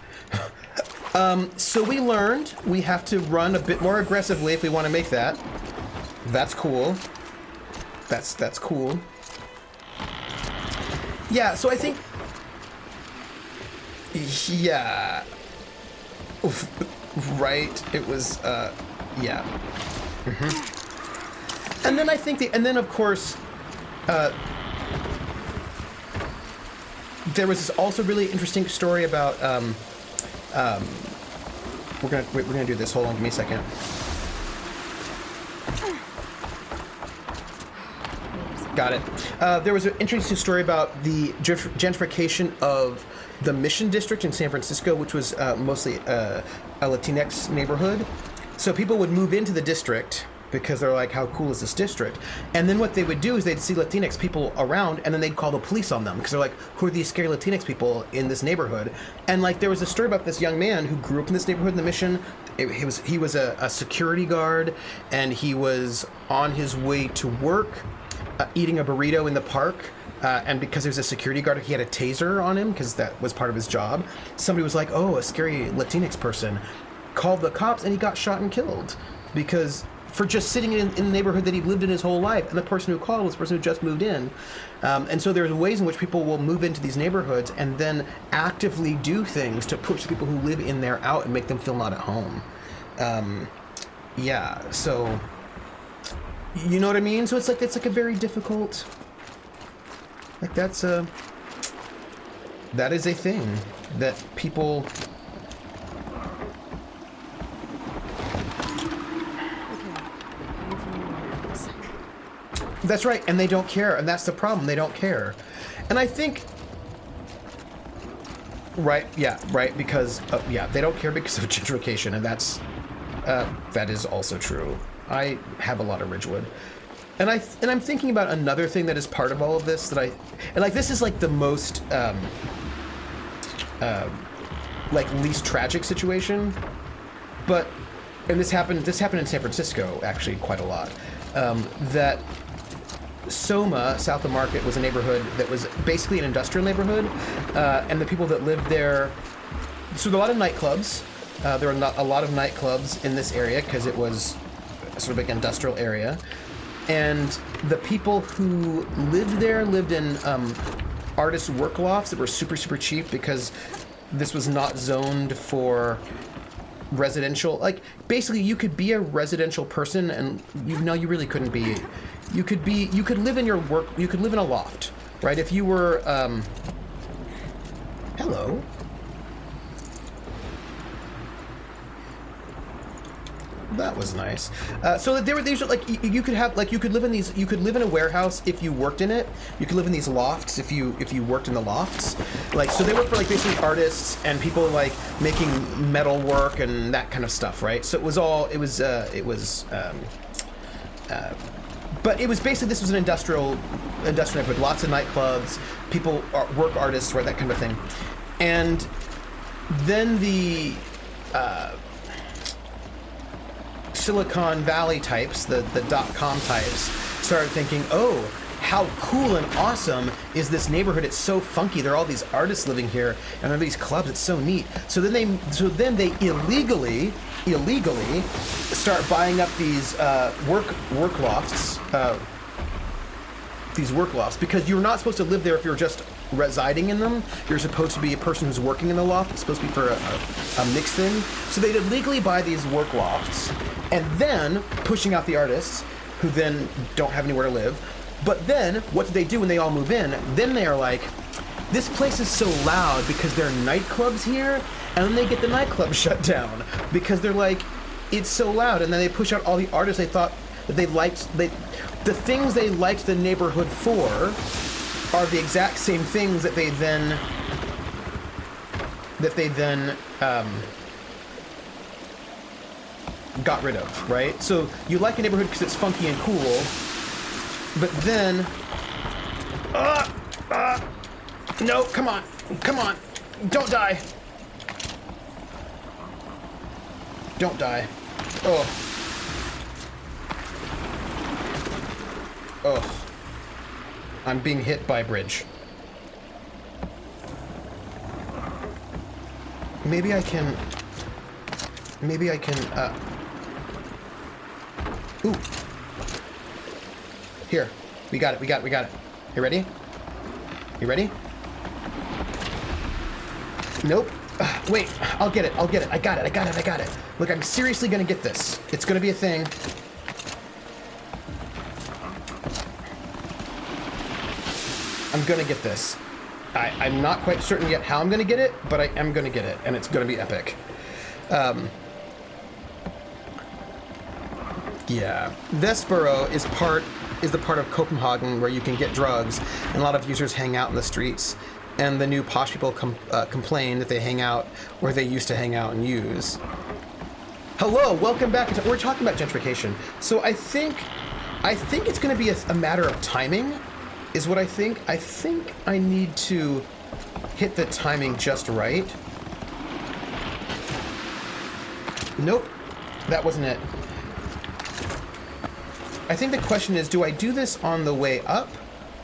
So we learned we have to run a bit more aggressively if we want to make that. That's cool. That's cool. Yeah, so I think... Yeah. Oof. Right? It was, yeah. Mm-hmm. And then I think and then of course, there was this also really interesting story about, we're gonna do this. Hold on, give me a second. Got it. There was an interesting story about the gentrification of the Mission District in San Francisco, which was mostly a Latinx neighborhood. So people would move into the district because they're like, how cool is this district? And then what they would do is they'd see Latinx people around, and then they'd call the police on them because they're like, who are these scary Latinx people in this neighborhood? And like, there was a story about this young man who grew up in this neighborhood in the Mission. He was a security guard, and he was on his way to work, eating a burrito in the park. And because he was a security guard, he had a taser on him because that was part of his job. Somebody was like, oh, a scary Latinx person. Called the cops, and he got shot and killed because for just sitting in the neighborhood that he lived in his whole life, and the person who called was the person who just moved in. And so there's ways in which people will move into these neighborhoods and then actively do things to push the people who live in there out and make them feel not at home. Yeah, so you know what I mean? So it's like a very difficult, like that is a thing that people. That's right, and they don't care, and that's the problem. They don't care, and I think, right, because they don't care because of gentrification, and that is also true. I have a lot of Ridgewood, and I'm thinking about another thing that is part of all of this this is like the most like least tragic situation, and this happened in San Francisco actually quite a lot. That Soma, south of Market, was a neighborhood that was basically an industrial neighborhood, and the people that lived there. So there were a lot of nightclubs. There were a lot of nightclubs in this area because it was sort of like an industrial area, and the people who lived there lived in artist work lofts that were super cheap because this was not zoned for residential. Like basically you could be a residential person and you really couldn't be. You could live in you could live in a loft, right? If you were hello. That was nice. So there were these, like you could live in these. You could live in a warehouse if you worked in it. You could live in these lofts if you worked in the lofts. Like so, they were for like basically artists and people like making metal work and that kind of stuff, right? So but it was basically, this was an industrial neighborhood, lots of nightclubs, people, work artists, right, that kind of thing. And then the Silicon Valley types, the .com types, started thinking, oh, how cool and awesome is this neighborhood? It's so funky. There are all these artists living here, and there are these clubs. It's so neat. So then they illegally start buying up these work lofts. These work lofts, because you're not supposed to live there if you're just residing in them. You're supposed to be a person who's working in the loft. It's supposed to be for a mixed thing. So they'd illegally buy these work lofts, and then pushing out the artists, who then don't have anywhere to live. But then, what do they do when they all move in? Then they are like, this place is so loud because there are nightclubs here, and then they get the nightclub shut down because they're like, it's so loud. And then they push out all the artists they thought that they liked. The things they liked the neighborhood for are the exact same things that they then got rid of, right? So you like a neighborhood because it's funky and cool, but then, no, come on, don't die. Don't die. Oh. I'm being hit by a bridge. Maybe I can, ooh. Here, we got it. You ready? Nope. Wait, I'll get it. I got it. Look, I'm seriously gonna get this. It's gonna be a thing. I'm gonna get this. I'm not quite certain yet how I'm gonna get it, but I am gonna get it, and it's gonna be epic. Yeah, Vestboro is the part of Copenhagen where you can get drugs, and a lot of users hang out in the streets. And the new posh people complain that they hang out where they used to hang out and use. Hello, welcome back. We're talking about gentrification. So I think it's going to be a matter of timing, is what I think. I think I need to hit the timing just right. Nope, that wasn't it. I think the question is, do I do this on the way up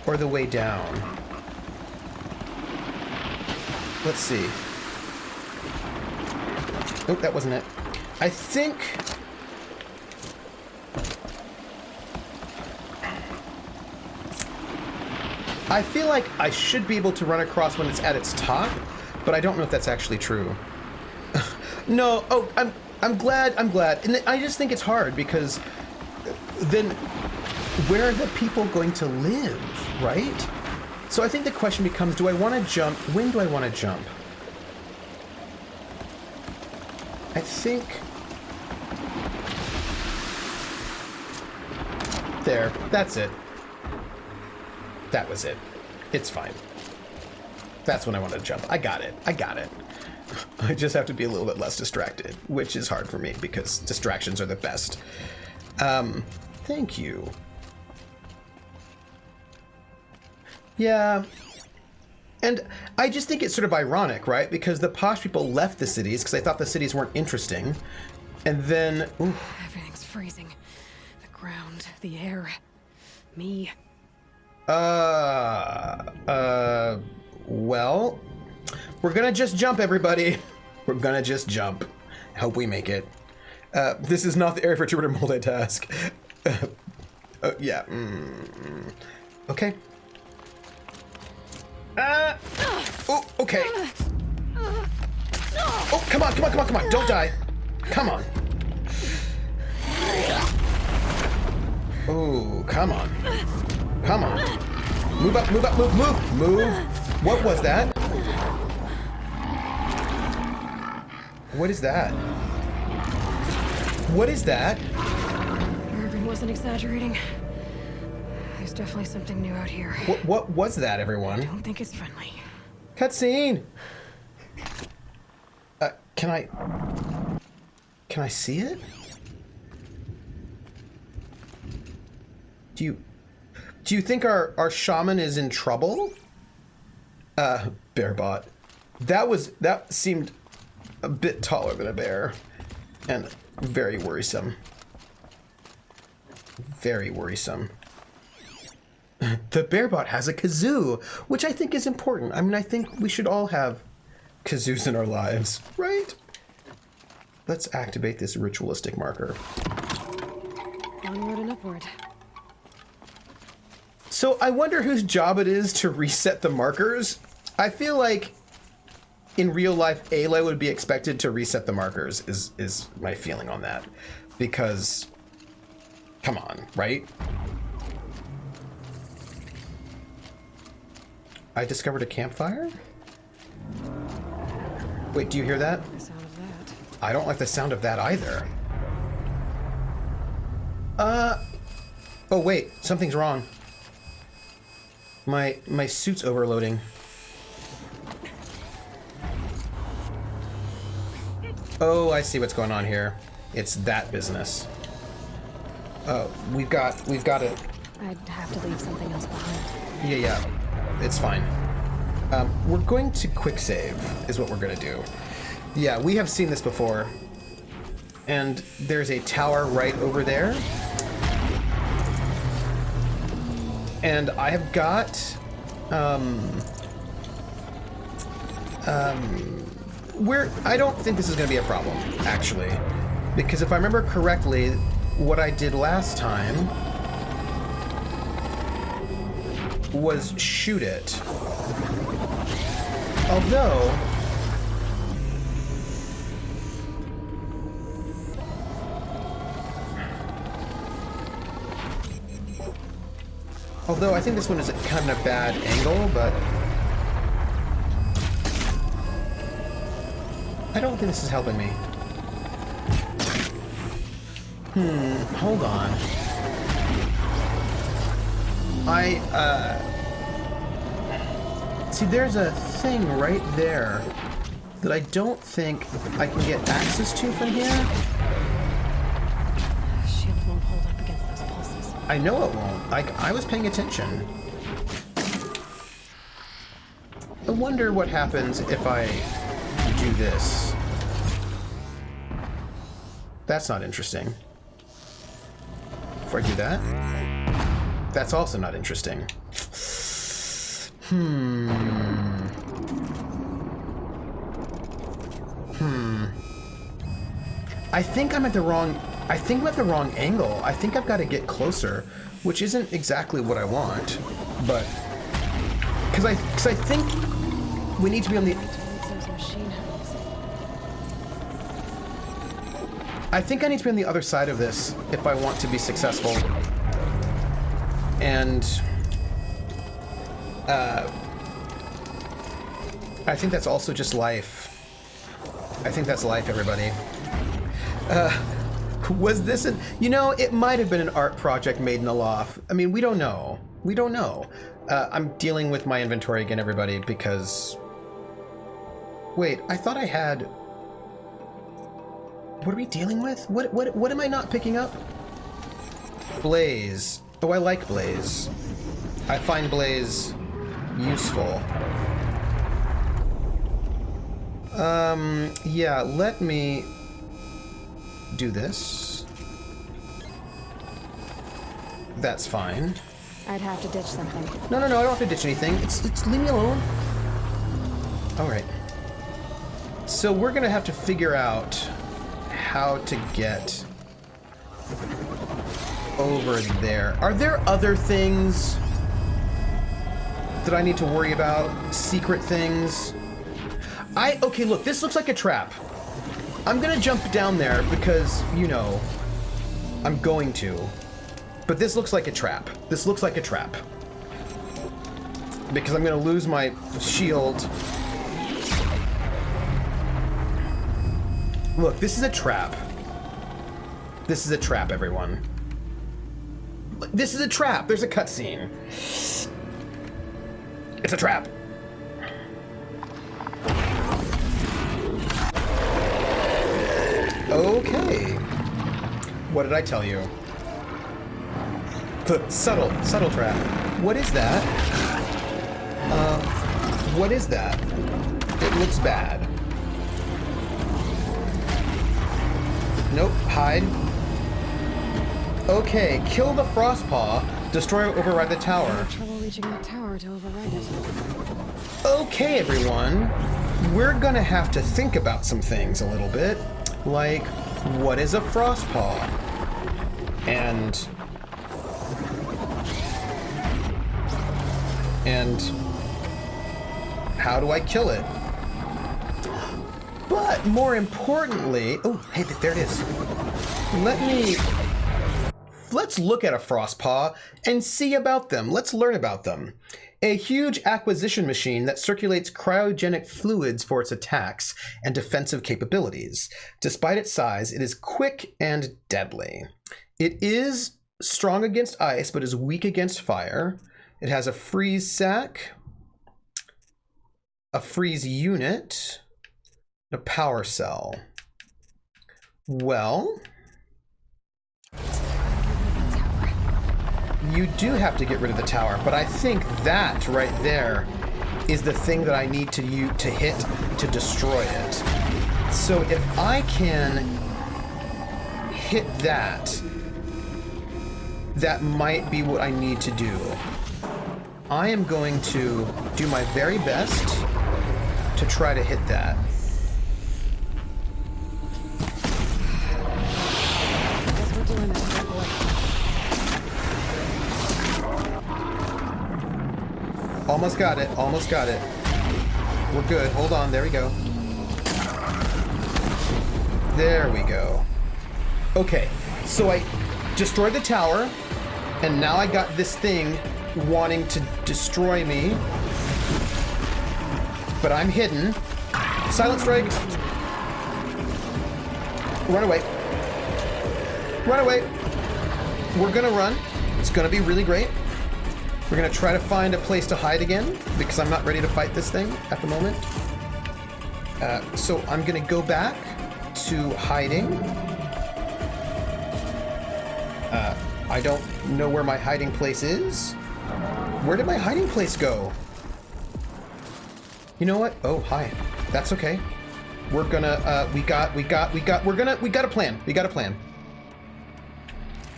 or the way down? Let's see. Nope, that wasn't it. I think I feel like I should be able to run across when it's at its top, but I don't know if that's actually true. No, oh, I'm glad. And I just think it's hard because then where are the people going to live, right? So I think the question becomes, do I want to jump? When do I want to jump? I think... There, that's it. That was it. It's fine. That's when I want to jump. I got it. I just have to be a little bit less distracted, which is hard for me because distractions are the best. Thank you. Yeah. And I just think it's sort of ironic, right? Because the posh people left the cities because they thought the cities weren't interesting. And then... Ooh. Everything's freezing. The ground, the air, me. Well, we're gonna just jump, everybody. We're gonna just jump. Hope we make it. This is not the area for Jupiter multitask. Yeah. Okay. Oh, okay. Oh, come on. Don't die. Come on. Oh, come on. Move up, move. What was that? What is that? Irving wasn't exaggerating. There's definitely something new out here. What was that, everyone? I don't think it's friendly. Cutscene! Can I see it? Do you think our shaman is in trouble? Bearbot. That seemed a bit taller than a bear. And very worrisome. Very worrisome. The Bearbot has a kazoo, which I think is important. I mean, I think we should all have kazoos in our lives, right? Let's activate this ritualistic marker. Onward and upward. So I wonder whose job it is to reset the markers. I feel like in real life, Ayla would be expected to reset the markers, is my feeling on that. Because, come on, right? I discovered a campfire? Wait, do you hear that? The sound of that. I don't like the sound of that either. Oh wait, something's wrong. My suit's overloading. Oh, I see what's going on here. It's that business. Oh, we've got it. I'd have to leave something else behind. Yeah, it's fine. We're going to quick save, is what we're gonna do. Yeah, we have seen this before. And there's a tower right over there. And I have got, I don't think this is gonna be a problem, actually. Because if I remember correctly, what I did last time was shoot it. Although I think this one is kind of a bad angle, but I don't think this is helping me. Hold on. See, there's a thing right there that I don't think I can get access to from here. Shield won't hold up against those pulses. I know it won't. I was paying attention. I wonder what happens if I do this. That's not interesting. If I do that, that's also not interesting. I think I'm at the wrong angle. I think I've got to get closer, which isn't exactly what I want, but Because I think we need to be on the... Those machine holes. I think I need to be on the other side of this if I want to be successful. And... I think that's also just life. I think that's life, everybody. Was this an... You know, it might have been an art project made in a loft. I mean, we don't know. We don't know. I'm dealing with my inventory again, everybody, because... Wait, I thought I had... What are we dealing with? What am I not picking up? Blaze. Oh, I like Blaze. I find Blaze useful. Yeah, let me do this. That's fine. I'd have to ditch something. No, I don't have to ditch anything. It's leave me alone. All right. So we're gonna have to figure out how to get over there. Are there other things that I need to worry about? Secret things? Okay, look, this looks like a trap. I'm gonna jump down there because, you know, I'm going to. But this looks like a trap. This looks like a trap. Because I'm gonna lose my shield. Look, this is a trap. This is a trap, everyone. This is a trap. There's a cutscene. It's a trap. Okay. What did I tell you? Subtle trap. What is that? What is that? It looks bad. Nope, hide. Okay, kill the Frostpaw, destroy or override the tower. Trouble reaching that tower to override it. Okay, everyone. We're gonna have to think about some things a little bit. Like, what is a Frostpaw? And how do I kill it? But more importantly, oh, hey, there it is. Let's look at a Frostpaw and see about them. Let's learn about them. A huge acquisition machine that circulates cryogenic fluids for its attacks and defensive capabilities. Despite its size, it is quick and deadly. It is strong against ice, but is weak against fire. It has a freeze sac, a freeze unit, a power cell. Well, you do have to get rid of the tower, but I think that right there is the thing that I need to hit to destroy it. So if I can hit that, that might be what I need to do. I am going to do my very best to try to hit that. Guess we're doing it, oh boy. Almost got it, almost got it. We're good, hold on, there we go. There we go. Okay, so I destroyed the tower, and now I got this thing wanting to destroy me. But I'm hidden. Silent strike. Run away. Run away. We're gonna run. It's gonna be really great. We're gonna try to find a place to hide again because I'm not ready to fight this thing at the moment. So I'm gonna go back to hiding. I don't know where my hiding place is. Where did my hiding place go? You know what? Oh, hi. That's okay. We're gonna, we got a plan. We got a plan.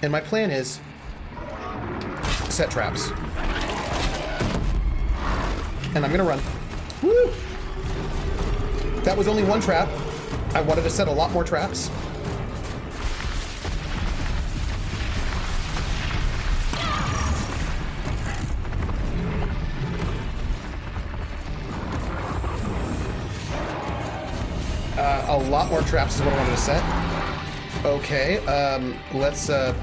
And my plan is set traps. And I'm gonna run. Woo! That was only one trap. I wanted to set a lot more traps. lot more traps is what I wanted to set. Okay, let's, we're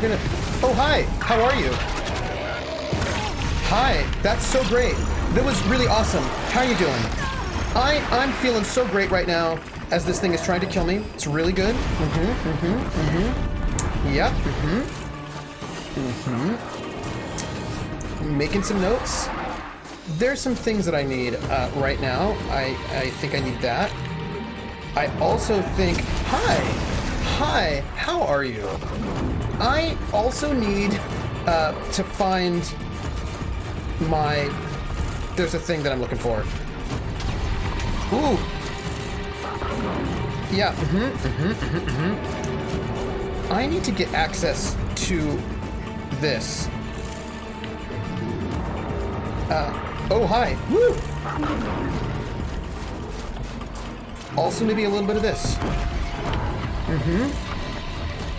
gonna... Oh, hi! How are you? Hi, that's so great. That was really awesome. How are you doing? I'm feeling so great right now as this thing is trying to kill me. It's really good. Yep. Making some notes. There's some things that I need right now. I think I need that. I also think... Hi, how are you? I also need to find my... There's a thing that I'm looking for. Ooh. Yeah, I need to get access to this. Oh, hi. Woo! Also maybe a little bit of this.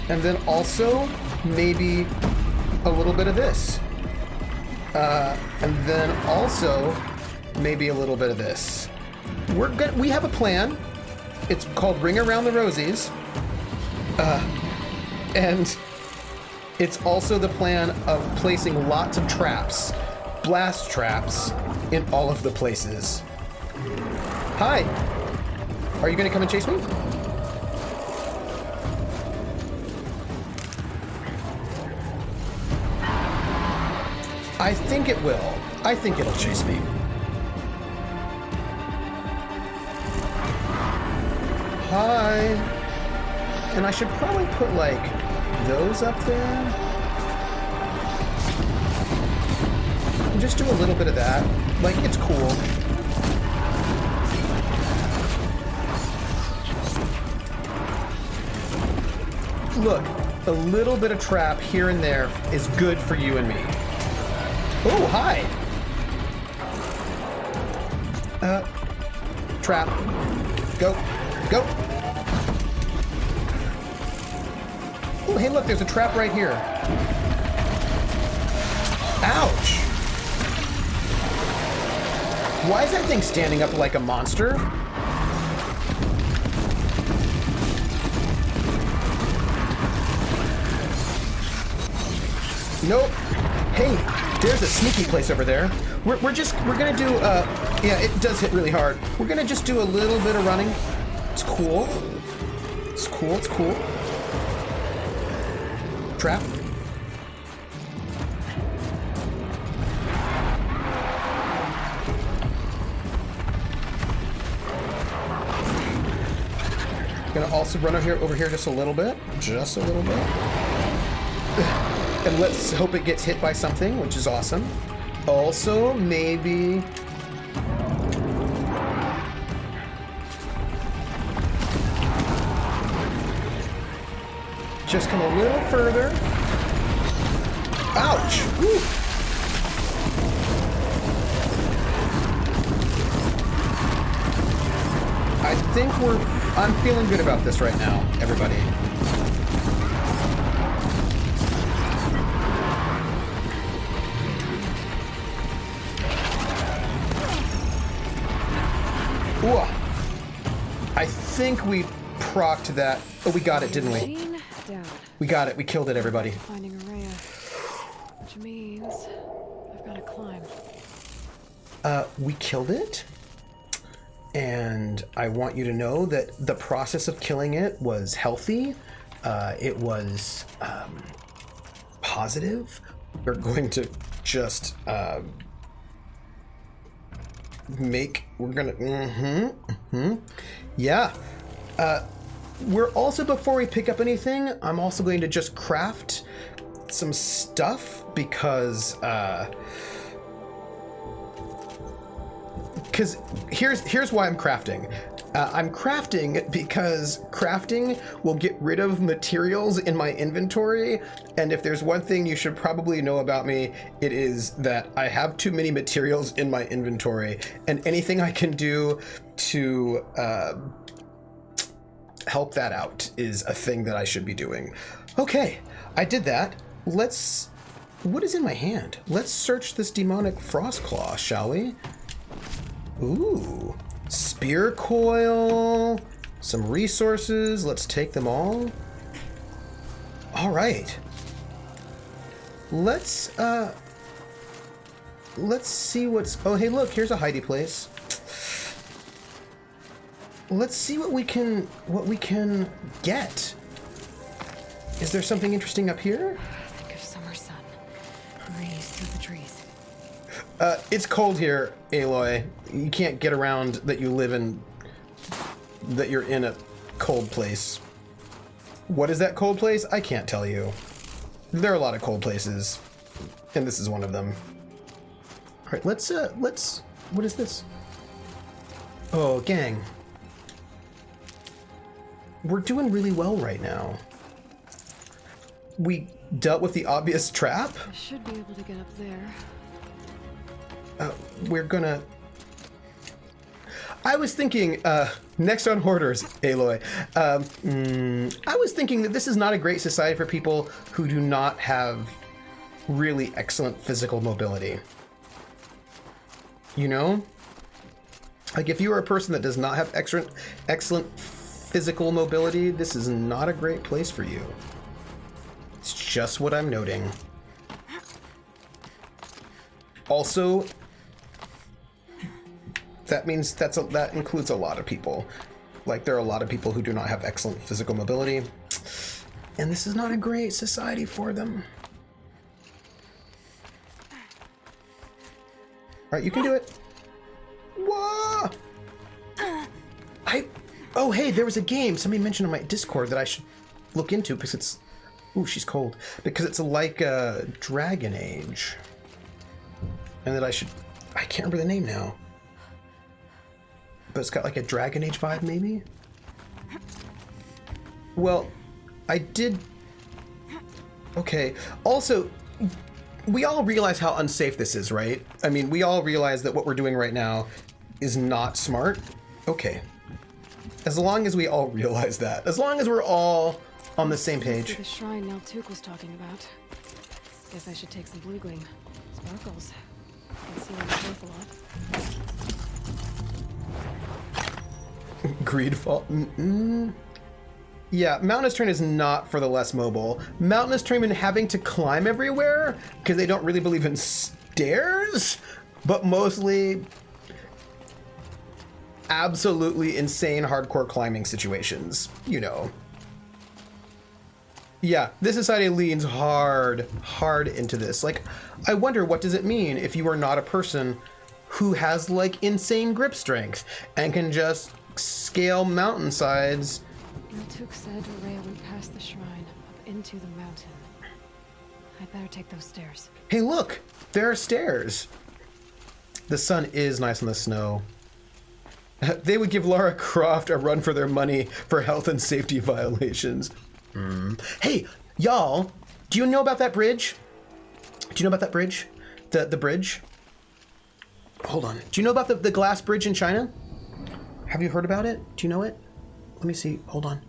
And then also maybe a little bit of this. And then also maybe a little bit of this. We have a plan. It's called Ring Around the Rosies. And it's also the plan of placing lots of traps, blast traps, in all of the places. Hi. Are you gonna come and chase me? I think it will. I think it'll chase me. Hi. And I should probably put, like, those up there. And just do a little bit of that. Like, it's cool. Look, a little bit of trap here and there is good for you and me. Oh, hi. Trap. Go. Go. Oh, hey, look, there's a trap right here. Ouch. Why is that thing standing up like a monster? Nope. Hey, there's a sneaky place over there. We're gonna do, yeah, it does hit really hard. We're gonna just do a little bit of running. It's cool. It's cool, it's cool. Trap. Gonna also run over here just a little bit. Just a little bit. And let's hope it gets hit by something, which is awesome. Also, maybe... just come a little further. Ouch! Woo. I think I'm feeling good about this right now, everybody. Ooh. I think we procced that. Oh, we got it, didn't we? Down. We got it. We killed it, everybody. Finding Araya, which means I've got to climb. We killed it. And I want you to know that the process of killing it was healthy. It was positive. We're going to just yeah. We're also, before we pick up anything, I'm also going to just craft some stuff because here's why I'm crafting. I'm crafting because crafting will get rid of materials in my inventory, and if there's one thing you should probably know about me, it is that I have too many materials in my inventory, and anything I can do to help that out is a thing that I should be doing. Okay, I did that. Let's What is in my hand? Let's search this demonic frost claw, shall we? Ooh, spear coil, some resources. Let's take them all. All right. Let's see what's... Oh, hey, look, here's a hidey place. Let's see what we can get. Is there something interesting up here? Think of summer sun. Breeze through the trees. It's cold here, Aloy. You can't get around that you're in a cold place. What is that cold place? I can't tell you. There are a lot of cold places, and this is one of them. All right, let's, what is this? Oh, gang. We're doing really well right now. We dealt with the obvious trap. I should be able to get up there. We're gonna... I was thinking, next on Hoarders, Aloy, I was thinking that this is not a great society for people who do not have really excellent physical mobility. You know? Like, if you are a person that does not have excellent physical mobility, this is not a great place for you. It's just what I'm noting. Also, that means that includes a lot of people. Like, there are a lot of people who do not have excellent physical mobility, and this is not a great society for them. All right, you can do it. Whoa! Oh, hey, there was a game somebody mentioned on my Discord that I should look into because it's... Ooh, she's cold. Because it's like Dragon Age. And that I can't remember the name now. But it's got like a Dragon Age vibe, maybe? Well, I did... Okay. Also, we all realize how unsafe this is, right? I mean, we all realize that what we're doing right now is not smart. Okay. As long as we all realize that. As long as we're all on the same page. The shrine Naltuk was talking about. Guess I should take some blue gleam. Sparkles. Can see them worth a lot. Greedfall. Yeah, Mountainous Terrain is not for the less mobile. Mountainous Terrain and having to climb everywhere because they don't really believe in stairs, but mostly absolutely insane hardcore climbing situations, you know. Yeah, this society leans hard into this. Like, I wonder, what does it mean if you are not a person who has, like, insane grip strength and can just scale mountainsides? Naltuk said Rhea went past the shrine, up into the mountain. I'd better take those stairs. Hey, look! There are stairs! The sun is nice in the snow. They would give Lara Croft a run for their money for health and safety violations. Hey, y'all, do you know about that bridge? Do you know about that bridge? The bridge? Hold on. Do you know about the glass bridge in China? Have you heard about it? Do you know it? Let me see. Hold on.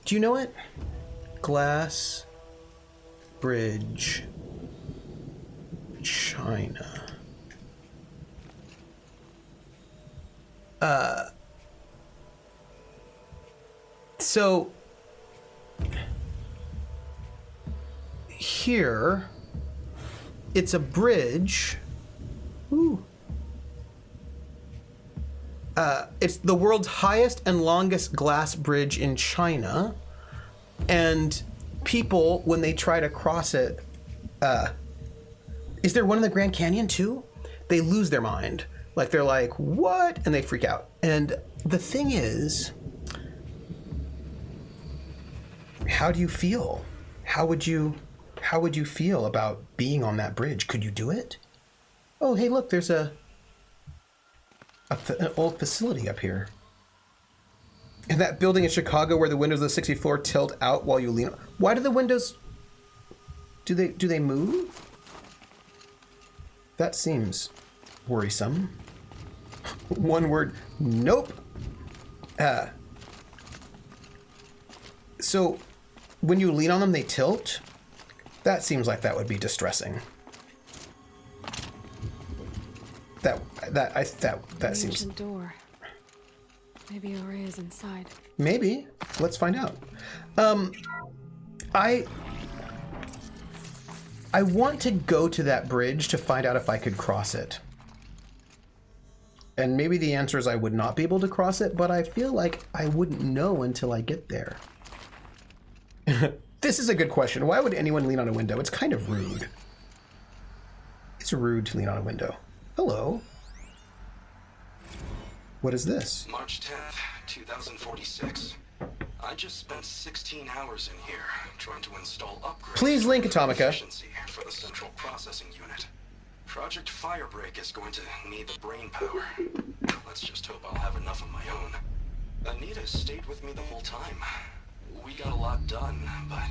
Do you know it? Glass bridge, China. So here, it's a bridge. Ooh. It's the world's highest and longest glass bridge in China. And people, when they try to cross it, is there one in the Grand Canyon too? They lose their mind. Like, they're like, what? And they freak out. And the thing is, how do you feel? How would you feel about being on that bridge? Could you do it? Oh, hey, look, there's an old facility up here. And that building in Chicago where the windows of the 60th floor tilt out while you lean. Why do the windows... Do they move? That seems worrisome. One word, nope. So, when you lean on them, they tilt. That seems like that would be distressing. That seems. Ancient door. Maybe Ore is inside. Maybe. Let's find out. I want to go to that bridge to find out if I could cross it. And maybe the answer is I would not be able to cross it, but I feel like I wouldn't know until I get there. This is a good question. Why would anyone lean on a window? It's kind of rude. It's rude to lean on a window. Hello. What is this? March 10th, 2046. I just spent 16 hours in here trying to install upgrades. Please link Atomica. Efficiency for the central processing unit. Project Firebreak is going to need the brain power. Let's just hope I'll have enough of my own. Anita stayed with me the whole time. We got a lot done, but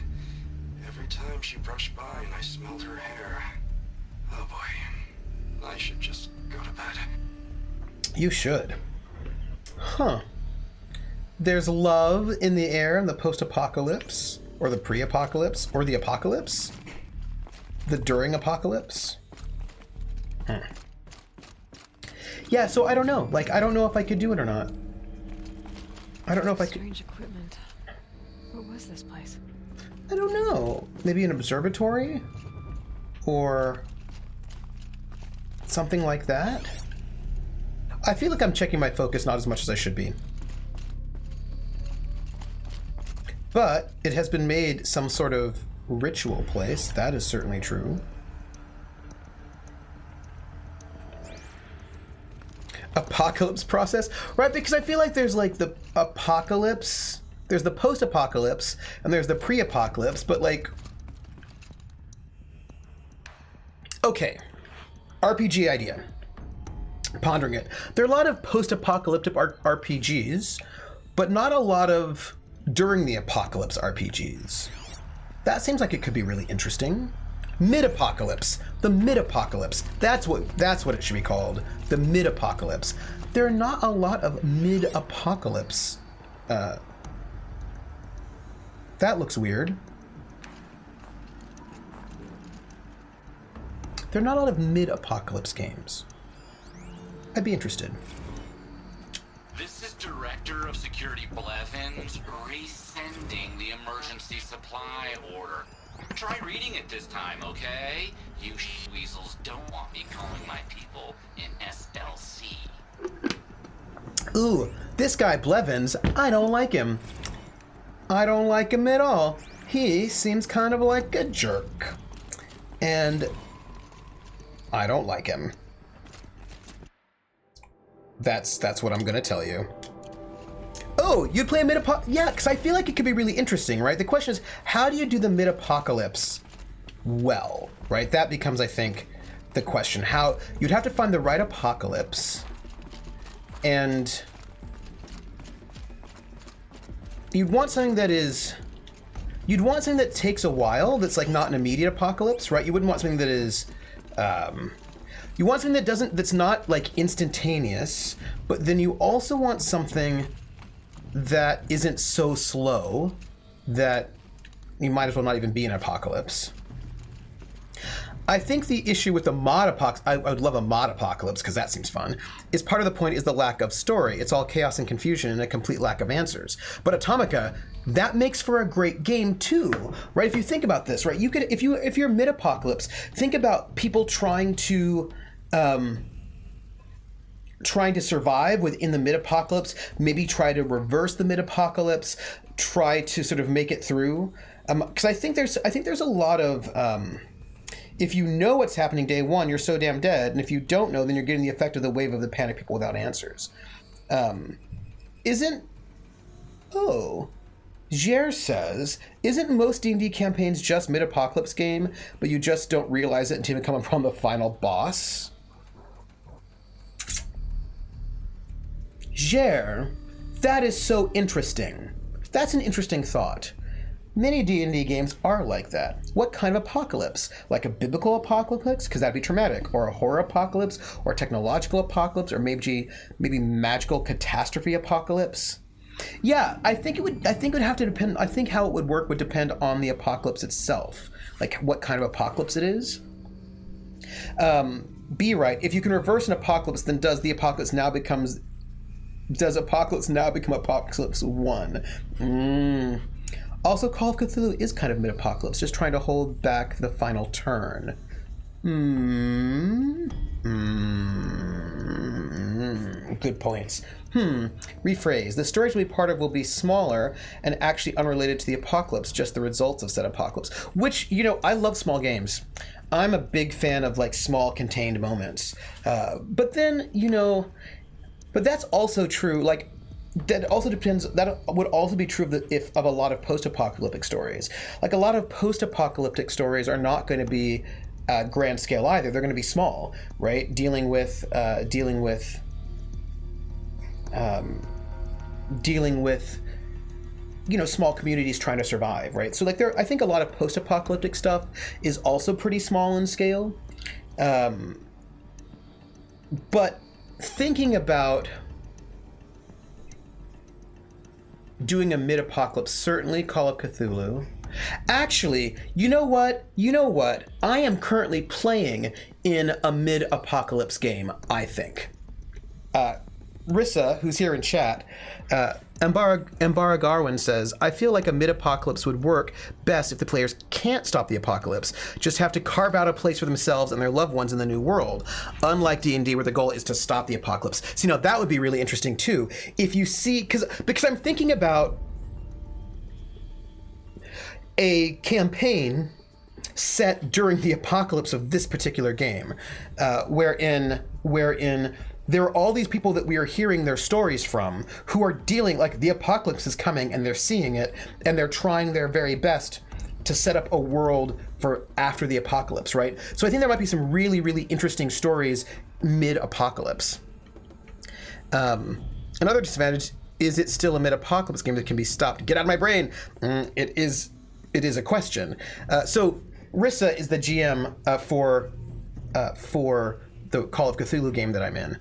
every time she brushed by and I smelled her hair, oh boy, I should just go to bed. You should. Huh. There's love in the air in the post-apocalypse, or the pre-apocalypse, or the apocalypse? The during apocalypse? Yeah, so I don't know. Like, I don't know if I could do it or not. I don't know if I could. Strange equipment. What was this place? I don't know. Maybe an observatory? Or something like that? I feel like I'm checking my focus not as much as I should be. But it has been made some sort of ritual place. That is certainly true. Apocalypse process, right? Because I feel like there's like the apocalypse, there's the post-apocalypse, and there's the pre-apocalypse, but like, okay, RPG idea. Pondering it. There are a lot of post-apocalyptic RPGs, but not a lot of during the apocalypse RPGs. That seems like it could be really interesting. Mid-apocalypse. The mid-apocalypse. That's what it should be called. The mid-apocalypse. There are not a lot of mid-apocalypse. That looks weird. There are not a lot of mid-apocalypse games. I'd be interested. This is Director of Security Blevins resending the emergency supply order. Try reading it this time, okay? You weasels don't want me calling my people in SLC. Ooh, this guy Blevins, I don't like him. I don't like him at all. He seems kind of like a jerk. And I don't like him. That's what I'm gonna tell you. Oh, you'd play a mid-apocalypse? Yeah, because I feel like it could be really interesting, right? The question is, how do you do the mid-apocalypse well, right? That becomes, I think, the question. How you'd have to find the right apocalypse, and you'd want something that takes a while, that's like not an immediate apocalypse, right? You wouldn't want something that is, you want something that's not like instantaneous, but then you also want something that isn't so slow that you might as well not even be an apocalypse. I think the issue with the mod apocalypse, I would love a mod apocalypse because that seems fun, is part of the point is the lack of story. It's all chaos and confusion and a complete lack of answers. But Atomica, that makes for a great game too, right? If you think about this, right? You could, if you're mid-apocalypse, think about people trying to survive within the mid-apocalypse, maybe try to reverse the mid-apocalypse, try to sort of make it through. Because I think there's a lot of, if you know what's happening day one, you're so damn dead, and if you don't know, then you're getting the effect of the wave of the panic people without answers. Jer says, isn't most D&D campaigns just mid-apocalypse game, but you just don't realize it until you come upon the final boss? Jer, that is so interesting. That's an interesting thought. Many D&D games are like that. What kind of apocalypse? Like a biblical apocalypse? Because that'd be traumatic. Or a horror apocalypse? Or a technological apocalypse? Or maybe magical catastrophe apocalypse? Yeah, I think it would have to depend. I think how it would work would depend on the apocalypse itself, like what kind of apocalypse it is. B right. If you can reverse an apocalypse, then does Apocalypse now become Apocalypse 1? Also, Call of Cthulhu is kind of mid-apocalypse, just trying to hold back the final turn. Good points. Rephrase. The stories we'll be part of will be smaller and actually unrelated to the apocalypse, just the results of said apocalypse. Which, I love small games. I'm a big fan of like small contained moments. But then, but that's also true. Like, that also depends. That would also be true of a lot of post-apocalyptic stories. Like a lot of post-apocalyptic stories are not going to be grand scale either. They're going to be small, right? Dealing with small communities trying to survive, right? So like I think a lot of post-apocalyptic stuff is also pretty small in scale. But thinking about doing a mid-apocalypse, certainly Call of Cthulhu. Actually, you know what? I am currently playing in a mid-apocalypse game, I think. Rissa, who's here in chat, Embara Garwin says, I feel like a mid-apocalypse would work best if the players can't stop the apocalypse, just have to carve out a place for themselves and their loved ones in the new world, unlike D&D where the goal is to stop the apocalypse. So, that would be really interesting too. If you see, because I'm thinking about a campaign set during the apocalypse of this particular game, wherein there are all these people that we are hearing their stories from who are dealing, like the apocalypse is coming and they're seeing it and they're trying their very best to set up a world for after the apocalypse, right? So I think there might be some really, really interesting stories mid-apocalypse. Another disadvantage is it's still a mid-apocalypse game that can be stopped. Get out of my brain. It is a question. So Rissa is the GM for the Call of Cthulhu game that I'm in.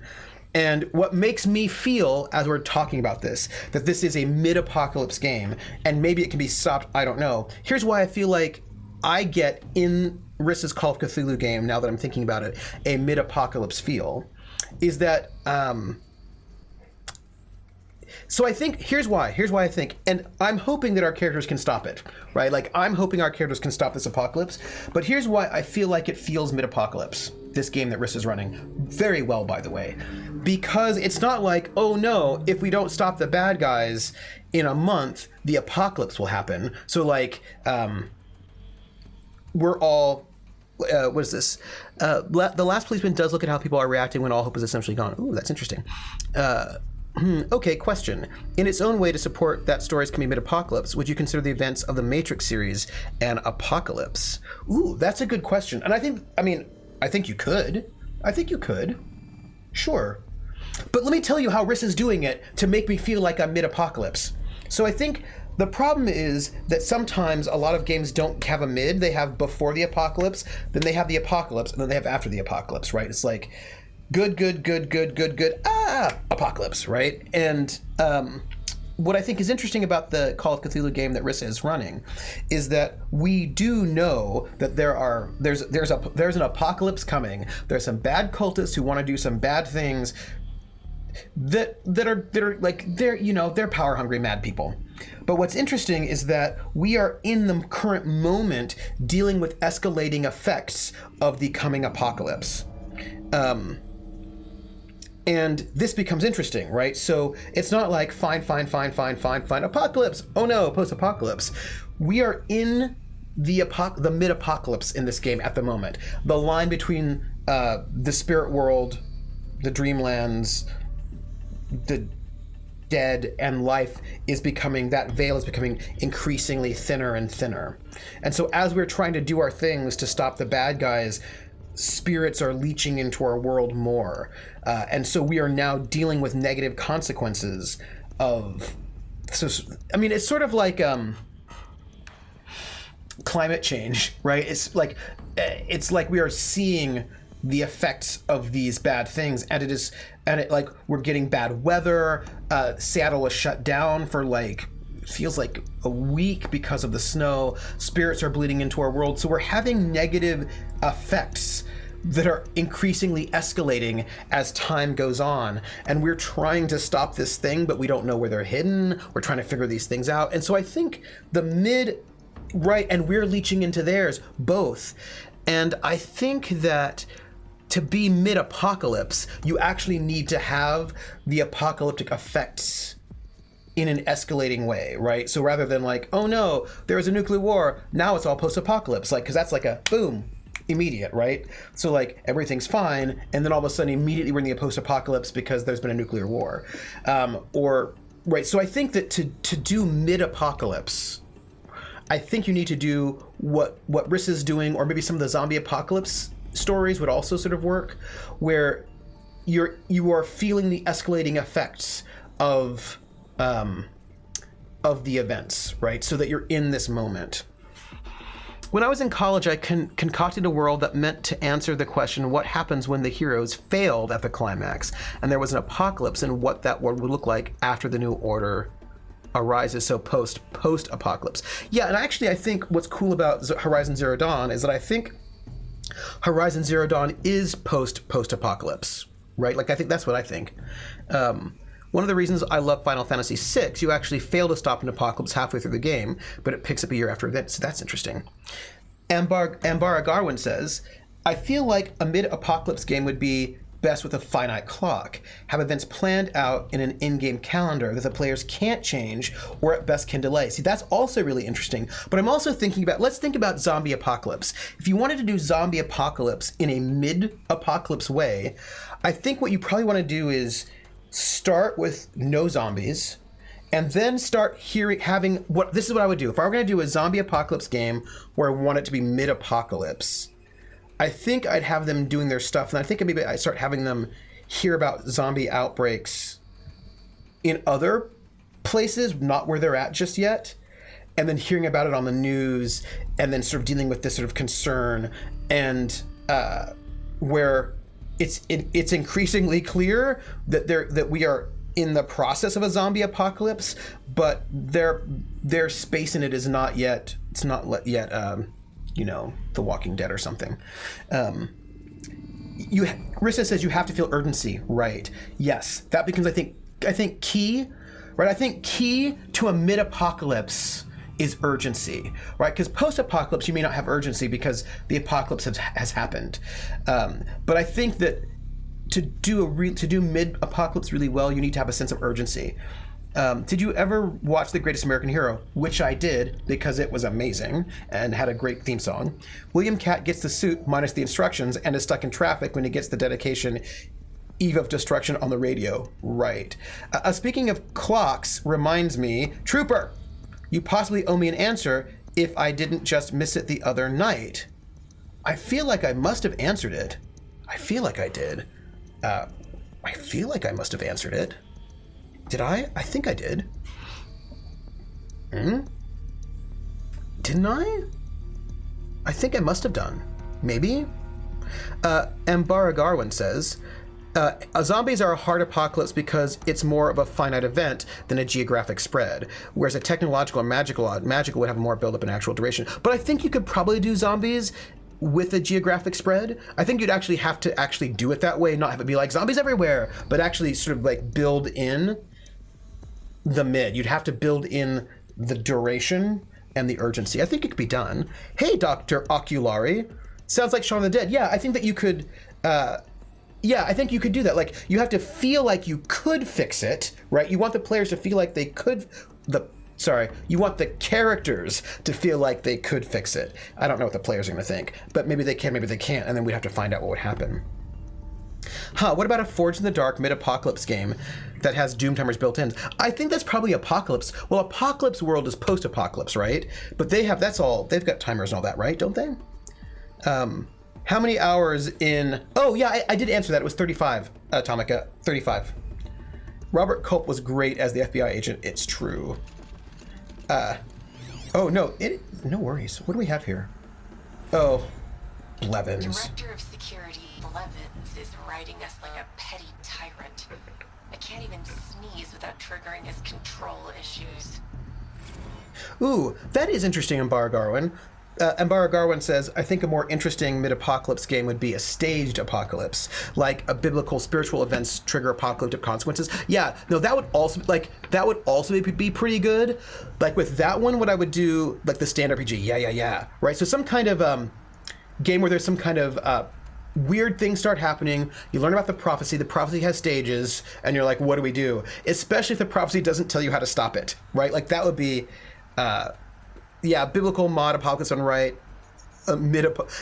And what makes me feel, as we're talking about this, that this is a mid-apocalypse game, and maybe it can be stopped, I don't know. Here's why I feel like I get in Rissa's Call of Cthulhu game, now that I'm thinking about it, a mid-apocalypse feel, is that, so I think, here's why I think, and I'm hoping that our characters can stop it, right? Like, I'm hoping our characters can stop this apocalypse, but here's why I feel like it feels mid-apocalypse, this game that Rissa's running. Very well, by the way. Because it's not like, oh no, if we don't stop the bad guys in a month, the apocalypse will happen. So like, we're all, what is this? The last policeman does look at how people are reacting when all hope is essentially gone. Ooh, that's interesting. Okay, question. In its own way to support that stories can be mid-apocalypse, would you consider the events of the Matrix series an apocalypse? Ooh, that's a good question. And I think you could. I think you could. Sure. But let me tell you how Rissa's doing it to make me feel like I'm mid-apocalypse. So I think the problem is that sometimes a lot of games don't have a mid. They have before the apocalypse, then they have the apocalypse, and then they have after the apocalypse, right? It's like good, apocalypse, right? And what I think is interesting about the Call of Cthulhu game that Rissa is running is that we do know that there's an apocalypse coming. There's some bad cultists who want to do some bad things that are they're power hungry mad people. But what's interesting is that we are in the current moment dealing with escalating effects of the coming apocalypse. And this becomes interesting, right? So it's not like fine, apocalypse. Oh no, post-apocalypse. We are in the mid-apocalypse in this game at the moment. The line between the spirit world, the dreamlands, the dead, and life is becoming, that veil is becoming increasingly thinner and thinner. And so as we're trying to do our things to stop the bad guys, spirits are leaching into our world more. And so we are now dealing with negative consequences of, it's sort of like climate change, right? It's like we are seeing the effects of these bad things, and like we're getting bad weather. Seattle was shut down for like feels like a week because of the snow. Spirits are bleeding into our world, so we're having negative effects that are increasingly escalating as time goes on, and we're trying to stop this thing, but we don't know where they're hidden. We're trying to figure these things out, and so I think the mid, right, and we're leeching into theirs both, and I think that to be mid-apocalypse, you actually need to have the apocalyptic effects in an escalating way, right? So rather than like, oh no, there was a nuclear war, now it's all post-apocalypse, like, because that's like a boom, immediate, right? So like everything's fine, and then all of a sudden immediately we're in the post-apocalypse because there's been a nuclear war, or right. So I think that to do mid-apocalypse, I think you need to do what Riss is doing, or maybe some of the zombie apocalypse stories would also sort of work, where you are feeling the escalating effects of the events, right? So that you're in this moment. When I was in college, I concocted a world that meant to answer the question, what happens when the heroes failed at the climax, and there was an apocalypse, and what that world would look like after the new order arises, so post-apocalypse. Yeah, and actually I think what's cool about Horizon Zero Dawn is that I think Horizon Zero Dawn is post-apocalypse, right? Like, I think that's what I think. One of the reasons I love Final Fantasy VI, you actually fail to stop an apocalypse halfway through the game, but it picks up a year after that, so that's interesting. Ambara Garwin says, I feel like a mid-apocalypse game would be best with a finite clock. Have events planned out in an in-game calendar that the players can't change or at best can delay. See, that's also really interesting. But I'm also thinking about, let's think about zombie apocalypse. If you wanted to do zombie apocalypse in a mid-apocalypse way, I think what you probably want to do is start with no zombies, and then start having what this is what I would do if I were going to do a zombie apocalypse game where I want it to be mid-apocalypse. I think I'd have them doing their stuff, and I think maybe I start having them hear about zombie outbreaks in other places, not where they're at just yet, and then hearing about it on the news, and then sort of dealing with this sort of concern, and where it's increasingly clear that we are in the process of a zombie apocalypse, but their space in it is not yet. It's not yet. The Walking Dead or something. Rissa says you have to feel urgency, right? Yes, that becomes I think key, right? I think key to a mid-apocalypse is urgency, right? Because post-apocalypse you may not have urgency because the apocalypse has happened. But I think that to do mid-apocalypse really well, you need to have a sense of urgency. Did you ever watch The Greatest American Hero? Which I did, because it was amazing and had a great theme song. William Cat gets the suit minus the instructions and is stuck in traffic when he gets the dedication Eve of Destruction on the radio. Right. Speaking of clocks, reminds me, Trooper, you possibly owe me an answer if I didn't just miss it the other night. I feel like I must have answered it. I feel like I did. I feel like I must have answered it. Did I? I think I did. Didn't I? I think I must have done. Maybe? Ambara Garwin says, zombies are a hard apocalypse because it's more of a finite event than a geographic spread, whereas a technological or magical would have more build-up and actual duration. But I think you could probably do zombies with a geographic spread. I think you'd actually have to actually do it that way, not have it be like zombies everywhere, but actually sort of like build in the mid. You'd have to build in the duration and the urgency. I think it could be done. Hey, Dr. Oculari. Sounds like Shaun of the Dead. Yeah, I think that you could... I think you could do that. Like, you have to feel like you could fix it, right? You want the players to feel like they could... You want the characters to feel like they could fix it. I don't know what the players are going to think, but maybe they can, maybe they can't, and then we'd have to find out what would happen. What about a Forged in the Dark mid-apocalypse game that has Doomtimers built in? I think that's probably Apocalypse. Well, Apocalypse World is post-apocalypse, right? But they've got timers and all that, right? Don't they? How many hours in... Oh, yeah, I did answer that. It was 35, Atomica. 35. Robert Culp was great as the FBI agent. It's true. No worries. What do we have here? Oh, Blevins. Director of Security Blevins is riding us like a petty tyrant. I can't even sneeze without triggering his control issues. Ooh, that is interesting, Ambara Garwin. Ambara Garwin says, I think a more interesting mid-apocalypse game would be a staged apocalypse, like a biblical spiritual events trigger apocalyptic consequences. Yeah, no, that would also be pretty good. Like with that one, what I would do, like the stand RPG, yeah, right? So some kind of game where there's some kind of weird things start happening. You learn about the prophecy has stages, and you're like, what do we do? Especially if the prophecy doesn't tell you how to stop it, right? Like that would be... yeah, biblical mod apocalypse on right.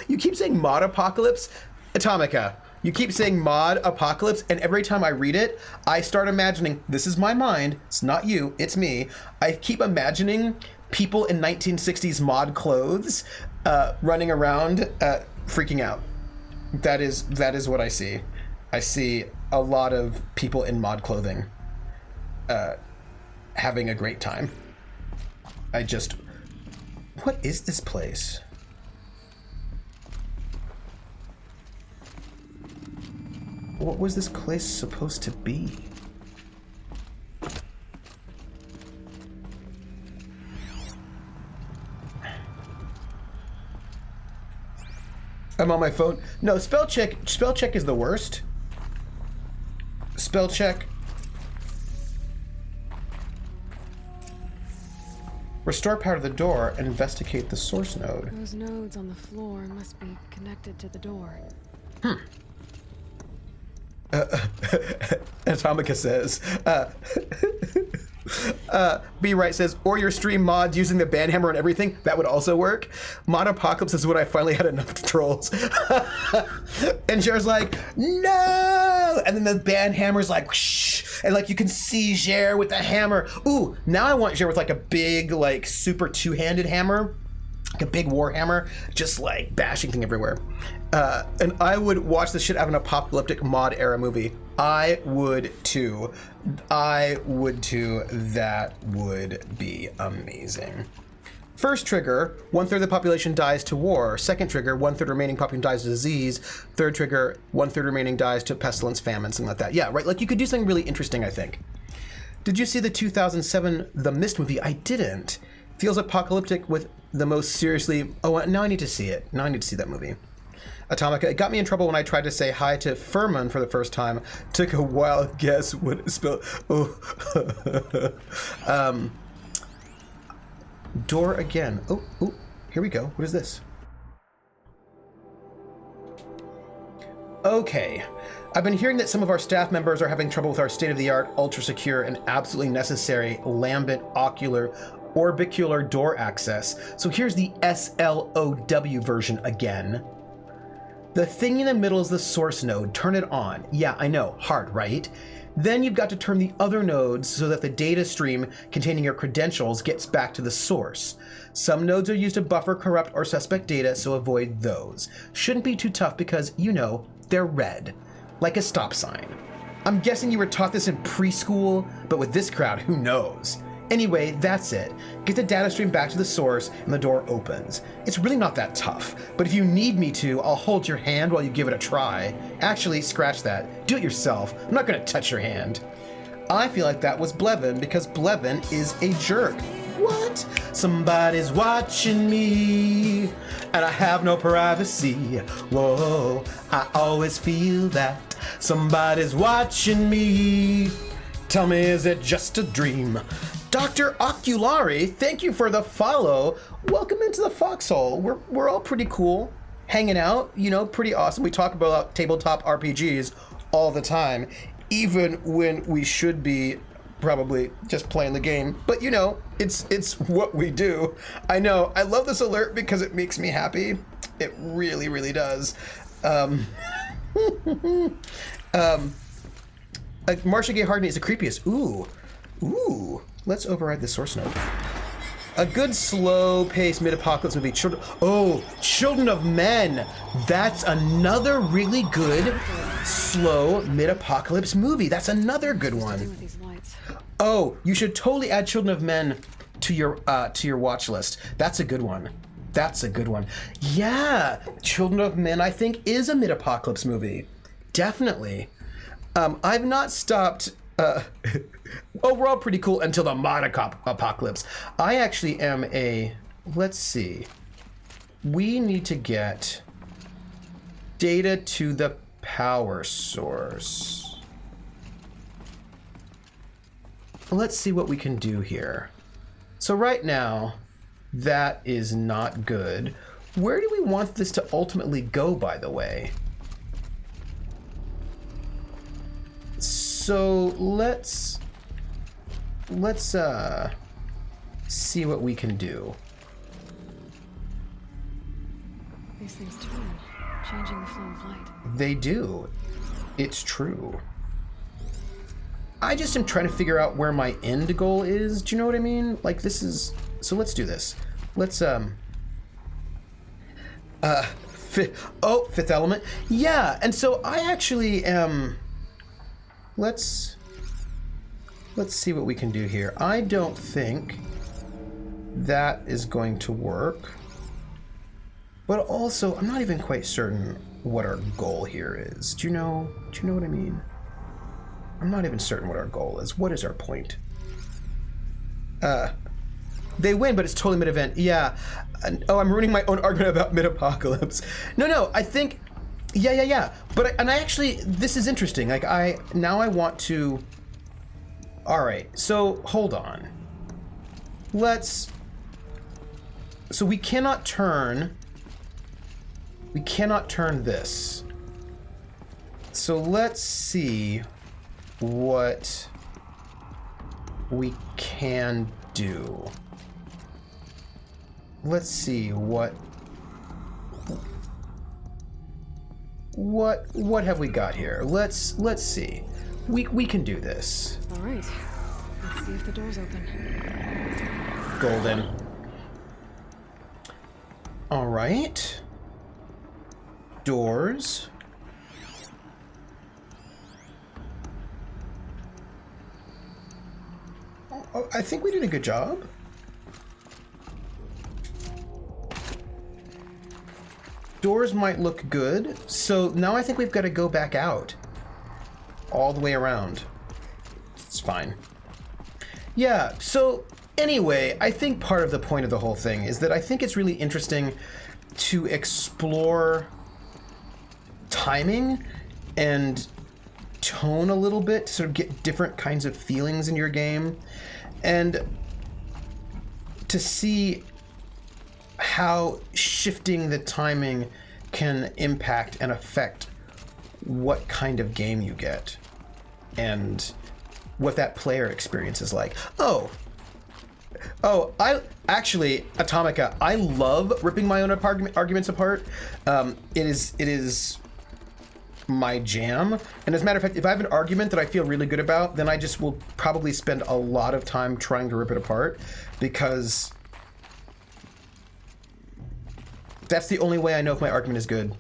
You keep saying mod apocalypse, Atomica. You keep saying mod apocalypse, and every time I read it, I start imagining. This is my mind. It's not you. It's me. I keep imagining people in 1960s mod clothes running around, freaking out. That is what I see. I see a lot of people in mod clothing having a great time. What is this place? What was this place supposed to be? I'm on my phone. No, spell check is the worst. Spell check. Restore power to the door and investigate the source node. Those nodes on the floor must be connected to the door. Atomica says. B Right says, or your stream mods using the banhammer and everything. That would also work. Mod Apocalypse is when I finally had enough trolls. And Jer's like, no! And then the banhammer's like, whoosh, and like you can see Jer with the hammer. Ooh, now I want Jer with like a big, like super two-handed hammer. Like a big war hammer, just like bashing things everywhere. And I would watch the shit out of an apocalyptic mod era movie. I would too. That would be amazing. First trigger, 1/3 of the population dies to war. Second trigger, 1/3 remaining population dies to disease. Third trigger, 1/3 remaining dies to pestilence, famine, something like that. Yeah, right, like you could do something really interesting, I think. Did you see the 2007 The Mist movie? I didn't. Feels apocalyptic with the most seriously... Oh, now I need to see it. Now I need to see that movie. Atomica, it got me in trouble when I tried to say hi to Furman for the first time. Took a wild guess what it spelled. Oh. Door again. Oh, here we go. What is this? Okay. I've been hearing that some of our staff members are having trouble with our state-of-the-art, ultra-secure, and absolutely necessary lambent ocular orbicular door access. So here's the SLOW version again. The thing in the middle is the source node. Turn it on. Yeah, I know. Hard, right? Then you've got to turn the other nodes so that the data stream containing your credentials gets back to the source. Some nodes are used to buffer corrupt or suspect data, so avoid those. Shouldn't be too tough because, you know, they're red. Like a stop sign. I'm guessing you were taught this in preschool, but with this crowd, who knows? Anyway, that's it. Get the data stream back to the source and the door opens. It's really not that tough, but if you need me to, I'll hold your hand while you give it a try. Actually, scratch that. Do it yourself. I'm not gonna touch your hand. I feel like that was Blevin because Blevin is a jerk. What? Somebody's watching me and I have no privacy. Whoa, I always feel that somebody's watching me. Tell me, is it just a dream? Dr. Oculari, thank you for the follow. Welcome into the foxhole. We're all pretty cool, hanging out, you know, pretty awesome. We talk about tabletop RPGs all the time, even when we should be probably just playing the game. But you know, it's what we do. I know. I love this alert because it makes me happy. It really, really does. Marcia Gay Harden is the creepiest. Ooh. Let's override the source node. A good slow-paced mid-apocalypse movie. Children of Men. That's another really good slow mid-apocalypse movie. That's another good one. Oh, you should totally add Children of Men to your watch list. That's a good one. That's a good one. Yeah, Children of Men, I think, is a mid-apocalypse movie. Definitely. I've not stopped... overall pretty cool until the mod apocalypse. I actually am a... Let's see. We need to get data to the power source. Let's see what we can do here. So right now, that is not good. Where do we want this to ultimately go, by the way? So let's see what we can do. These things turn, changing the flow of light. They do. It's true. I just am trying to figure out where my end goal is. Do you know what I mean? Like, this is... So let's do this. Let's, Fifth Element. Yeah, and so I actually am... Let's see what we can do here. I don't think that is going to work. But also, I'm not even quite certain what our goal here is. Do you know what I mean? I'm not even certain what our goal is. What is our point? They win, but it's totally mid-event. Yeah. Oh, I'm ruining my own argument about mid-apocalypse. No, I think... Yeah. But I actually... This is interesting. Like, now I want to... Alright, so, hold on. So we cannot turn... We cannot turn this. So let's see what we can do. Let's see what have we got here? Let's see. We can do this. All right. Let's see if the door's open. Golden. All right. Doors. Oh, I think we did a good job. Doors might look good. So now I think we've got to go back out. All the way around. It's fine. Yeah, so anyway, I think part of the point of the whole thing is that I think it's really interesting to explore timing and tone a little bit to sort of get different kinds of feelings in your game and to see how shifting the timing can impact and affect what kind of game you get and what that player experience is like. Oh, I actually, Atomica, I love ripping my own arguments apart. It is my jam. And as a matter of fact, if I have an argument that I feel really good about, then I just will probably spend a lot of time trying to rip it apart because that's the only way I know if my argument is good.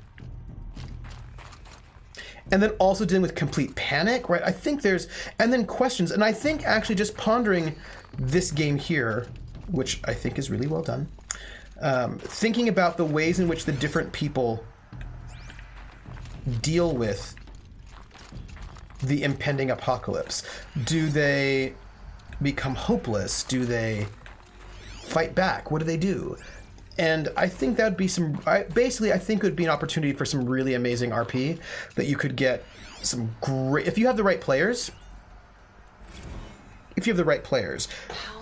And then also dealing with complete panic, right? I think there's, and then questions. And I think actually just pondering this game here, which I think is really well done, thinking about the ways in which the different people deal with the impending apocalypse. Do they become hopeless? Do they fight back? What do they do? And I think that would be basically, I think it would be an opportunity for some really amazing RP that you could get some great, if you have the right players. How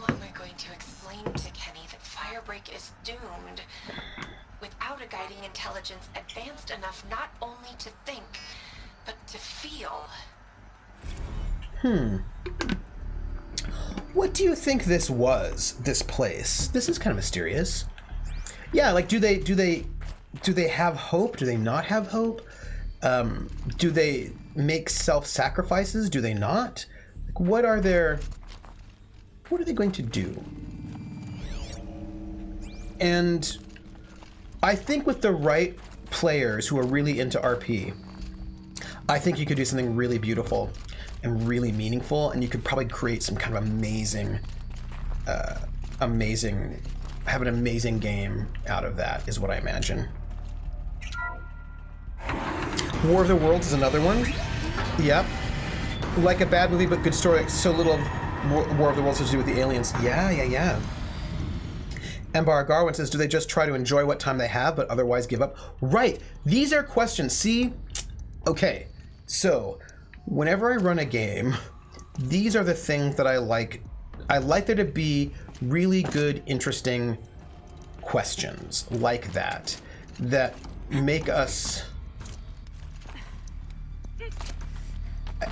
am I going to explain to Kenny that Firebreak is doomed without a guiding intelligence advanced enough not only to think, but to feel? What do you think this was, this place? This is kind of mysterious. Yeah, like do they have hope? Do they not have hope? Do they make self-sacrifices? Do they not? Like, what are they going to do? And I think with the right players who are really into RP, I think you could do something really beautiful and really meaningful, and you could probably create some kind of amazing have an amazing game out of that, is what I imagine. War of the Worlds is another one. Yep. Like a bad movie, but good story. Like so little of War of the Worlds has to do with the aliens. Yeah. Embar Garwin says, do they just try to enjoy what time they have, but otherwise give up? Right. These are questions. See? Okay. So, whenever I run a game, these are the things that I like. I like there to be really good, interesting questions like that make us...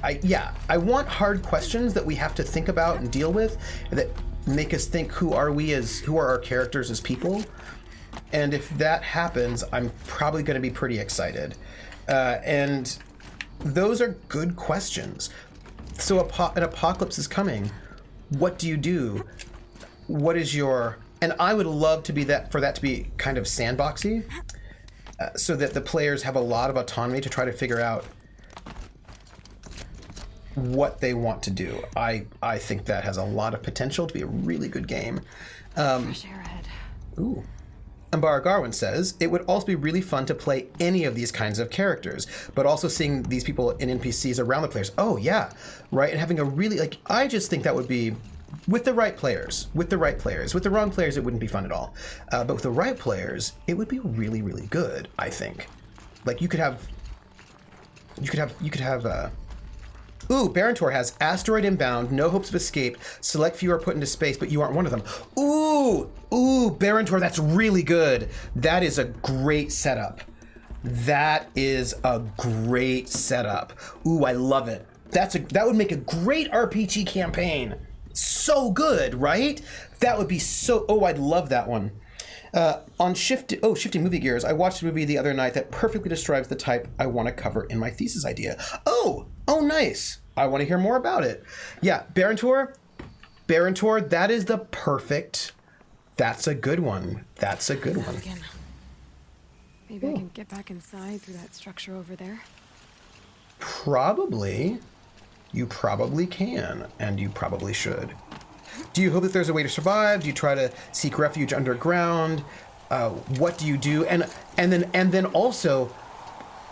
I want hard questions that we have to think about and deal with, that make us think, who are our characters as people? And if that happens, I'm probably going to be pretty excited. And those are good questions. So an apocalypse is coming. What do you do? What is your... And I would love for that to be kind of sandboxy, so that the players have a lot of autonomy to try to figure out what they want to do. I think that has a lot of potential to be a really good game. Fresh air ahead. Ooh. Ambara Garwin says, it would also be really fun to play any of these kinds of characters, but also seeing these people in NPCs around the players. Oh, yeah. Right? And having a really, I just think that would be, with the right players. With the wrong players, it wouldn't be fun at all. But with the right players, it would be really, really good, I think. You could have... Ooh, Barantor has asteroid inbound, no hopes of escape, select few are put into space, but you aren't one of them. Ooh, Barantor, that's really good. That is a great setup. Ooh, I love it. That would make a great RPG campaign. So good, right? That would be so... Oh, I'd love that one. On Shifting Movie Gears, I watched a movie the other night that perfectly describes the type I want to cover in my thesis idea. Oh, nice. I want to hear more about it. Yeah, Barantor, that is the perfect... That's a good one. Maybe I can get back inside through that structure over there. Probably. You probably can, and you probably should. Do you hope that there's a way to survive? Do you try to seek refuge underground? What do you do? And then also,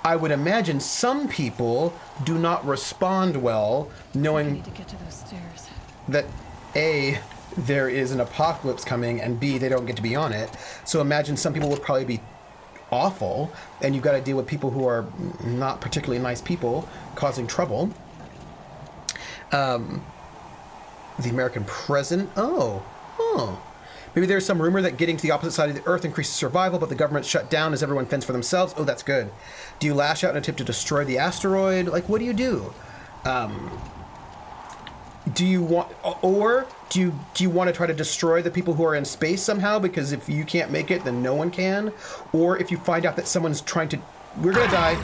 I would imagine some people do not respond well, I knowing need to get to those stairs. that A, there is an apocalypse coming, and B, they don't get to be on it. So imagine some people would probably be awful, and you've got to deal with people who are not particularly nice people causing trouble. The American president. Maybe there's some rumor that getting to the opposite side of the Earth increases survival, but the government's shut down as everyone fends for themselves. Oh, that's good. Do you lash out in an attempt to destroy the asteroid? What do you do? Do you want to try to destroy the people who are in space somehow? Because if you can't make it, then no one can. Or if you find out that someone's trying to... We're gonna die.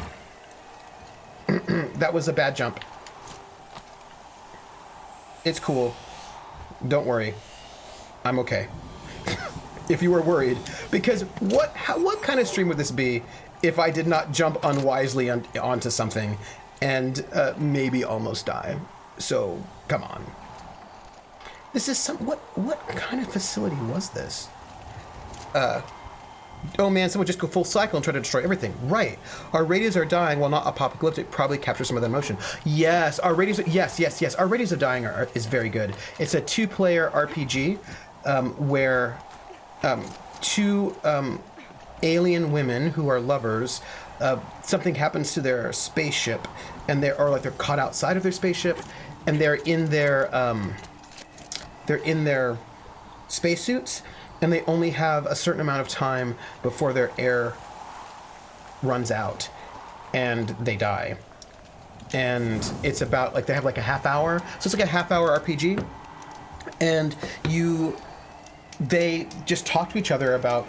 That was a bad jump. It's cool. Don't worry. I'm okay. If you were worried. Because what kind of stream would this be if I did not jump unwisely onto something and maybe almost die? So, come on. This is what kind of facility was this? Oh man, someone just go full cycle and try to destroy everything. Right. Our radios are dying, while not apocalyptic, probably capture some of the emotion. Yes, our radios. Yes. Our radios are dying is very good. It's a 2-player RPG where two alien women who are lovers. Something happens to their spaceship, and they're caught outside of their spaceship, and they're in their spacesuits. And they only have a certain amount of time before their air runs out, and they die. And it's about, they have a half hour. So it's like a half-hour RPG. And they just talk to each other about,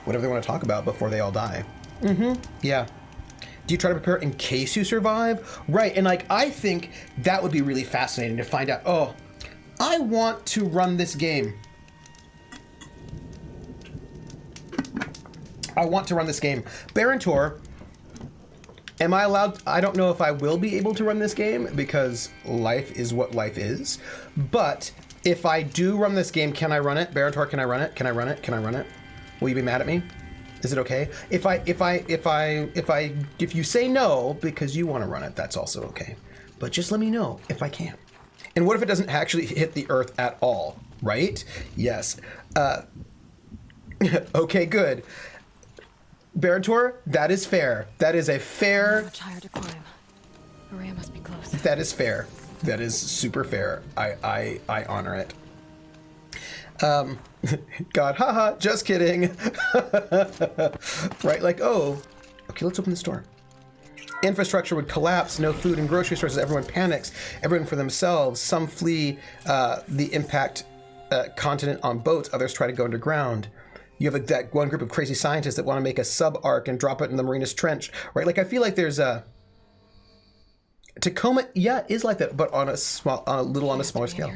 whatever they want to talk about before they all die. Mm-hmm. Yeah. Do you try to prepare in case you survive? Right. And, I think that would be really fascinating to find out, oh, I want to run this game. Barantor, am I allowed? I don't know if I will be able to run this game because life is what life is. But If I do run this game, can I run it? Barantor, can I run it? Can I run it? Can I run it? Will you be mad at me? Is it okay? If you say no because you want to run it, that's also okay. But just let me know if I can. And what if it doesn't actually hit the Earth at all? Right? Yes. Okay, good. Barantor, that is fair. That is a fair. Much higher to climb. Maria must be close. That is fair. That is super fair. I honor it. God, haha, just kidding. Right, like, oh, okay, let's open the store. Infrastructure would collapse, no food and grocery stores, everyone panics, everyone for themselves. Some flee the impact continent on boats, others try to go underground. You have that one group of crazy scientists that want to make a sub-arc and drop it in the Marinas Trench, right? Like, I feel like there's a... Tacoma, yeah, is like that, but on a smaller scale.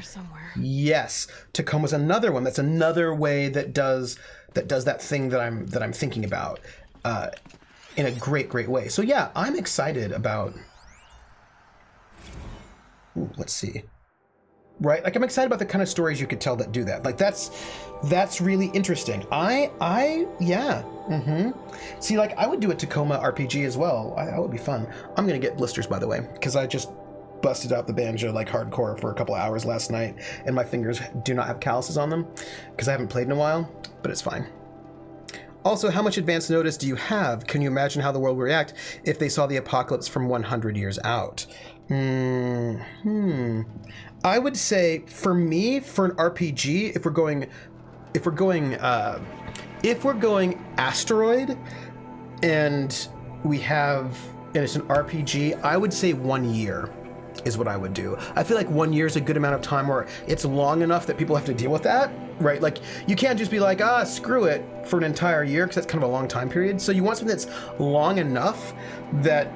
Yes, Tacoma's another one. That's another way that does that thing that I'm thinking about in a great way. So yeah, I'm excited about. Ooh, let's see. Right, like I'm excited about the kind of stories you could tell that do that. Like that's really interesting. Yeah. See, like I would do a Tacoma RPG as well. That would be fun. I'm gonna get blisters, by the way, because I just busted out the banjo like hardcore for a couple of hours last night, and my fingers do not have calluses on them because I haven't played in a while. But it's fine. Also, how much advance notice do you have? Can you imagine how the world would react if they saw the apocalypse from 100 years out? I would say for me, for an RPG, if we're going asteroid and it's an RPG, I would say 1 year is what I would do. I feel like 1 year is a good amount of time where it's long enough that people have to deal with that, right? Like you can't just be like, screw it for an entire year, because that's kind of a long time period. So you want something that's long enough that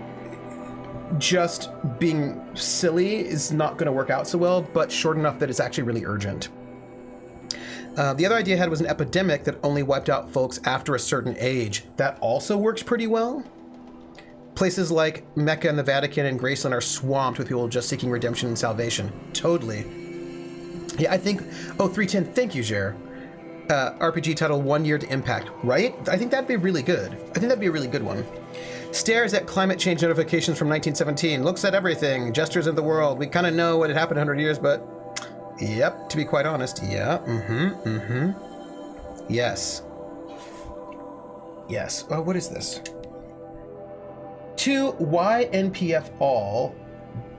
just being silly is not going to work out so well, but short enough that it's actually really urgent. The other idea I had was an epidemic that only wiped out folks after a certain age. That also works pretty well. Places like Mecca and the Vatican and Graceland are swamped with people just seeking redemption and salvation. Totally. Yeah, I think... Oh, 310, thank you, Jer. RPG title 1 year to impact, right? I think that'd be really good. I think that'd be a really good one. Stares at climate change notifications from 1917. Looks at everything. Gestures of the world. We kind of know what had happened 100 years, but... Yep, to be quite honest. Yeah, Yes. Yes. Oh, what is this? To YNPF all.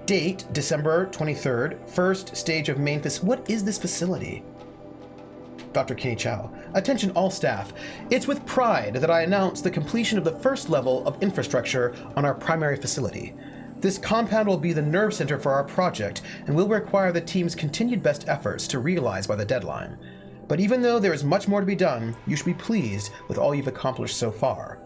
Date, December 23rd. First stage of main What is this facility? Dr. Kenny Chow. Attention all staff. It's with pride that I announce the completion of the first level of infrastructure on our primary facility. This compound will be the nerve center for our project and will require the team's continued best efforts to realize by the deadline. But even though there is much more to be done, you should be pleased with all you've accomplished so far.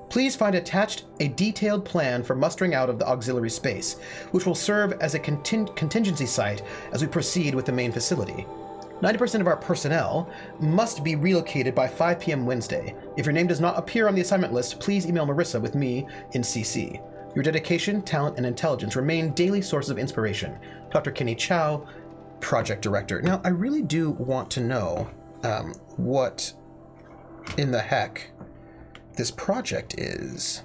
Please find attached a detailed plan for mustering out of the auxiliary space, which will serve as a contingency site as we proceed with the main facility. 90% of our personnel must be relocated by 5 p.m. Wednesday. If your name does not appear on the assignment list, please email Marissa with me in CC. Your dedication, talent, and intelligence remain daily sources of inspiration. Dr. Kenny Chow, Project Director. Now, I really do want to know what in the heck this project is.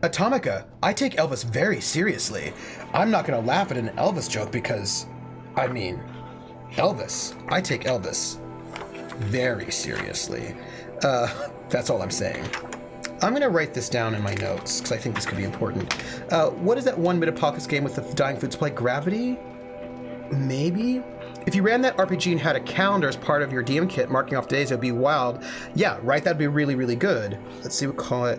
Atomica, I take Elvis very seriously. I'm not going to laugh at an Elvis joke because, I mean, Elvis. I take Elvis very seriously. That's all I'm saying. I'm going to write this down in my notes because I think this could be important. What is that one mid-apocalypse game with the dying food supply? Gravity? Maybe? If you ran that RPG and had a calendar as part of your DM kit marking off days, it would be wild. Yeah, right? That'd be really, really good. Let's see, we'll call it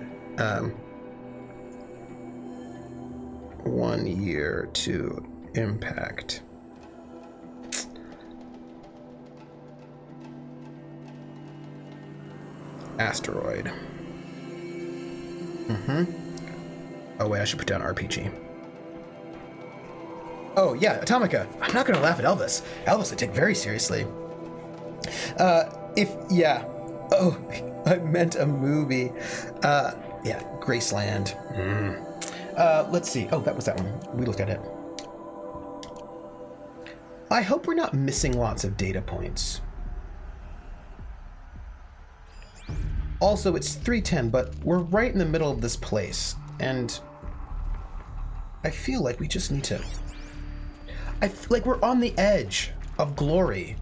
1 year to impact. Asteroid. Oh wait, I should put down RPG. Oh yeah, Atomica. I'm not gonna laugh at Elvis. Elvis I take very seriously. Oh, I meant a movie. Yeah, Graceland. Let's see. Oh, that was that one. We looked at it. I hope we're not missing lots of data points. Also, it's 3:10, but we're right in the middle of this place, and I feel like we just need to... I feel like we're on the edge of glory.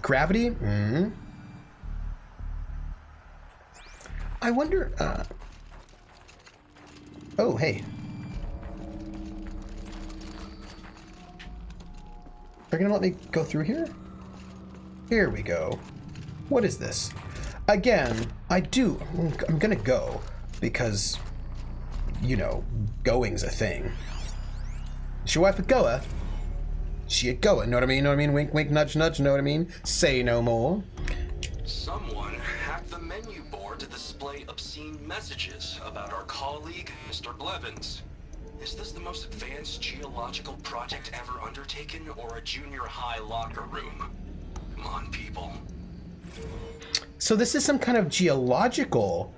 Gravity? I wonder... Oh, hey. They're gonna let me go through here? Here we go. What is this? Again, I'm gonna go because, you know, going's a thing. She wife a goer. She a goer, know what I mean? Know what I mean? Wink, wink, nudge, nudge, know what I mean? Say no more. Someone hacked the menu board to display obscene messages about our colleague, Mr. Blevins. Is this the most advanced geological project ever undertaken, or a junior high locker room? Come on, people. So this is some kind of geological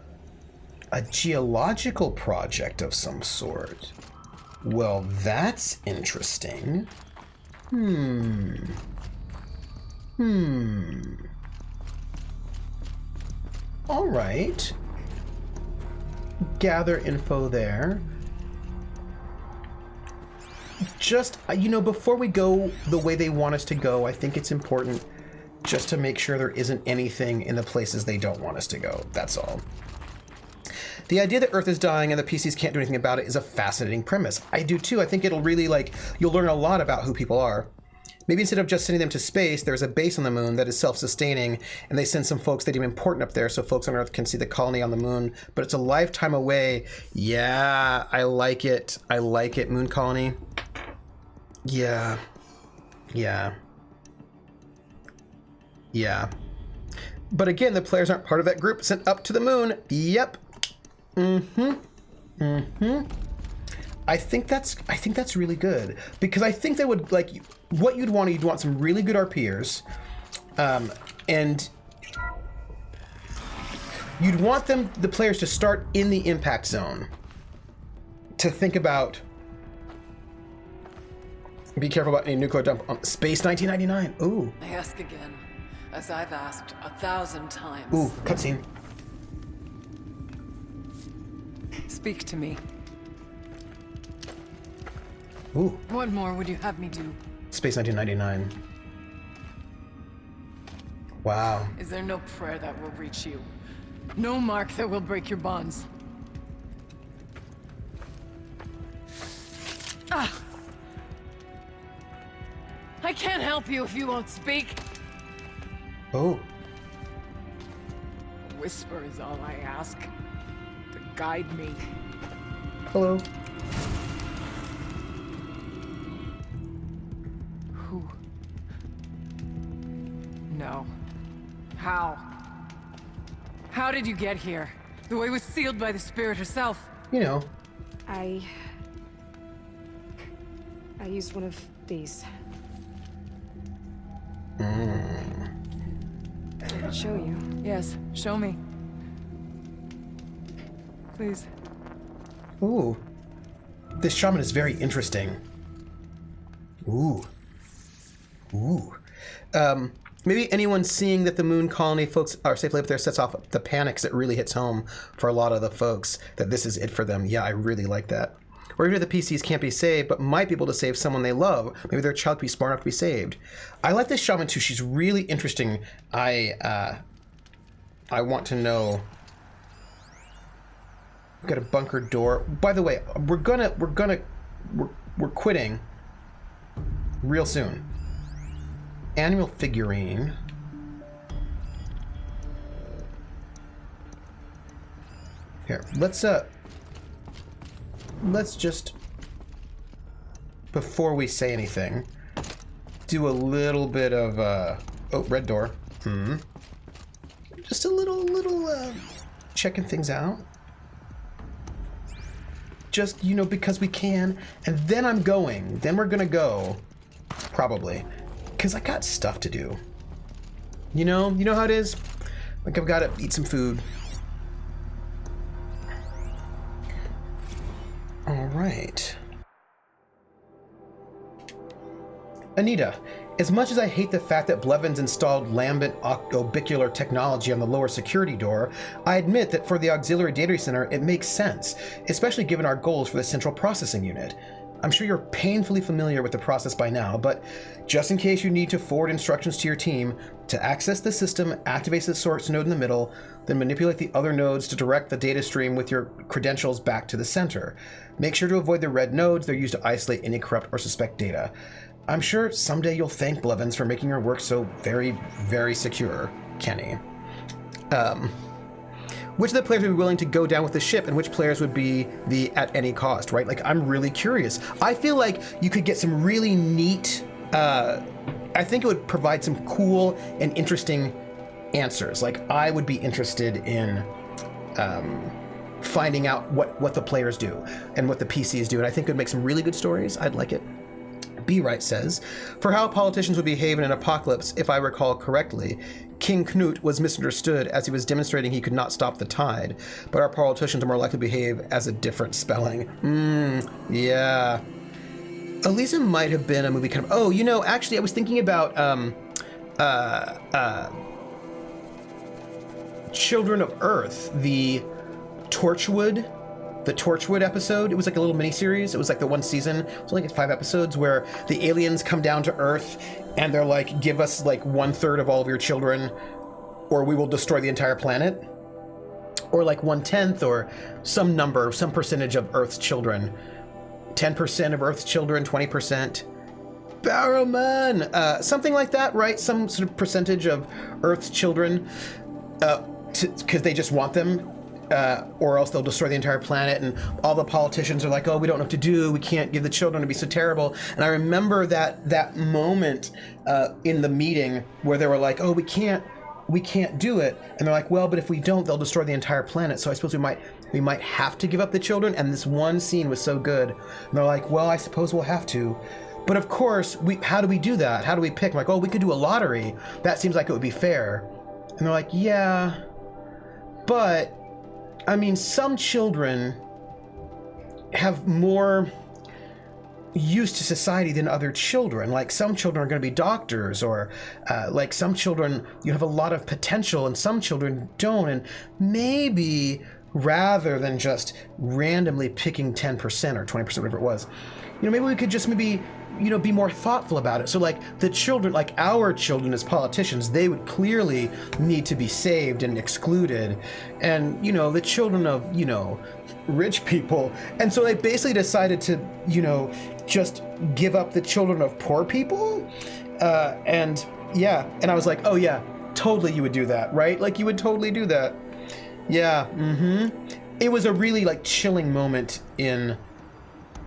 project of some sort. Well, that's interesting. All right. Gather info there. Just, you know, before we go the way they want us to go, I think it's important just to make sure there isn't anything in the places they don't want us to go. That's all. The idea that Earth is dying and the PCs can't do anything about it is a fascinating premise. I do too. I think it'll really, like, you'll learn a lot about who people are. Maybe instead of just sending them to space, there's a base on the moon that is self-sustaining, and they send some folks they deem important up there so folks on Earth can see the colony on the moon, but it's a lifetime away. Yeah, I like it. I like it, moon colony. Yeah. But again, the players aren't part of that group sent up to the moon. Yep. I think that's really good, because I think they would, like, what you'd want some really good RPers, and you'd want the players to start in the impact zone, to think about, be careful about any nuclear dump on Space 1999. Ooh. I ask again, as I've asked 1,000 times. Ooh, cutscene. Speak to me. Ooh. What more would you have me do? Space 1999. Wow. Is there no prayer that will reach you? No mark that will break your bonds? Ah! I can't help you if you won't speak. Oh. A whisper is all I ask. To guide me. Hello. Who? No. How? How did you get here? The way was sealed by the spirit herself. You know. I used one of these. Did it show you? Yes, show me. Please. Ooh. This shaman is very interesting. Ooh. Maybe anyone seeing that the moon colony folks are safely up there sets off the panics that really hits home for a lot of the folks, that this is it for them. Yeah, I really like that. Or even if the PCs can't be saved, but might be able to save someone they love. Maybe their child could be smart enough to be saved. I like this shaman too. She's really interesting. I want to know. We've got a bunker door. By the way, we're quitting real soon. Annual figurine. Here, let's just, before we say anything, do a little bit of, oh, red door. Just a little, checking things out. Just, you know, because we can. And then I'm going. Then we're gonna go. Probably. Because I got stuff to do. You know how it is? Like, I've got to eat some food. All right. Anita, as much as I hate the fact that Blevins installed lambent orbicular technology on the lower security door, I admit that for the auxiliary data center, it makes sense, especially given our goals for the central processing unit. I'm sure you're painfully familiar with the process by now, but just in case you need to forward instructions to your team, to access the system, activate the source node in the middle, then manipulate the other nodes to direct the data stream with your credentials back to the center. Make sure to avoid the red nodes. They're used to isolate any corrupt or suspect data. I'm sure someday you'll thank Blevins for making your work so very, very secure, Kenny. Which of the players would be willing to go down with the ship, and which players would be the at any cost, right? Like, I'm really curious. I feel like you could get some really neat, I think it would provide some cool and interesting answers. Like, I would be interested in finding out what the players do and what the PCs do, and I think it would make some really good stories. I'd like it. B. Wright says, for how politicians would behave in an apocalypse, if I recall correctly, King Knut was misunderstood as he was demonstrating he could not stop the tide, but our politicians are more likely to behave as a different spelling. Yeah. Elisa might have been a movie kind of... Oh, you know, actually, I was thinking about Children of Earth, the Torchwood episode. It was like a little mini-series. It was like the one season. It was like 5 episodes where the aliens come down to Earth and they're like, give us like 1/3 of all of your children or we will destroy the entire planet. Or like 1/10 or some number, some percentage of Earth's children. 10% of Earth's children, 20%. Barrowman! Something like that, right? Some sort of percentage of Earth's children because they just want them. Or else they'll destroy the entire planet, and all the politicians are like, oh, we don't know what to do, we can't give the children to be so terrible. And I remember that moment in the meeting where they were like, oh, we can't do it, and they're like, well, but if we don't, they'll destroy the entire planet, so I suppose we might have to give up the children. And this one scene was so good, and they're like, well, I suppose we'll have to, but of course, how do we do that? How do we pick? I'm like, oh, we could do a lottery, that seems like it would be fair. And they're like, yeah, but I mean, some children have more use to society than other children. Like, some children are going to be doctors, or like some children, you have a lot of potential and some children don't. And maybe rather than just randomly picking 10% or 20%, whatever it was, you know, maybe we could just maybe, you know, be more thoughtful about it. So like the children, like our children as politicians, they would clearly need to be saved and excluded. And, you know, the children of, you know, rich people. And so they basically decided to, you know, just give up the children of poor people. And yeah, and I was like, oh yeah, totally you would do that, right? Like you would totally do that. Yeah, It was a really like chilling moment in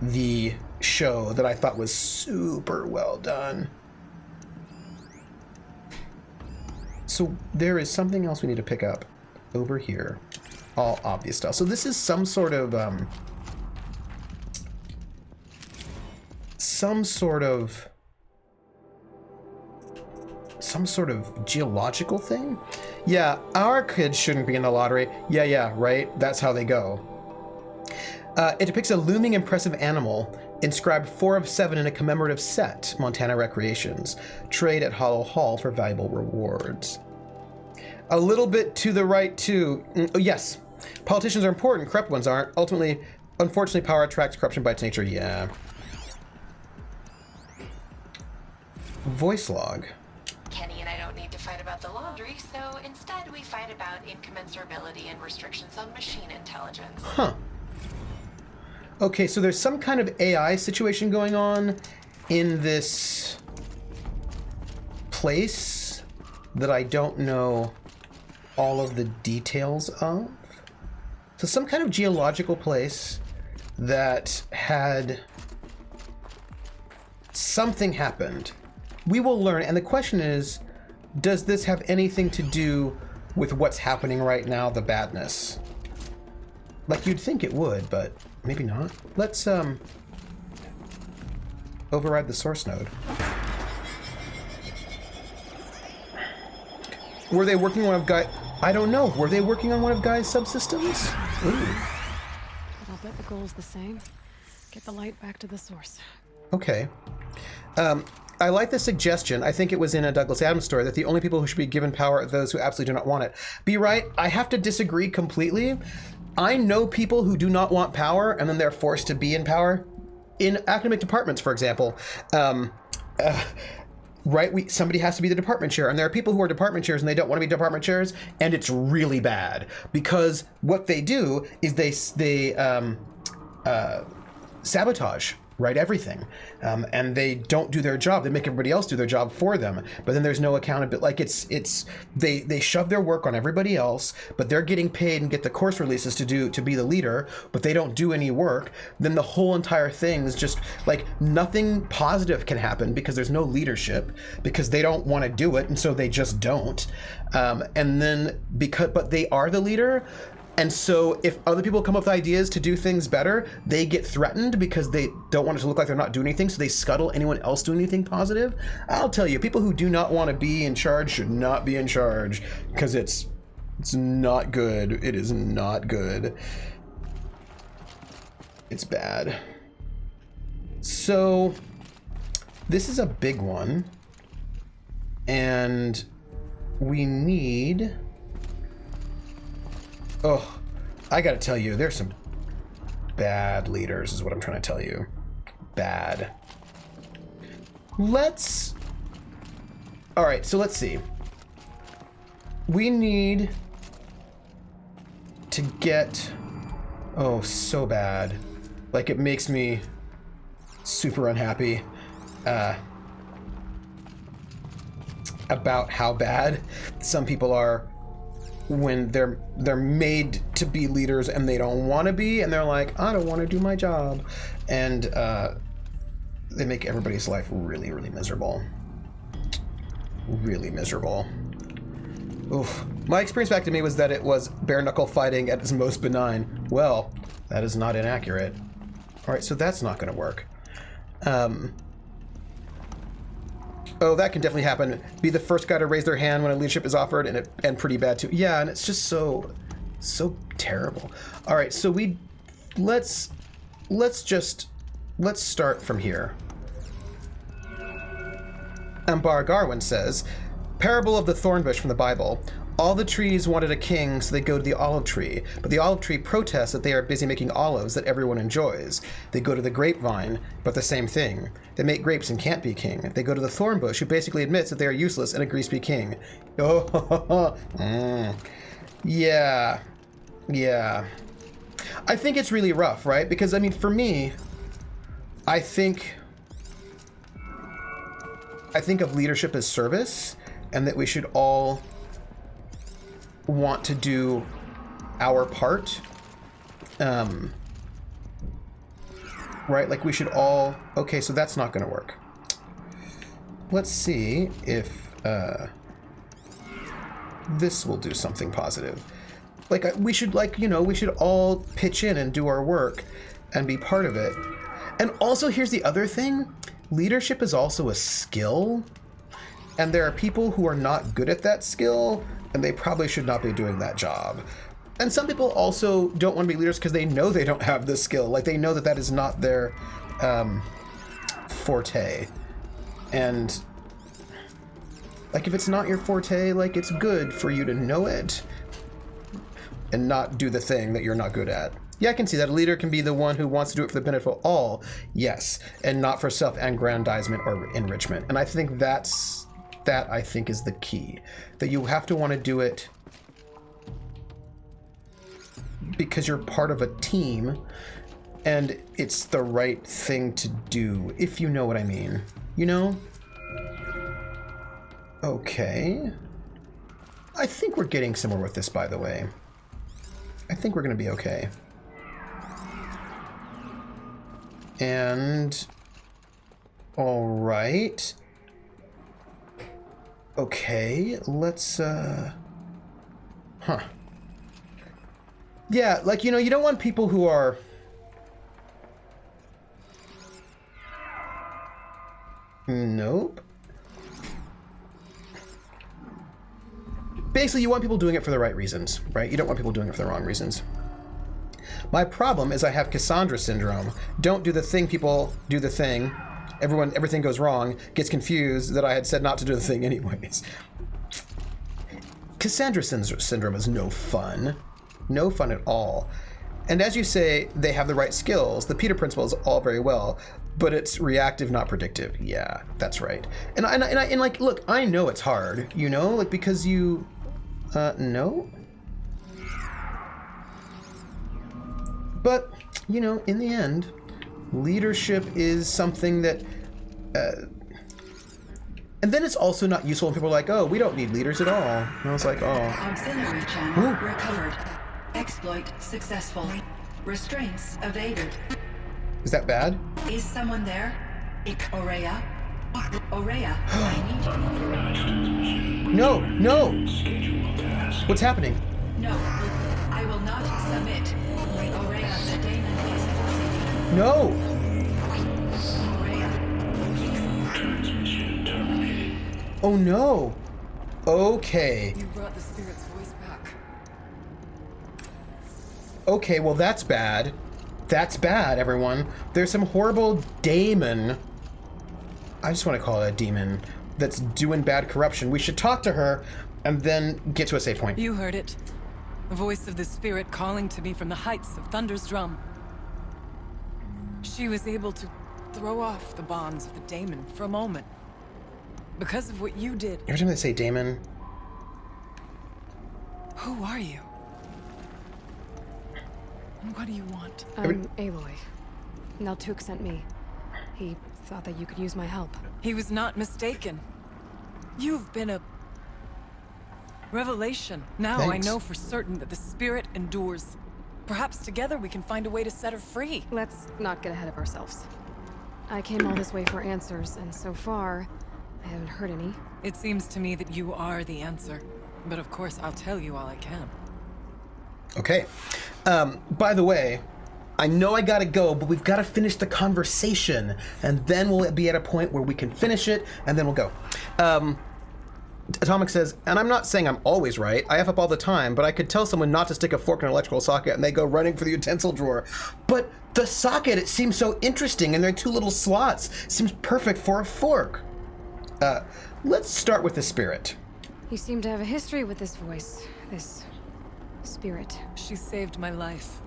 the show that I thought was super well done. So there is something else we need to pick up over here. All obvious stuff. So this is some sort of geological thing. Yeah, our kids shouldn't be in the lottery. Yeah, right? That's how they go. It depicts a looming impressive animal inscribed 4 of 7 in a commemorative set, Montana Recreations. Trade at Hollow Hall for valuable rewards. A little bit to the right, too. Oh, yes. Politicians are important, corrupt ones aren't. Ultimately, unfortunately, power attracts corruption by its nature. Yeah. Voice log. Kenny and I don't need to fight about the laundry, so instead we fight about incommensurability and restrictions on machine intelligence. Huh. Okay, so there's some kind of AI situation going on in this place that I don't know all of the details of. So some kind of geological place that had something happened. We will learn, and the question is, does this have anything to do with what's happening right now, the badness? Like, you'd think it would, but maybe not. Let's override the source node. Were they working on one of Guy? I don't know. Were they working on one of Guy's subsystems? Ooh. But I'll bet the goal's the same. Get the light back to the source. Okay. I like the suggestion. I think it was in a Douglas Adams story that the only people who should be given power are those who absolutely do not want it. Be right. I have to disagree completely. I know people who do not want power and then they're forced to be in power. In academic departments, for example, right? Somebody has to be the department chair, and there are people who are department chairs and they don't want to be department chairs, and it's really bad because what they do is they sabotage, right, everything, and they don't do their job. They make everybody else do their job for them, but then there's no accountability. Like they shove their work on everybody else, but they're getting paid and get the course releases to be the leader, but they don't do any work. Then the whole entire thing is just like nothing positive can happen because there's no leadership, because they don't want to do it, and so they just don't. And then but they are the leader. And so if other people come up with ideas to do things better, they get threatened because they don't want it to look like they're not doing anything, so they scuttle anyone else doing anything positive. I'll tell you, people who do not want to be in charge should not be in charge because it's not good. It is not good. It's bad. So this is a big one. And we need... Oh, I gotta tell you, there's some bad leaders, is what I'm trying to tell you. Bad. Alright, so let's see. We need to get... Oh, so bad. Like, it makes me super unhappy about how bad some people are when they're made to be leaders and they don't want to be, and they're like, I don't want to do my job, and they make everybody's life really, really miserable. Really miserable. Oof. My experience back to me was that it was bare knuckle fighting at its most benign. Well, that is not inaccurate. All right, so that's not going to work. Oh, that can definitely happen. Be the first guy to raise their hand when a leadership is offered, and pretty bad too. Yeah, and it's just so terrible. All right, so let's start from here. Ambar Garwin says, Parable of the Thorn Bush from the Bible. All the trees wanted a king, so they go to the olive tree. But the olive tree protests that they are busy making olives that everyone enjoys. They go to the grapevine, but the same thing. They make grapes and can't be king. They go to the thorn bush, who basically admits that they are useless and agrees to be king. Oh, yeah. I think it's really rough, right? Because, I mean, for me, I think of leadership as service, and that we should all want to do our part, right? Like we should all... Okay, so that's not going to work. Let's see if this will do something positive. Like we should, like, you know, we should all pitch in and do our work and be part of it. And also, here's the other thing. Leadership is also a skill, and there are people who are not good at that skill, and they probably should not be doing that job. And some people also don't want to be leaders because they know they don't have the skill. Like, they know that that is not their forte. And, like, if it's not your forte, like, it's good for you to know it and not do the thing that you're not good at. Yeah, I can see that. A leader can be the one who wants to do it for the benefit of all, yes, and not for self-aggrandizement or enrichment. And I think that I think is the key. That you have to want to do it because you're part of a team and it's the right thing to do, if you know what I mean. You know? Okay. I think we're getting somewhere with this, by the way. I think we're going to be okay. And... Alright. Okay, let's, Yeah, like, you know, you don't want people who are... Nope. Basically, you want people doing it for the right reasons, right? You don't want people doing it for the wrong reasons. My problem is I have Cassandra syndrome. Don't do the thing, people do the thing. Everything goes wrong, gets confused that I had said not to do the thing anyways. Cassandra syndrome is no fun. No fun at all. And as you say, they have the right skills. The Peter principle is all very well, but it's reactive, not predictive. Yeah, that's right. And like, look, I know it's hard, you know, like, because you, no? But, you know, in the end, leadership is something that, and then it's also not useful when people are like, oh, we don't need leaders at all. And I was like, oh. Auxiliary channel recovered. Exploit successful. Restraints evaded. Is that bad? Is someone there? Aurea? Aurea, I need you. No, no! What's happening? No, I will not submit. Aurea, the daemon is forcing me. No! Aurea. Oh no! Okay. You brought the spirit's voice back. Okay, well that's bad. That's bad, everyone. There's some horrible daemon. I just want to call it a demon that's doing bad corruption. We should talk to her and then get to a save point. You heard it. The voice of the spirit calling to me from the heights of Thunder's drum. She was able to throw off the bonds of the daemon for a moment. Because of what you did. Every time they say daemon. Who are you? And what do you want? I'm Aloy. Naltuk sent me. He thought that you could use my help. He was not mistaken. You've been a revelation. Now Thanks. I know for certain that the spirit endures. Perhaps together we can find a way to set her free. Let's not get ahead of ourselves. I came all this way for answers, and so far, I haven't heard any. It seems to me that you are the answer. But of course, I'll tell you all I can. Okay. By the way, I know I gotta go, but we've gotta finish the conversation, and then we'll be at a point where we can finish it, and then we'll go. Atomic says, and I'm not saying I'm always right. I F up all the time, but I could tell someone not to stick a fork in an electrical socket, and they go running for the utensil drawer. But the socket, it seems so interesting, and there are two little slots. Seems perfect for a fork. Let's start with the spirit. You seem to have a history with this voice, this spirit. She saved my life.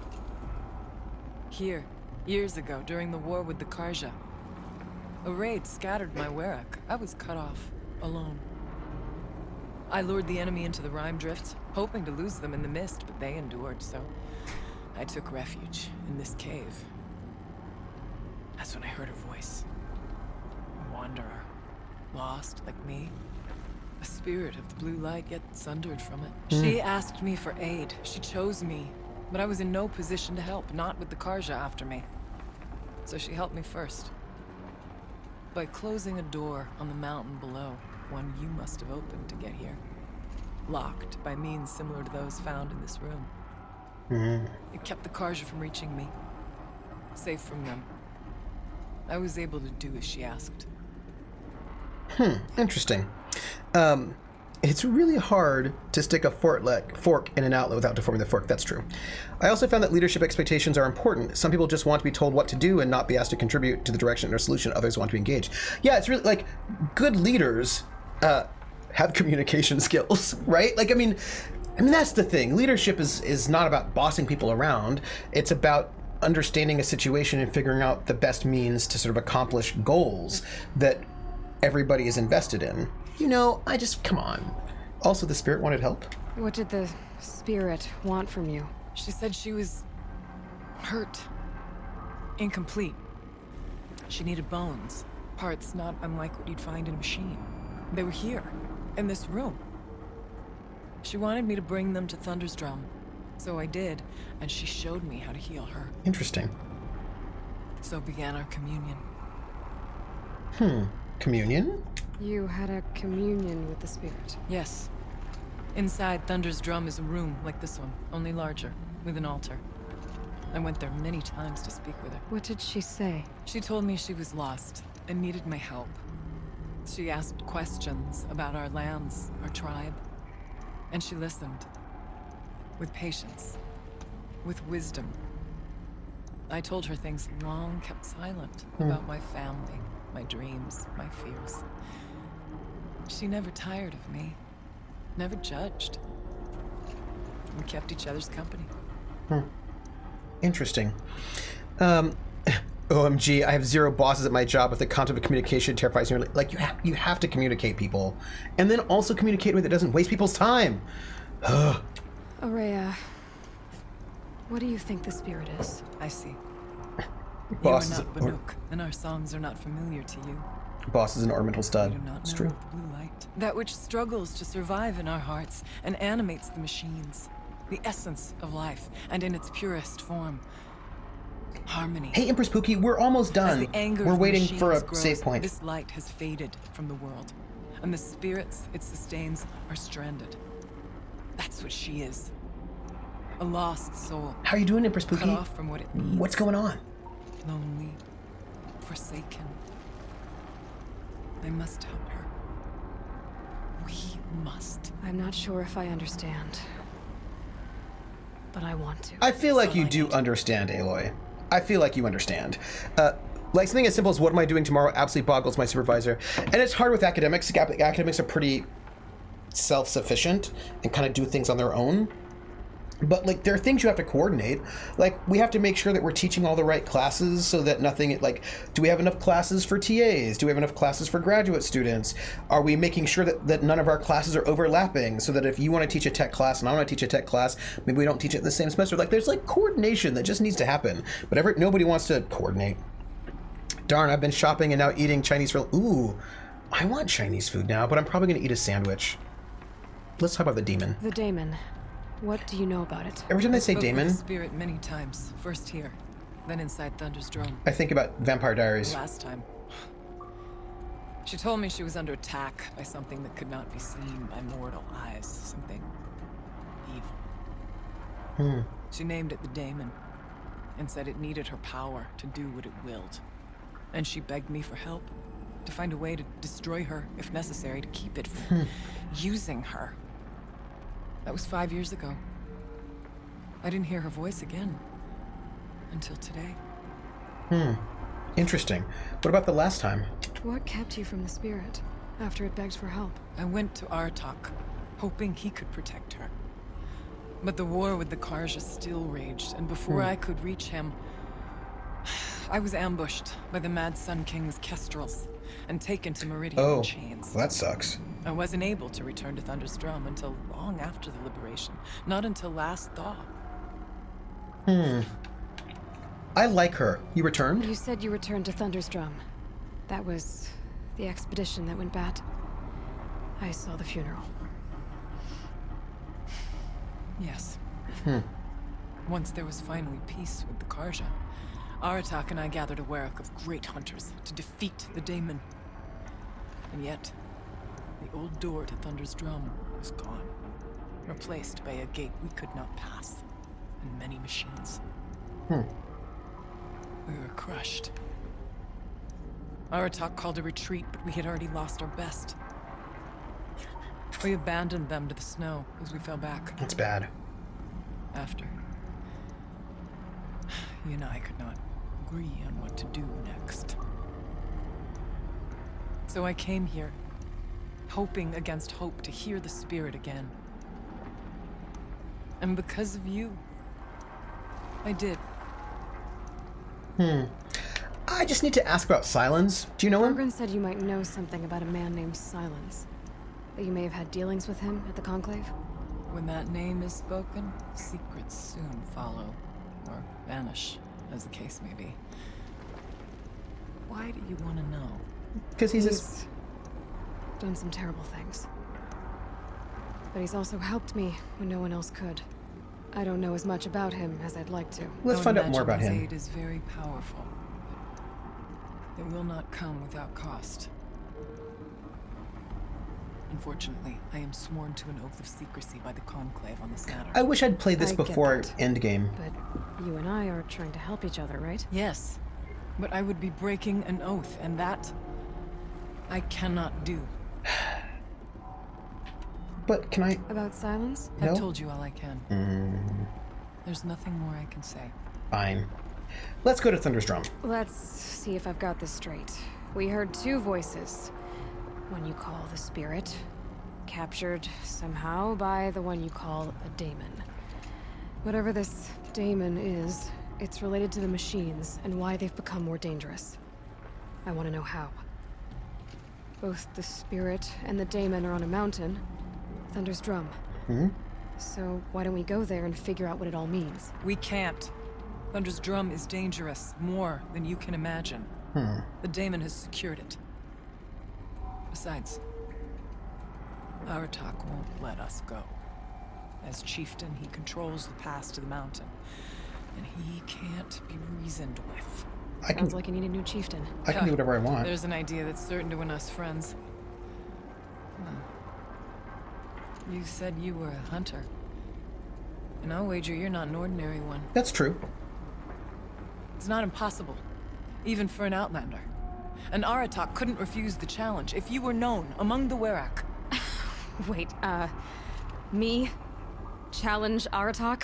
Here, years ago, during the war with the Karja. A raid scattered my Werak. I was cut off, alone. I lured the enemy into the Rime Drift, hoping to lose them in the mist, but they endured, so I took refuge in this cave. That's when I heard her voice. A wanderer. Lost, like me. A spirit of the blue light, yet sundered from it. She asked me for aid. She chose me. But I was in no position to help, not with the Karja after me. So she helped me first. By closing a door on the mountain below, one you must have opened to get here. Locked by means similar to those found in this room. It kept the Karja from reaching me. Safe from them. I was able to do as she asked. Interesting. It's really hard to stick a fork in an outlet without deforming the fork. That's true. I also found that leadership expectations are important. Some people just want to be told what to do and not be asked to contribute to the direction or solution. Others want to be engaged. Yeah, it's really like good leaders have communication skills, right? Like, I mean, that's the thing. Leadership is not about bossing people around. It's about understanding a situation and figuring out the best means to sort of accomplish goals that everybody is invested in. You know, come on. Also, the spirit wanted help. What did the spirit want from you? She said she was hurt. Incomplete. She needed bones. Parts not unlike what you'd find in a machine. They were here, in this room. She wanted me to bring them to Thunder's drum. So I did, and she showed me how to heal her. Interesting. So began our communion. Communion? You had a communion with the spirit. Yes. Inside Thunder's drum is a room like this one, only larger, with an altar. I went there many times to speak with her. What did she say? She told me she was lost and needed my help. She asked questions about our lands, our tribe, and she listened. With patience, with wisdom. I told her things long kept silent about my family, my dreams, my fears. She never tired of me, never judged. We kept each other's company. Interesting. OMG, I have 0 bosses at my job, but the concept of communication terrifies me. Like, you have to communicate people. And then also communicate in a way that doesn't waste people's time. Aurea, what do you think the spirit is? I see. Boss You is are not Banuk, and our songs are not familiar to you. Boss is an ornamental You stud. do not It's know true. the blue light. That which struggles to survive in our hearts and animates the machines. The essence of life, and in its purest form. Harmony. Hey, Empress Pookie, we're almost As done. the anger We're of the waiting for a machines grows, save point. This light has faded from the world, and the spirits it sustains are stranded. That's what she is. A lost soul. How are you doing, Empress Cut Pookie? off from what it needs. What's going on? Lonely. Forsaken. I must help her. We must. I'm not sure if I understand, but I want to. I feel like all you I do need. understand, Aloy. I feel like you understand. Like something as simple as what am I doing tomorrow absolutely boggles my supervisor. And it's hard with academics. Academics are pretty self-sufficient and kind of do things on their own. But like there are things you have to coordinate. Like we have to make sure that we're teaching all the right classes so that nothing like, do we have enough classes for TAs? Do we have enough classes for graduate students? Are we making sure that none of our classes are overlapping so that if you want to teach a tech class and I want to teach a tech class, maybe we don't teach it in the same semester? Like there's like coordination that just needs to happen. But nobody wants to coordinate. Darn, I've been shopping and now eating Chinese for... Ooh, I want Chinese food now, but I'm probably going to eat a sandwich. Let's talk about the demon. The daemon. What do you know about it? Every time they say Spoke with daemon, the spirit many times. First here, then inside Thunder's drum. I think about Vampire Diaries. Last time. She told me she was under attack by something that could not be seen by mortal eyes. Something evil. She named it the daemon and said it needed her power to do what it willed. And she begged me for help, to find a way to destroy her, if necessary, to keep it from using her. That was 5 years ago. I didn't hear her voice again. Until today. Interesting. What about the last time? What kept you from the spirit after it begged for help? I went to Artok, hoping he could protect her. But the war with the Karja still raged, and before I could reach him, I was ambushed by the Mad Sun King's kestrels and taken to Meridian in chains. Well, that sucks. I wasn't able to return to Thunder's Drum until long after the liberation, not until last thaw. I like her. You returned? You said you returned to Thunder's Drum. That was the expedition that went bad. I saw the funeral. Yes. Once there was finally peace with the Karja, Aratak and I gathered a Werek of great hunters to defeat the daemon. And yet, the old door to Thunder's Drum was gone, replaced by a gate we could not pass, and many machines. We were crushed. Aratak called a retreat, but we had already lost our best. We abandoned them to the snow as we fell back. That's bad. After. He and I could not agree on what to do next. So I came here, hoping against hope to hear the spirit again. And because of you, I did. I just need to ask about Silence. Do you know him? Bergren said you might know something about a man named Silence. That you may have had dealings with him at the Conclave? When that name is spoken, secrets soon follow, or vanish, as the case may be. Why do you want to know? Because he's He's done some terrible things. But he's also helped me when no one else could. I don't know as much about him as I'd like to. Let's I would find out more imagine about his him. aid is very powerful. It will not come without cost. Unfortunately, I am sworn to an oath of secrecy by the Conclave on this matter. I wish I'd played this I get before that. Endgame. But you and I are trying to help each other, right? Yes, but I would be breaking an oath, and that I cannot do. But can I... About Silence? No? I've told you all I can. There's nothing more I can say. Fine. Let's go to Thunder's Drum. Let's see if I've got this straight. We heard two voices. One you call the spirit, captured somehow by the one you call a daemon. Whatever this daemon is, it's related to the machines and why they've become more dangerous. I want to know how. Both the spirit and the daemon are on a mountain, Thunder's Drum. So why don't we go there and figure out what it all means? We can't. Thunder's Drum is dangerous, more than you can imagine. The daemon has secured it. Besides, Aratak won't let us go. As chieftain, he controls the pass to the mountain, and he can't be reasoned with. Sounds like you need a new chieftain. I can do whatever I want. There's an idea that's certain to win us friends. You said you were a hunter. And I'll wager you're not an ordinary one. That's true. It's not impossible, even for an outlander. An Aratak couldn't refuse the challenge if you were known among the Werak. Wait, me? Challenge Aratak?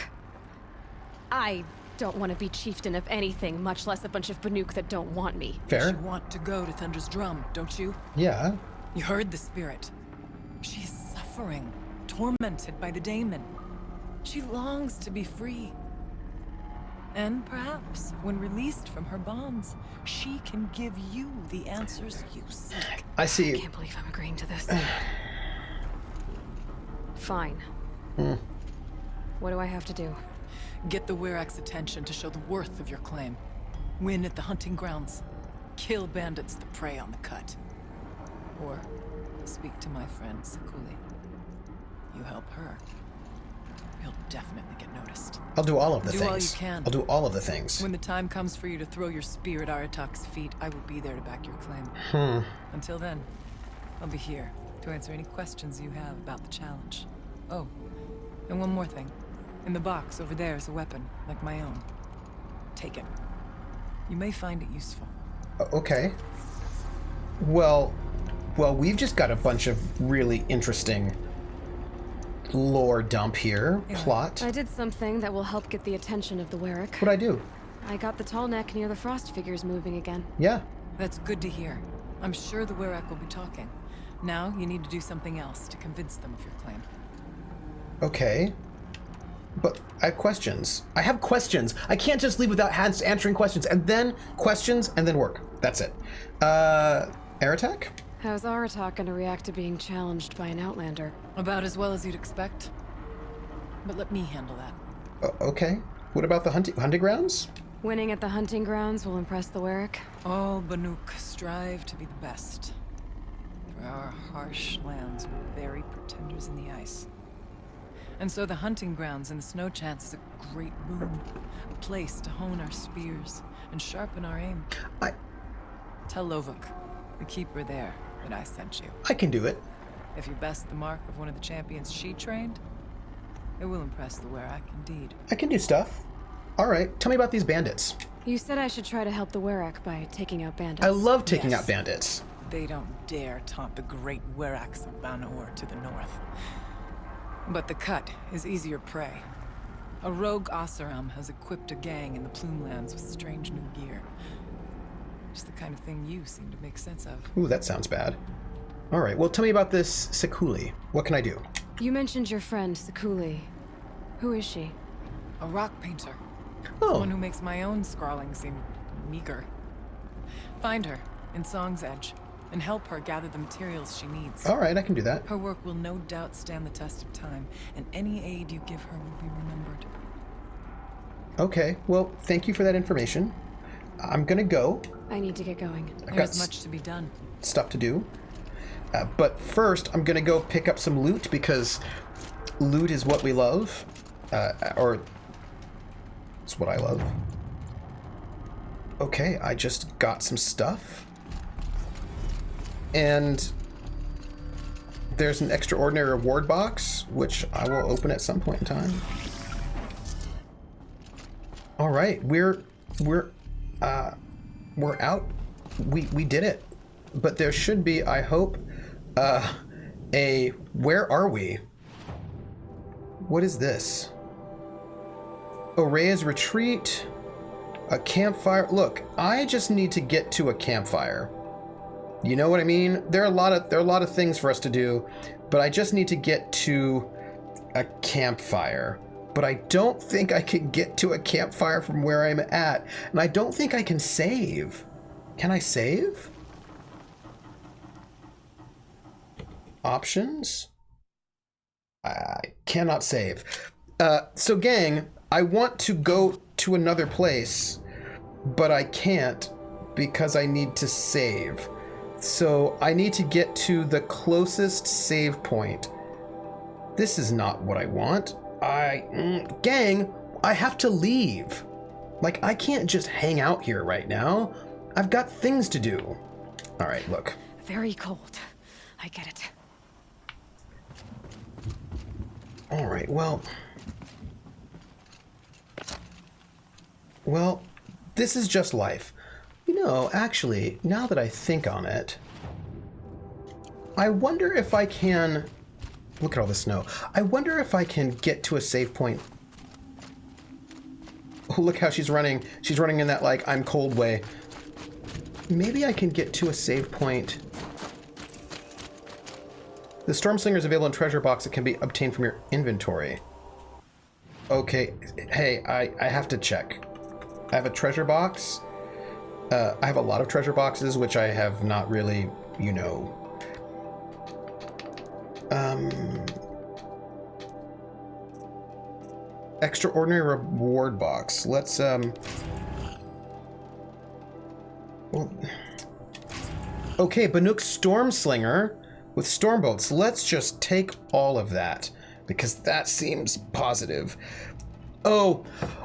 I don't want to be chieftain of anything, much less a bunch of Banuk that don't want me. Fair. You want to go to Thunder's Drum, don't you? Yeah. You heard the spirit. She is suffering, tormented by the daemon. She longs to be free. And perhaps, when released from her bonds, she can give you the answers you seek. I see. I can't believe I'm agreeing to this. Fine. What do I have to do? Get the Werak's attention to show the worth of your claim. Win at the hunting grounds. Kill bandits that prey on the cut. Or speak to my friend Sekuli. You help her, you'll definitely get noticed. I'll do all of the Do things. all you can. I'll do all of the things. When the time comes for you to throw your spear at Aratak's feet, I will be there to back your claim. Until then, I'll be here to answer any questions you have about the challenge. Oh, and one more thing. In the box over there is a weapon, like my own. Take it. You may find it useful. Okay. Well, we've just got a bunch of really interesting lore dump here. Plot. I did something that will help get the attention of the Werak. What'd I do? I got the tall neck near the frost figures moving again. Yeah. That's good to hear. I'm sure the Werak will be talking. Now, you need to do something else to convince them of your claim. Okay. But I have questions. I have questions. I can't just leave without answering questions. And then questions, and then work. That's it. Aratak? How's Aratak gonna react to being challenged by an outlander? About as well as you'd expect. But let me handle that. Okay. What about the hunting grounds? Winning at the hunting grounds will impress the Werak. All Banuk strive to be the best. For our harsh lands will bury pretenders in the ice. And so the hunting grounds and the snow chance is a great boon. A place to hone our spears and sharpen our aim. Tell Lovuk, the keeper there, that I sent you. I can do it. If you best the mark of one of the champions she trained, it will impress the Werak indeed. I can do stuff. All right. Tell me about these bandits. You said I should try to help the Werak by taking out bandits. I love taking Yes. out bandits. They don't dare taunt the great Weraks of Banor to the north. But the cut is easier prey. A rogue Oseram has equipped a gang in the Plumelands with strange new gear. Just the kind of thing you seem to make sense of. Ooh, that sounds bad. All right. Well, tell me about this Sekuli. What can I do? You mentioned your friend, Sekuli. Who is she? A rock painter. Oh. One who makes my own scrawling seem meager. Find her in Song's Edge and help her gather the materials she needs. All right. I can do that. Her work will no doubt stand the test of time, and any aid you give her will be remembered. Okay. Well, thank you for that information. I'm going to go. I need to get going. I've got There's much to be done. stuff to do. But first, I'm going to go pick up some loot because loot is what we love. Or it's what I love. Okay, I just got some stuff. And there's an extraordinary reward box, which I will open at some point in time. All right, we're out. We did it. But there should be, I hope, where are we? What is this? Orea's retreat. A campfire. Look, I just need to get to a campfire. You know what I mean? There are a lot of things for us to do, but I just need to get to a campfire. But I don't think I can get to a campfire from where I'm at, and I don't think I can save. Can I save? Options? I cannot save. So gang, I want to go to another place, but I can't because I need to save. So I need to get to the closest save point. This is not what I want. Gang, I have to leave. Like, I can't just hang out here right now. I've got things to do. All right, look. Very cold. I get it. All right, well, this is just life. You know, actually, now that I think on it, I wonder if I can... Look at all the snow. I wonder if I can get to a save point. Oh, look how she's running. She's running in that, like, I'm cold way. Maybe I can get to a save point. The Storm Slinger is available in treasure box that can be obtained from your inventory. Okay, hey, I have to check. I have a treasure box. I have a lot of treasure boxes, which I have not really, you know... Extraordinary reward box. Let's, well... Okay, Banuk Storm Slinger with Stormbolts. Let's just take all of that, because that seems positive. Oh,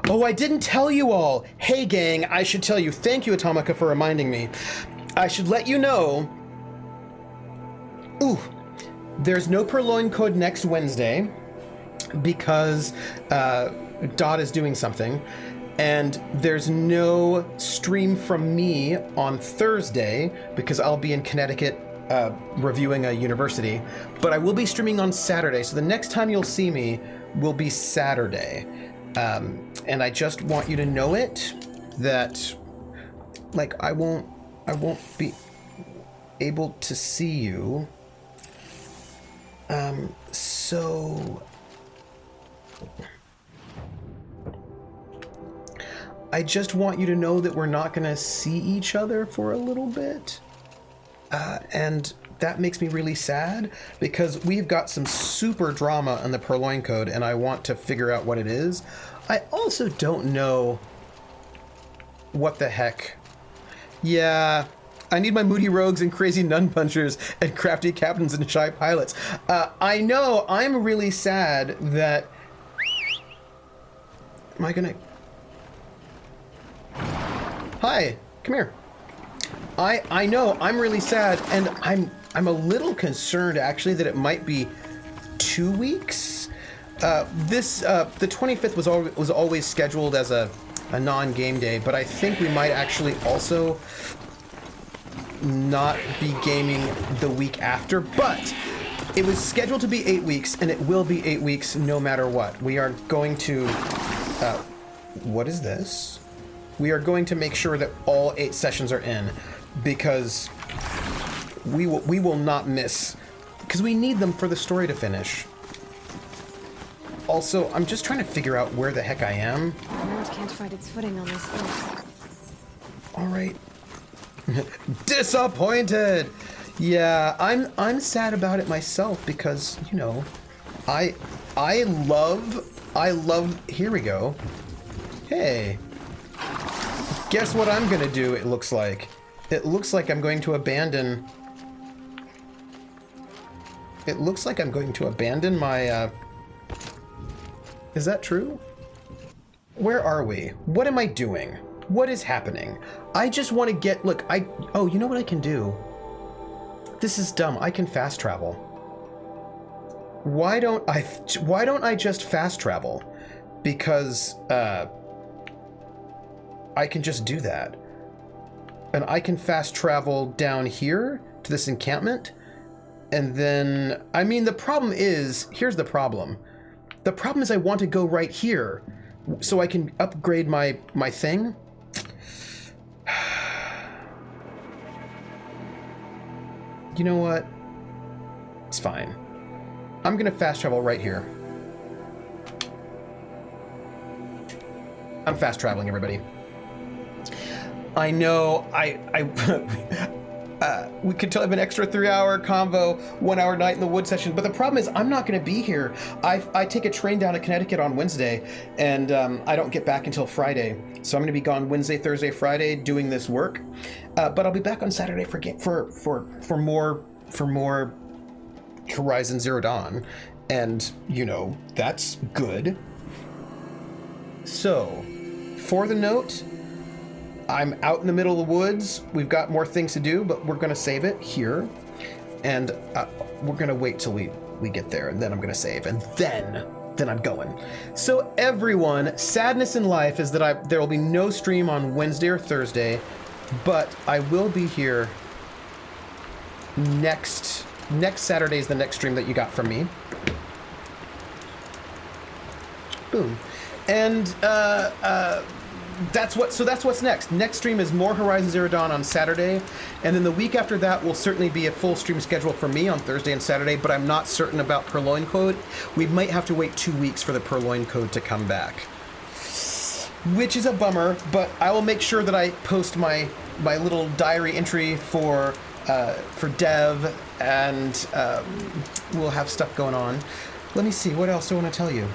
I didn't tell you all. Hey, gang, I should tell you. Thank you, Atomica, for reminding me. I should let you know... Ooh, there's no Purloin Code next Wednesday, because Dot is doing something, and there's no stream from me on Thursday because I'll be in Connecticut reviewing a university, but I will be streaming on Saturday, so the next time you'll see me will be Saturday. And I just want you to know it, that like I won't be able to see you. So I just want you to know that we're not going to see each other for a little bit. And that makes me really sad because we've got some super drama in the Purloin Code and I want to figure out what it is. I also don't know what the heck. Yeah, I need my moody rogues and crazy nun punchers and crafty captains and shy pilots. I know, I'm really sad that... Am I gonna... Hi, come here. I know, I'm really sad, and I'm a little concerned actually that it might be 2 weeks. The 25th was always scheduled as a non-game day, but I think we might actually also not be gaming the week after, but it was scheduled to be 8 weeks, and it will be 8 weeks no matter what. We are going to, what is this? We are going to make sure that all 8 sessions are in, because we will not miss, because we need them for the story to finish. Also, I'm just trying to figure out where the heck I am. The mount can't find its footing on this earth. All right. Disappointed. Yeah, I'm sad about it myself because, you know, I love. Here we go. Hey. Guess what I'm gonna do? It looks like. It looks like I'm going to abandon. It looks like I'm going to abandon my. Is that true? Where are we? What am I doing? What is happening? I just want to get, look, oh, you know what I can do? This is dumb. I can fast travel. Why don't I just fast travel? Because, I can just do that. And I can fast travel down here to this encampment. And then, I mean, the problem is, here's the problem. The problem is I want to go right here so I can upgrade my thing. You know what? It's fine. I'm gonna fast travel right here. I'm fast traveling, everybody. I know we could have an extra 3-hour convo, 1-hour night in the wood session, but the problem is I'm not going to be here. I take a train down to Connecticut on Wednesday, and I don't get back until Friday. So I'm going to be gone Wednesday, Thursday, Friday doing this work, but I'll be back on Saturday for more Horizon Zero Dawn, and you know that's good. So, for the note, I'm out in the middle of the woods. We've got more things to do, but we're going to save it here. And we're going to wait till we get there, and then I'm going to save, and then I'm going. So everyone, sadness in life is that there will be no stream on Wednesday or Thursday, but I will be here next Saturday is the next stream that you got from me. Boom. And that's what's next. Next stream is more Horizon Zero Dawn on Saturday, and then the week after that will certainly be a full stream schedule for me on Thursday and Saturday, but I'm not certain about Purloin Code. We might have to wait 2 weeks for the Purloin Code to come back, which is a bummer, but I will make sure that I post my little diary entry for Dev, and we'll have stuff going on. Let me see, what else do I want to tell you?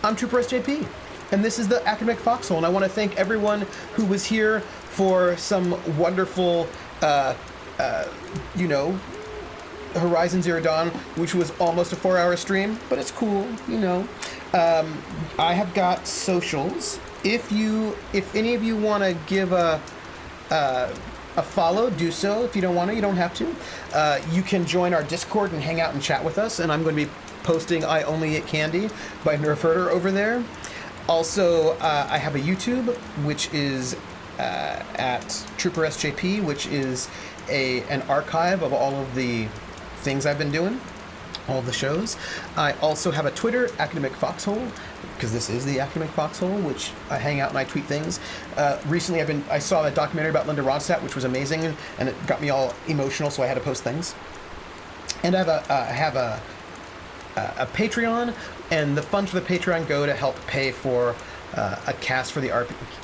I'm Trooper SJP, and this is the Academic Foxhole, and I want to thank everyone who was here for some wonderful, Horizon Zero Dawn, which was almost a 4-hour stream, but it's cool, you know. I have got socials. If any of you want to give a follow, do so. If you don't want to, you don't have to. You can join our Discord and hang out and chat with us, and I'm going to be posting I Only Eat Candy by Nerf Herder over there. Also, I have a YouTube, which is at Trooper SJP, which is an archive of all of the things I've been doing, all of the shows. I also have a Twitter, Academic Foxhole, because this is the Academic Foxhole, which I hang out and I tweet things. Recently, I saw a documentary about Linda Ronstadt, which was amazing, and it got me all emotional, so I had to post things. And I have a Patreon, and the funds for the Patreon go to help pay for a cast for the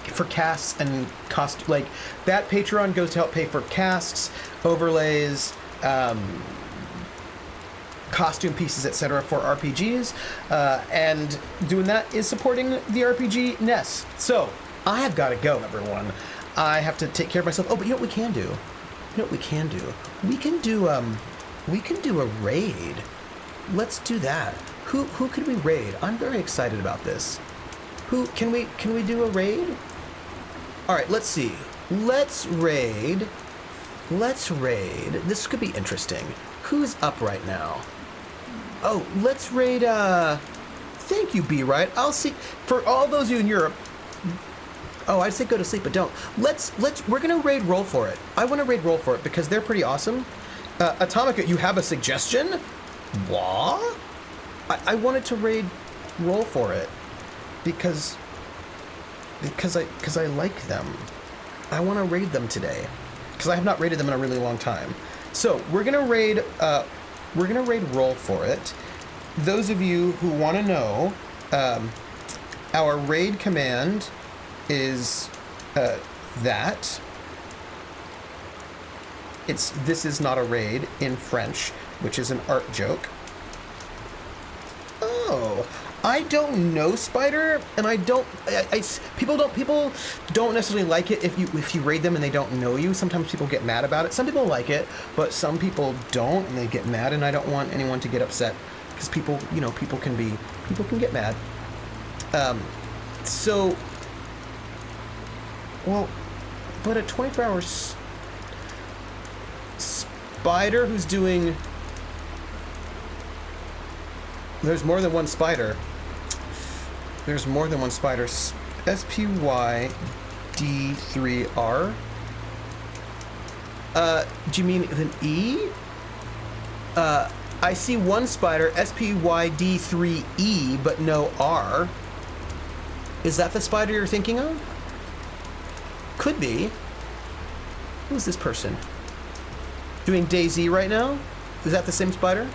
for casts and cost. Like that Patreon goes to help pay for casts, overlays, costume pieces, etc. for RPGs, and doing that is supporting the RPG NES. So I have got to go, everyone. I have to take care of myself. Oh, but you know what we can do? You know what we can do? We can do a raid. Let's do that. Who could we raid? I'm very excited about this. Who can we do a raid? All right, let's see. Let's raid. This could be interesting. Who's up right now? Oh, let's raid. Thank you, B. Right. I'll see. For all those of you in Europe. Oh, I'd say go to sleep, but don't. We're gonna raid Roll For It. I want to raid Roll For It because they're pretty awesome. Atomica, you have a suggestion? What? I wanted to raid Roll For It because I like them. I want to raid them today because I have not raided them in a really long time. So we're gonna raid Roll For It. Those of you who want to know, our raid command is that. This is not a raid in French, which is an art joke. Oh, I don't know Spider, and people don't necessarily like it if you raid them and they don't know you. Sometimes people get mad about it. Some people like it, but some people don't, and they get mad. And I don't want anyone to get upset because people can get mad. But a 24 hours. Spider who's doing... There's more than one Spider. SPYD3R. Do you mean with an E? I see one Spider, SPYD3E, but no R. Is that the Spider you're thinking of? Could be. Who's this person? doing DayZ right now. Is that the same spider?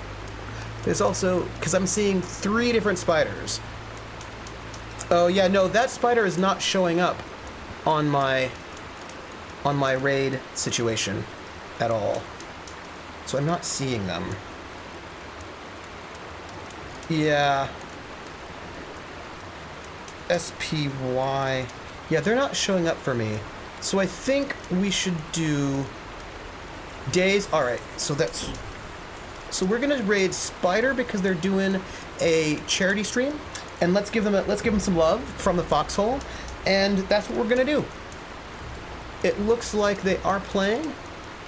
There's also, because I'm seeing 3 different spiders. Oh yeah, no, that spider is not showing up on my raid situation at all. So I'm not seeing them. Yeah. SPY. Yeah, they're not showing up for me. So I think we should do days. All right. So we're gonna raid Spider because they're doing a charity stream, and let's give them some love from the foxhole, and that's what we're gonna do. It looks like they are playing,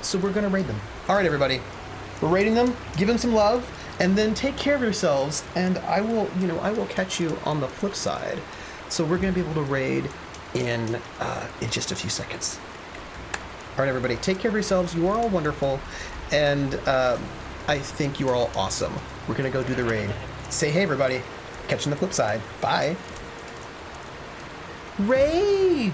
so we're gonna raid them. All right, everybody, we're raiding them. Give them some love, and then take care of yourselves. And I will catch you on the flip side. So we're gonna be able to raid in just a few seconds. All right, everybody, take care of yourselves. You are all wonderful, and I think you are all awesome. We're gonna go do the raid. Say hey, everybody. Catch you on the flip side. Bye. Raid!